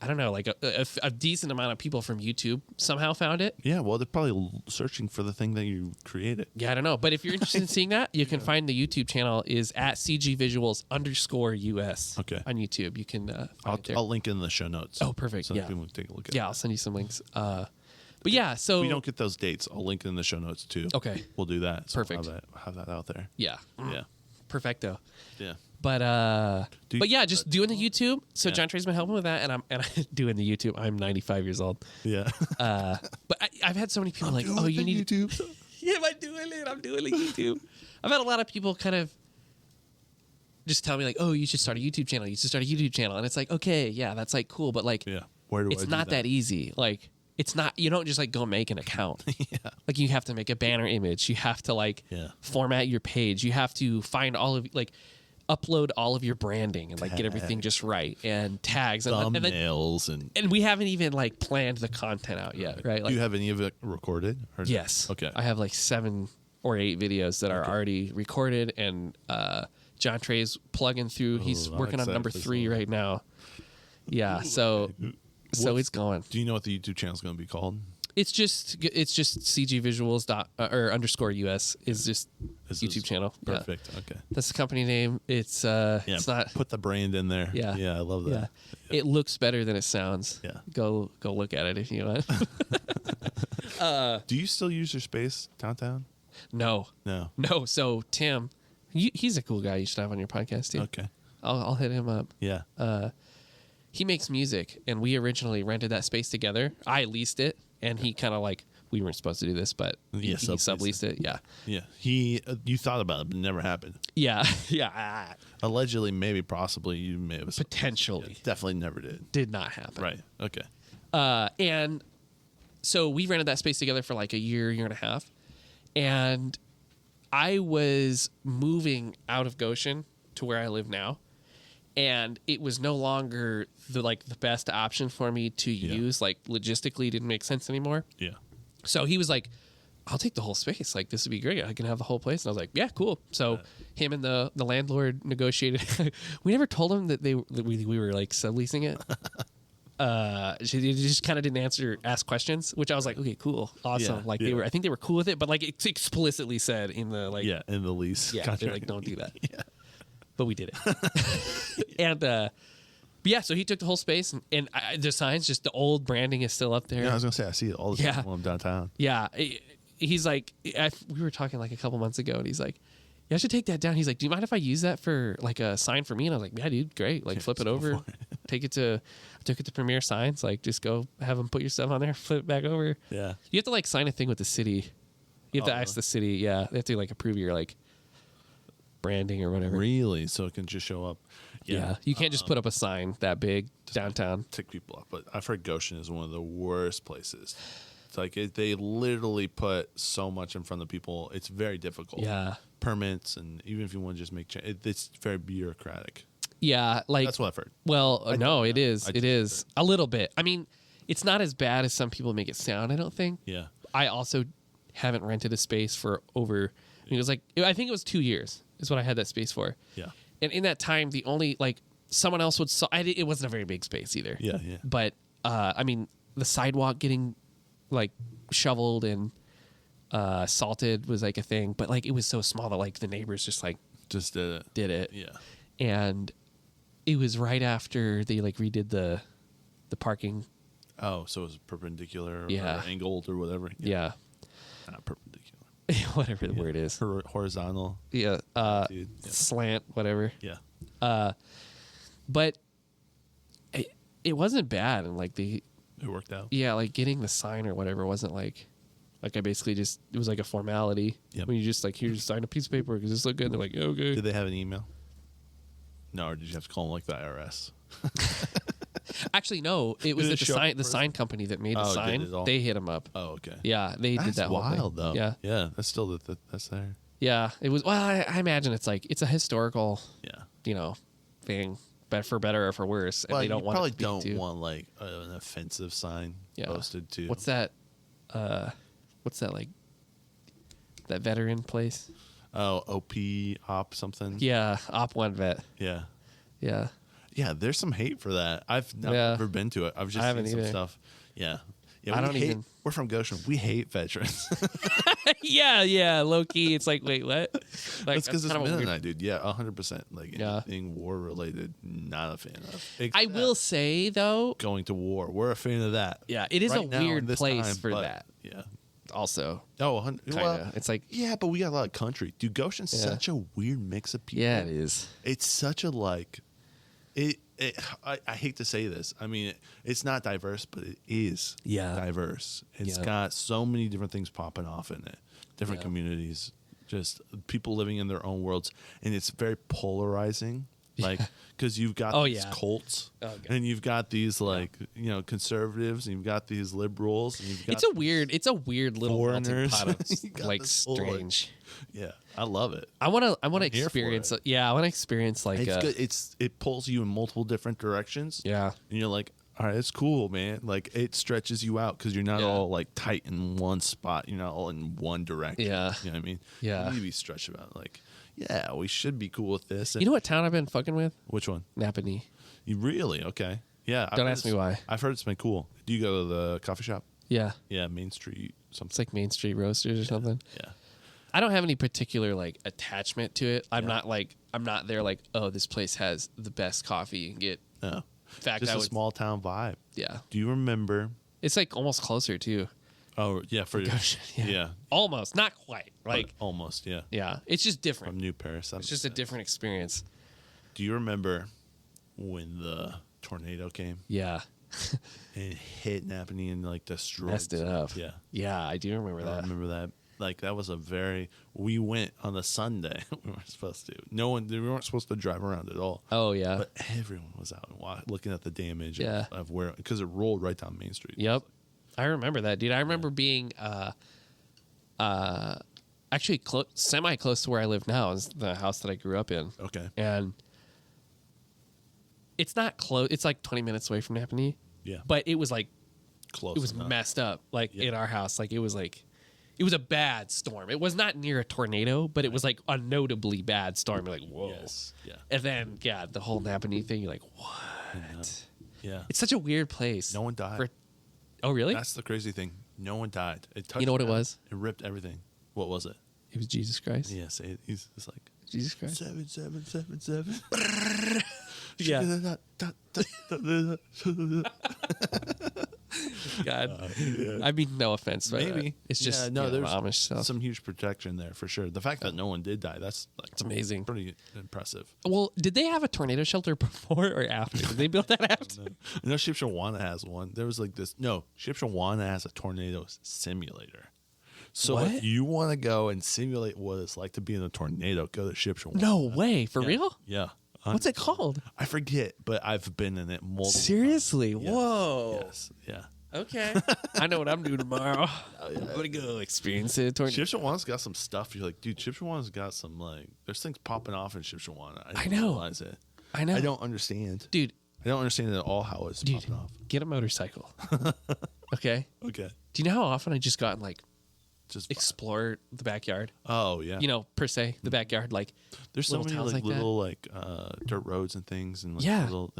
I don't know, like a decent amount of people from YouTube somehow found it. Yeah, well, they're probably searching for the thing that you created. Yeah, I don't know. But if you're interested in seeing that, you can find the YouTube channel is at CGVisuals _US on YouTube. You can find it there. I'll link in the show notes. Oh, perfect. So people can take a look at it. Yeah, I'll send you some links. But yeah, so... If we don't get those dates, I'll link it in the show notes too. Okay. We'll do that. So perfect. We'll have that out there. Yeah. Yeah. Perfecto. Yeah. But yeah, just doing the YouTube. So John Trey's been helping with that, and I'm doing the YouTube. I'm 95 years old. Yeah. But I've had so many people like, oh, you need YouTube. Yeah, I'm doing the YouTube. I've had a lot of people kind of just tell me like, oh, you should start a YouTube channel. You should start a YouTube channel. And it's like, okay, yeah, that's like cool. But like, where do it's not that easy. Like, it's not, you don't just like go make an account. Like you have to make a banner image. You have to like format your page. You have to find all of like upload all of your branding and like get everything just right and tags and thumbnails and we haven't even like planned the content out yet, right? Like, do you have any of it recorded? Or yes. Okay. I have like 7 or 8 videos that are already recorded, and John Trey's plugging through. He's working on number 3 right now. Yeah. So it's going. Do you know what the YouTube channel is going to be called? It's just CGVisuals _US is just YouTube channel. Perfect. Yeah. Okay. That's the company name. It's it's not, put the brand in there. Yeah. Yeah, I love that. Yeah. It looks better than it sounds. Yeah. Go look at it if you want. Do you still use your space downtown? No. So Tim, he's a cool guy. You should have on your podcast too. Okay. I'll hit him up. Yeah. He makes music, and we originally rented that space together. I leased it, and he kind of like, we weren't supposed to do this, but he subleased it. Yeah. Yeah. You thought about it, but it never happened. Yeah. Yeah. Allegedly, maybe, possibly, you may have. Potentially. Definitely never did. Did not happen. Right. Okay. And so we rented that space together for like a year and a half. And I was moving out of Goshen to where I live now. And it was no longer the best option for me to use. Like, logistically, it didn't make sense anymore. Yeah. So he was like, I'll take the whole space. Like, this would be great. I can have the whole place. And I was like, yeah, cool. So him and the landlord negotiated. We never told him that we were like subleasing it. She just kind of didn't ask questions, which I was like, okay, cool, awesome. I think they were cool with it, but like it explicitly said in the in the lease. Yeah, they're like, don't do that. But we did it. And so he took the whole space, and the signs, just the old branding is still up there. Yeah, I was gonna say I see it all the time while I'm downtown. Yeah, he's like, we were talking like a couple months ago, and he's like, yeah, I should take that down. He's like, do you mind if I use that for like a sign for me? And I was like, yeah, dude, great. Like, flip it over, I took it to Premier Signs. Like, just go have them put your stuff on there, flip it back over. Yeah. You have to like sign a thing with the city. You have to ask the city. Yeah, they have to like approve your like branding or whatever. Really? So it can just show up. Yeah. You can't just put up a sign that big downtown. Tick people off. But I've heard Goshen is one of the worst places. It's like they literally put so much in front of people. It's very difficult. Yeah. Permits, and even if you want to just make it's very bureaucratic. Yeah, like that's what I've heard. Well, no, it is. It is a little bit. I mean, it's not as bad as some people make it sound, I don't think. Yeah. I also haven't rented a space for over. I think it was 2 years is what I had that space for. Yeah. And in that time, the only someone else would. It wasn't a very big space either. Yeah, yeah. But I mean, the sidewalk getting like shoveled and salted was like a thing, but like it was so small that like the neighbors just did it. Yeah. And it was right after they like redid the parking. Oh, so it was perpendicular or angled or whatever. Yeah. Not perpendicular. Whatever the word is. Horizontal. Yeah. Slant, whatever. Yeah. But it wasn't bad, and like it worked out. Yeah, like getting the sign or whatever wasn't like I basically just, it was like a formality. Yep. When you just like, here, just sign a piece of paper. Does this look good? And they're like, okay. Did they have an email? No, or did you have to call them like the IRS? Actually, no. It was the sign company that made the sign. They hit them up. Oh, okay. Yeah, they did that. That's wild, though. Yeah, yeah. That's still that's there. Yeah, it was. Well, I imagine it's a historical, yeah, thing, but for better or for worse. And well, they don't want probably don't want like an offensive sign posted to. What's that? Like that veteran place? Oh, op something. Yeah, Op 1 vet. Yeah. Yeah. Yeah, there's some hate for that. I've never been to it. I've just seen some stuff. Yeah. Yeah, we're from Goshen. We hate veterans. yeah, low key. It's like, wait, what? Like, that's because it's Mennonite, dude. Yeah, 100%. Like anything war related, not a fan of. I will say though, going to war, we're a fan of that. Yeah, it is a weird place for that. Yeah. Also, it's like, yeah, but we got a lot of country. Dude, Goshen's such a weird mix of people. Yeah, it is. It's such a I hate to say this. I mean, it's not diverse, but it is diverse. It's got so many different things popping off in it. Different communities. just people living in their own worlds, and it's very polarizing. Like, because you've got these cults, and you've got these conservatives, and you've got these liberals, and you've got it's a weird little melting pot of like strange. Yeah, I love it. I want to experience. I want to experience like it's good. It pulls you in multiple different directions. Yeah, and you're like, all right, it's cool, man. Like it stretches you out because you're not all like tight in one spot. You're not all in one direction. Yeah, you know what I mean. Yeah, you need to be stretched about like. Yeah, we should be cool with this. You know what town I've been fucking with? Which one? Napanee. You really? Okay. Yeah. Don't ask me why. I've heard it's been cool. Do you go to the coffee shop? Yeah. Yeah, Main Street something. It's like Main Street Roasters or something. Yeah. I don't have any particular like attachment to it. I'm not there like, oh, this place has the best coffee you can get. No. In fact, just a small town vibe. Yeah. Do you remember? It's like almost closer too. Oh yeah, yeah. Almost, not quite. Like but almost, yeah. Yeah, it's just different. From New Paris, it's just a different experience. Do you remember when the tornado came? Yeah. And it hit Napanee and like destroyed. Messed it up. Yeah. Yeah, I do remember that. I remember that. Like that was we went on the Sunday. We weren't supposed to. We weren't supposed to drive around at all. Oh yeah. But everyone was out and looking at the damage of where, because it rolled right down Main Street. Yep. I remember that, dude. I remember being actually semi close to where I live now is the house that I grew up in. Okay. And it's not close. It's like 20 minutes away from Napanee. Yeah. But it was like close. It was messed up. Like in our house, like it was a bad storm. It was not near a tornado, but it was like a notably bad storm. You're like, whoa. Yes. Yeah. And then the whole Napanee thing. You're like, what? Yeah. It's such a weird place. No one died. Oh, really? That's the crazy thing. No one died. It touched. You know what it was? It ripped everything. What was it? It was Jesus Christ. Yeah, say it. He's like Jesus Christ. 777. Yeah. God. I mean, no offense, but maybe it's just there's Amish stuff. Some huge protection there for sure. The fact that no one did die, that's like it's amazing, pretty impressive. Well, did they have a tornado shelter before or after? Did they build that after? No, Shipshawana has one. There was like this. No, Shipshawana has a tornado simulator. So if you want to go and simulate what it's like to be in a tornado, go to Shipshawana. No way, for real? Yeah. What's it called? I forget, but I've been in it multiple Seriously? times. Yes. Whoa. Yes. Yeah. Okay. I know what I'm doing tomorrow. I'm going to go experience it. Shipshawana's got some stuff. You're like, dude, Shipshawana's got some, like, there's things popping off in Shipshawana. I know. Realize it. I know. I don't understand. Dude. I don't understand at all how it's popping off. Get a motorcycle. Okay? Okay. Do you know how often I just got like, just explore the backyard? Oh, yeah. You know, per se, the backyard. Like, there's so many like little dirt roads and things. And like little,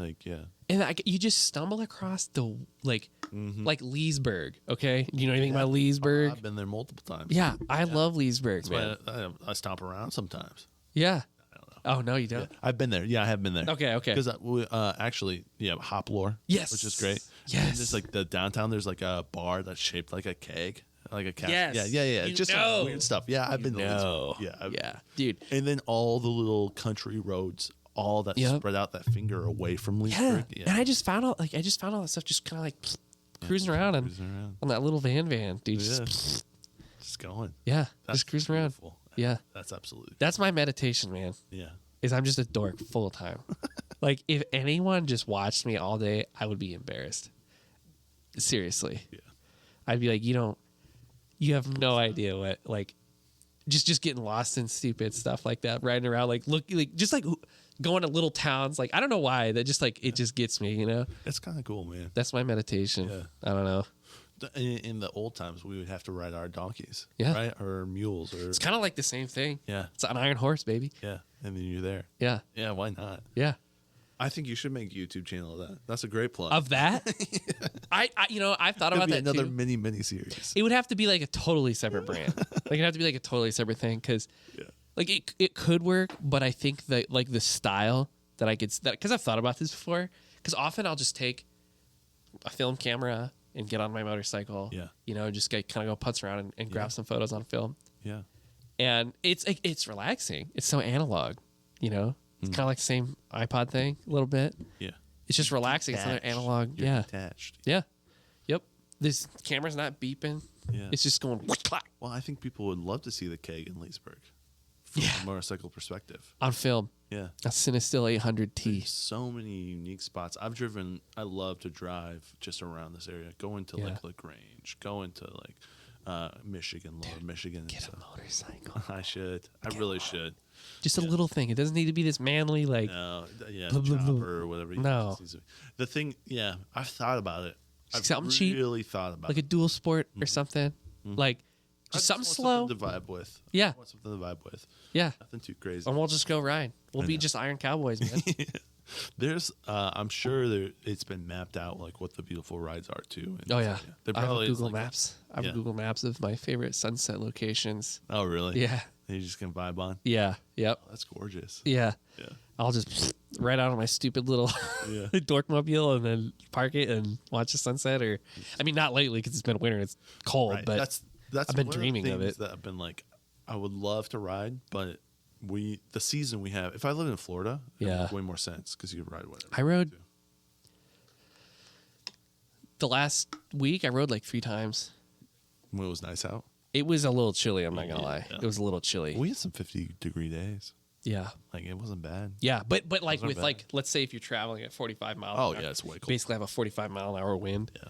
And you just stumble across the, like Leesburg, okay? Do you know anything about Leesburg? I've been there multiple times. Yeah, I love Leesburg, man. I stomp around sometimes. Yeah. I don't know. Oh, no, you don't? Yeah, I've been there. Yeah, I have been there. Okay. Because actually, Hoplore. Yes. Which is great. Yes. And there's like the downtown, there's like a bar that's shaped like a keg. Like a cat. Yes. Yeah. Just some weird stuff. Yeah, I've been to Leesburg. Yeah, dude. And then all the little country roads, all that spread out that finger away from Leesburg. Yeah. And I just found all that stuff just kind of like cruising around on that little van, dude. Just going. Yeah. Just cruising around. Yeah. That's my meditation, man. Yeah. Is I'm just a dork full time. Like if anyone just watched me all day, I would be embarrassed. Seriously. Yeah. I'd be like, you have no idea what, like, just getting lost in stupid stuff like that, riding around, like, just like going to little towns. Like, I don't know why. That just, like, it just gets me, It's kind of cool, man. That's my meditation. Yeah. I don't know. In the old times, we would have to ride our donkeys, yeah, right? Or mules. Or it's kind of like the same thing. Yeah. It's an iron horse, baby. Yeah. And then you're there. Yeah. Yeah, why not? Yeah. I think you should make a YouTube channel of that. That's a great plug. Of that? I've thought about that another too. mini series. It would have to be like a totally separate brand. Like it'd have to be like a totally separate thing because, like it could work, but I think that like the style that I could because I've thought about this before. Because often I'll just take a film camera and get on my motorcycle. Yeah. Just kind of go putz around and grab some photos on film. Yeah. And it's relaxing. It's so analog. It's kind of like the same iPod thing a little bit. Yeah. It's just relaxing. It's another analog. You're detached. Yeah. Yep. This camera's not beeping. Yeah. It's just going. Well, I think people would love to see the keg in Leesburg. from a motorcycle perspective. On film. Yeah. A Cinestill 800T. There's so many unique spots. I love to drive just around this area. Go into like LaGrange. Go into like Michigan, Lower Michigan. Get a motorcycle. I should. I really should. Just a little thing. It doesn't need to be this manly, like... No, chopper or whatever. No. The thing, I've thought about it. Something cheap. Really thought about like a dual sport or something. Like, just something slow. Something to vibe with. Yeah. I want something to vibe with. Yeah. Nothing too crazy. And we'll just go ride. We'll be just Iron Cowboys, man. There's, I'm sure it's been mapped out, like, what the beautiful rides are, too. Oh, yeah. I have Google Maps. I have Google Maps of my favorite sunset locations. Oh, really? Yeah. And you just can vibe on? Yeah. Yep. Oh, that's gorgeous. Yeah. Yeah. I'll just right out of my stupid little dorkmobile and then park it and watch the sunset. Or, I mean, not lately because it's been winter and it's cold, but that's I've been dreaming of it. That I've been like, I would love to ride, but the season we have, if I lived in Florida, it would make way more sense because you could ride whatever. I rode the last week. I rode like 3 times. When it was nice out. It was a little chilly. I'm not gonna lie. It was a little chilly. We had some 50-degree days. Yeah, like it wasn't bad. Yeah, but like with like, let's say if you're traveling at 45 miles. Oh yeah, it's way cool. Basically, have a 45-mile-an-hour wind. Yeah,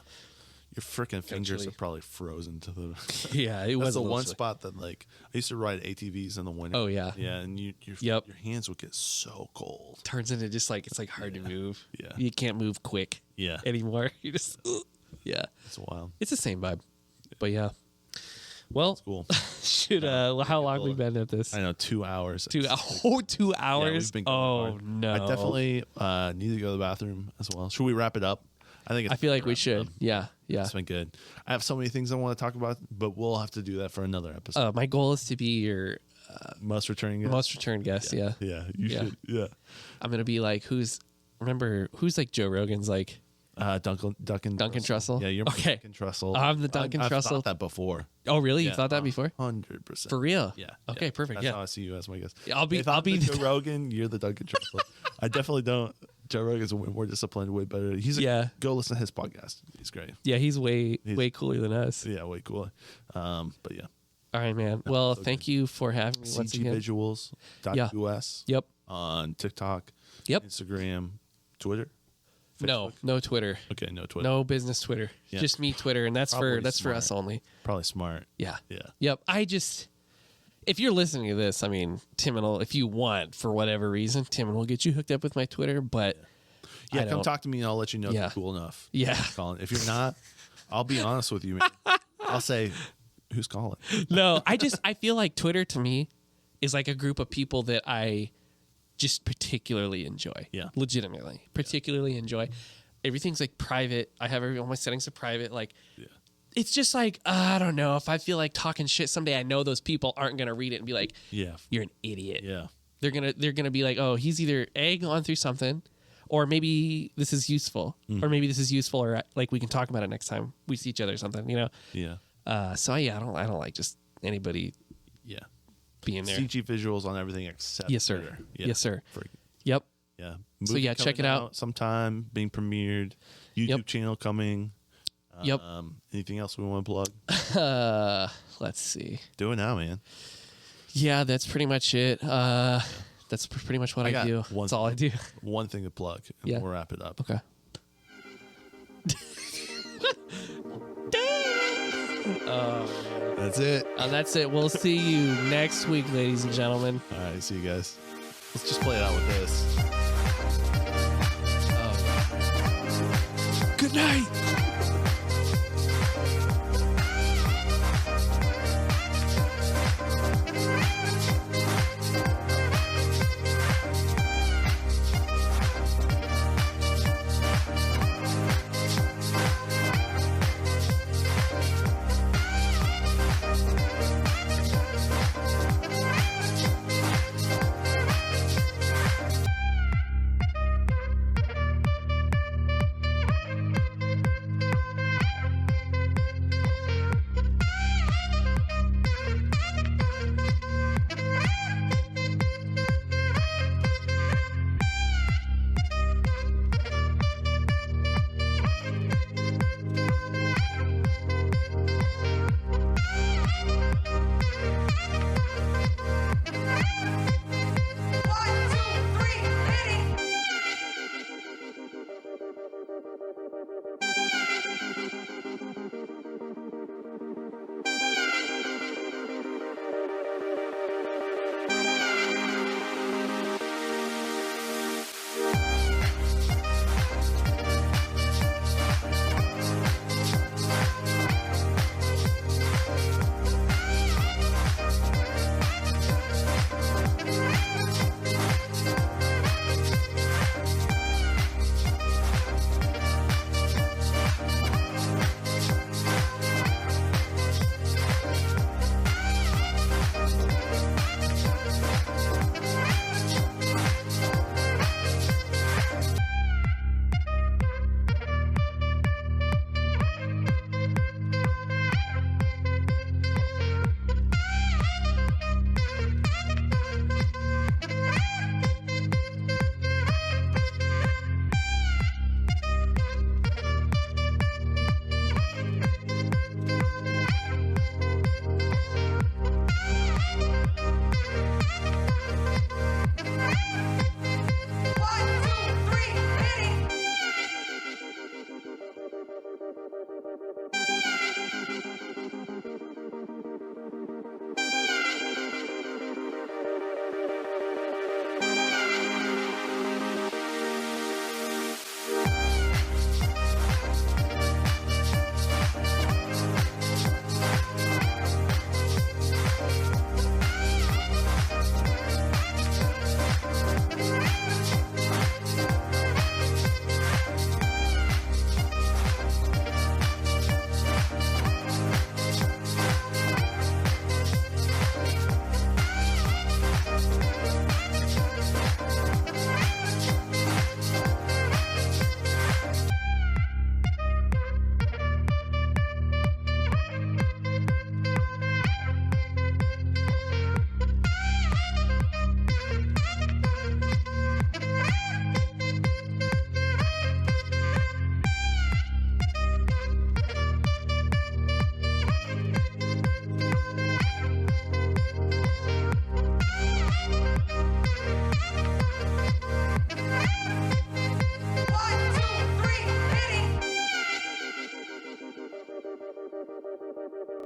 your freaking fingers are probably frozen to the. Yeah, it was the one spot that like I used to ride ATVs in the winter. Oh yeah, yeah, and your hands would get so cold. Turns into just like it's like hard to move. Yeah, you can't move quick. Yeah, anymore. You just it's wild. It's the same vibe, but yeah. Well, that's cool. Shoot, how long we been at this? I know 2 hours. 2 hours. 2 hours. Yeah, we've been going hard. No! I definitely need to go to the bathroom as well. Should we wrap it up? I feel like we should. Yeah. It's been good. I have so many things I want to talk about, but we'll have to do that for another episode. My goal is to be your most returning guest. Yeah. Yeah, you should. Yeah. I'm gonna be like, who's like Joe Rogan's like. Duncan Trussell. Yeah, you're Duncan Trussell. I'm the Duncan Trussell. I've thought that before. Oh, really? You thought that before? 100%. For real? Yeah. Okay, perfect. That's how I see you as my guest. Yeah, I'll be the Joe Rogan. You're the Duncan Trussell. I definitely don't. Joe Rogan's way more disciplined, way better. Go listen to his podcast. He's great. Yeah, he's way cooler than us. Yeah, way cooler. But yeah. All right, man. Well, thank you for having me once again. CGVisuals.us. Yep. On TikTok. Yep. Instagram. Twitter. Facebook? No Twitter. Okay, no Twitter. No business Twitter. Yeah. Just me Twitter, and that's for us only. Probably smart. Yeah. Yeah. Yep. If you're listening to this, I mean, Timon will, if you want, for whatever reason, Timon will get you hooked up with my Twitter, but come talk to me and I'll let you know if you're cool enough. Yeah. Colin. If you're not, I'll be honest with you, man. I'll say, who's calling? No, I feel like Twitter to me is like a group of people that I just particularly enjoy. Yeah. Legitimately. Particularly enjoy. Everything's like private. I have all my settings are private. Like, it's just like, I don't know. If I feel like talking shit someday, I know those people aren't going to read it and be like, you're an idiot. Yeah. They're gonna be like, oh, he's either going through something, or maybe this is useful, or maybe this is useful, or like we can talk about it next time we see each other or something, you know? Yeah. So I don't like just anybody. Yeah. Being there. CGVisuals on everything except yes, sir. Twitter. Yeah. Yes, sir. Yep. Yeah. Movie so check it out sometime. Being premiered. YouTube channel coming. Yep. Anything else we want to plug? Let's see. Do it now, man. Yeah, that's pretty much it. That's pretty much what I do. That's all I do. One thing to plug, and we'll wrap it up. Okay. That's it. That's it. We'll see you next week, ladies and gentlemen. All right, see you guys. Let's just play it out with this. Good night.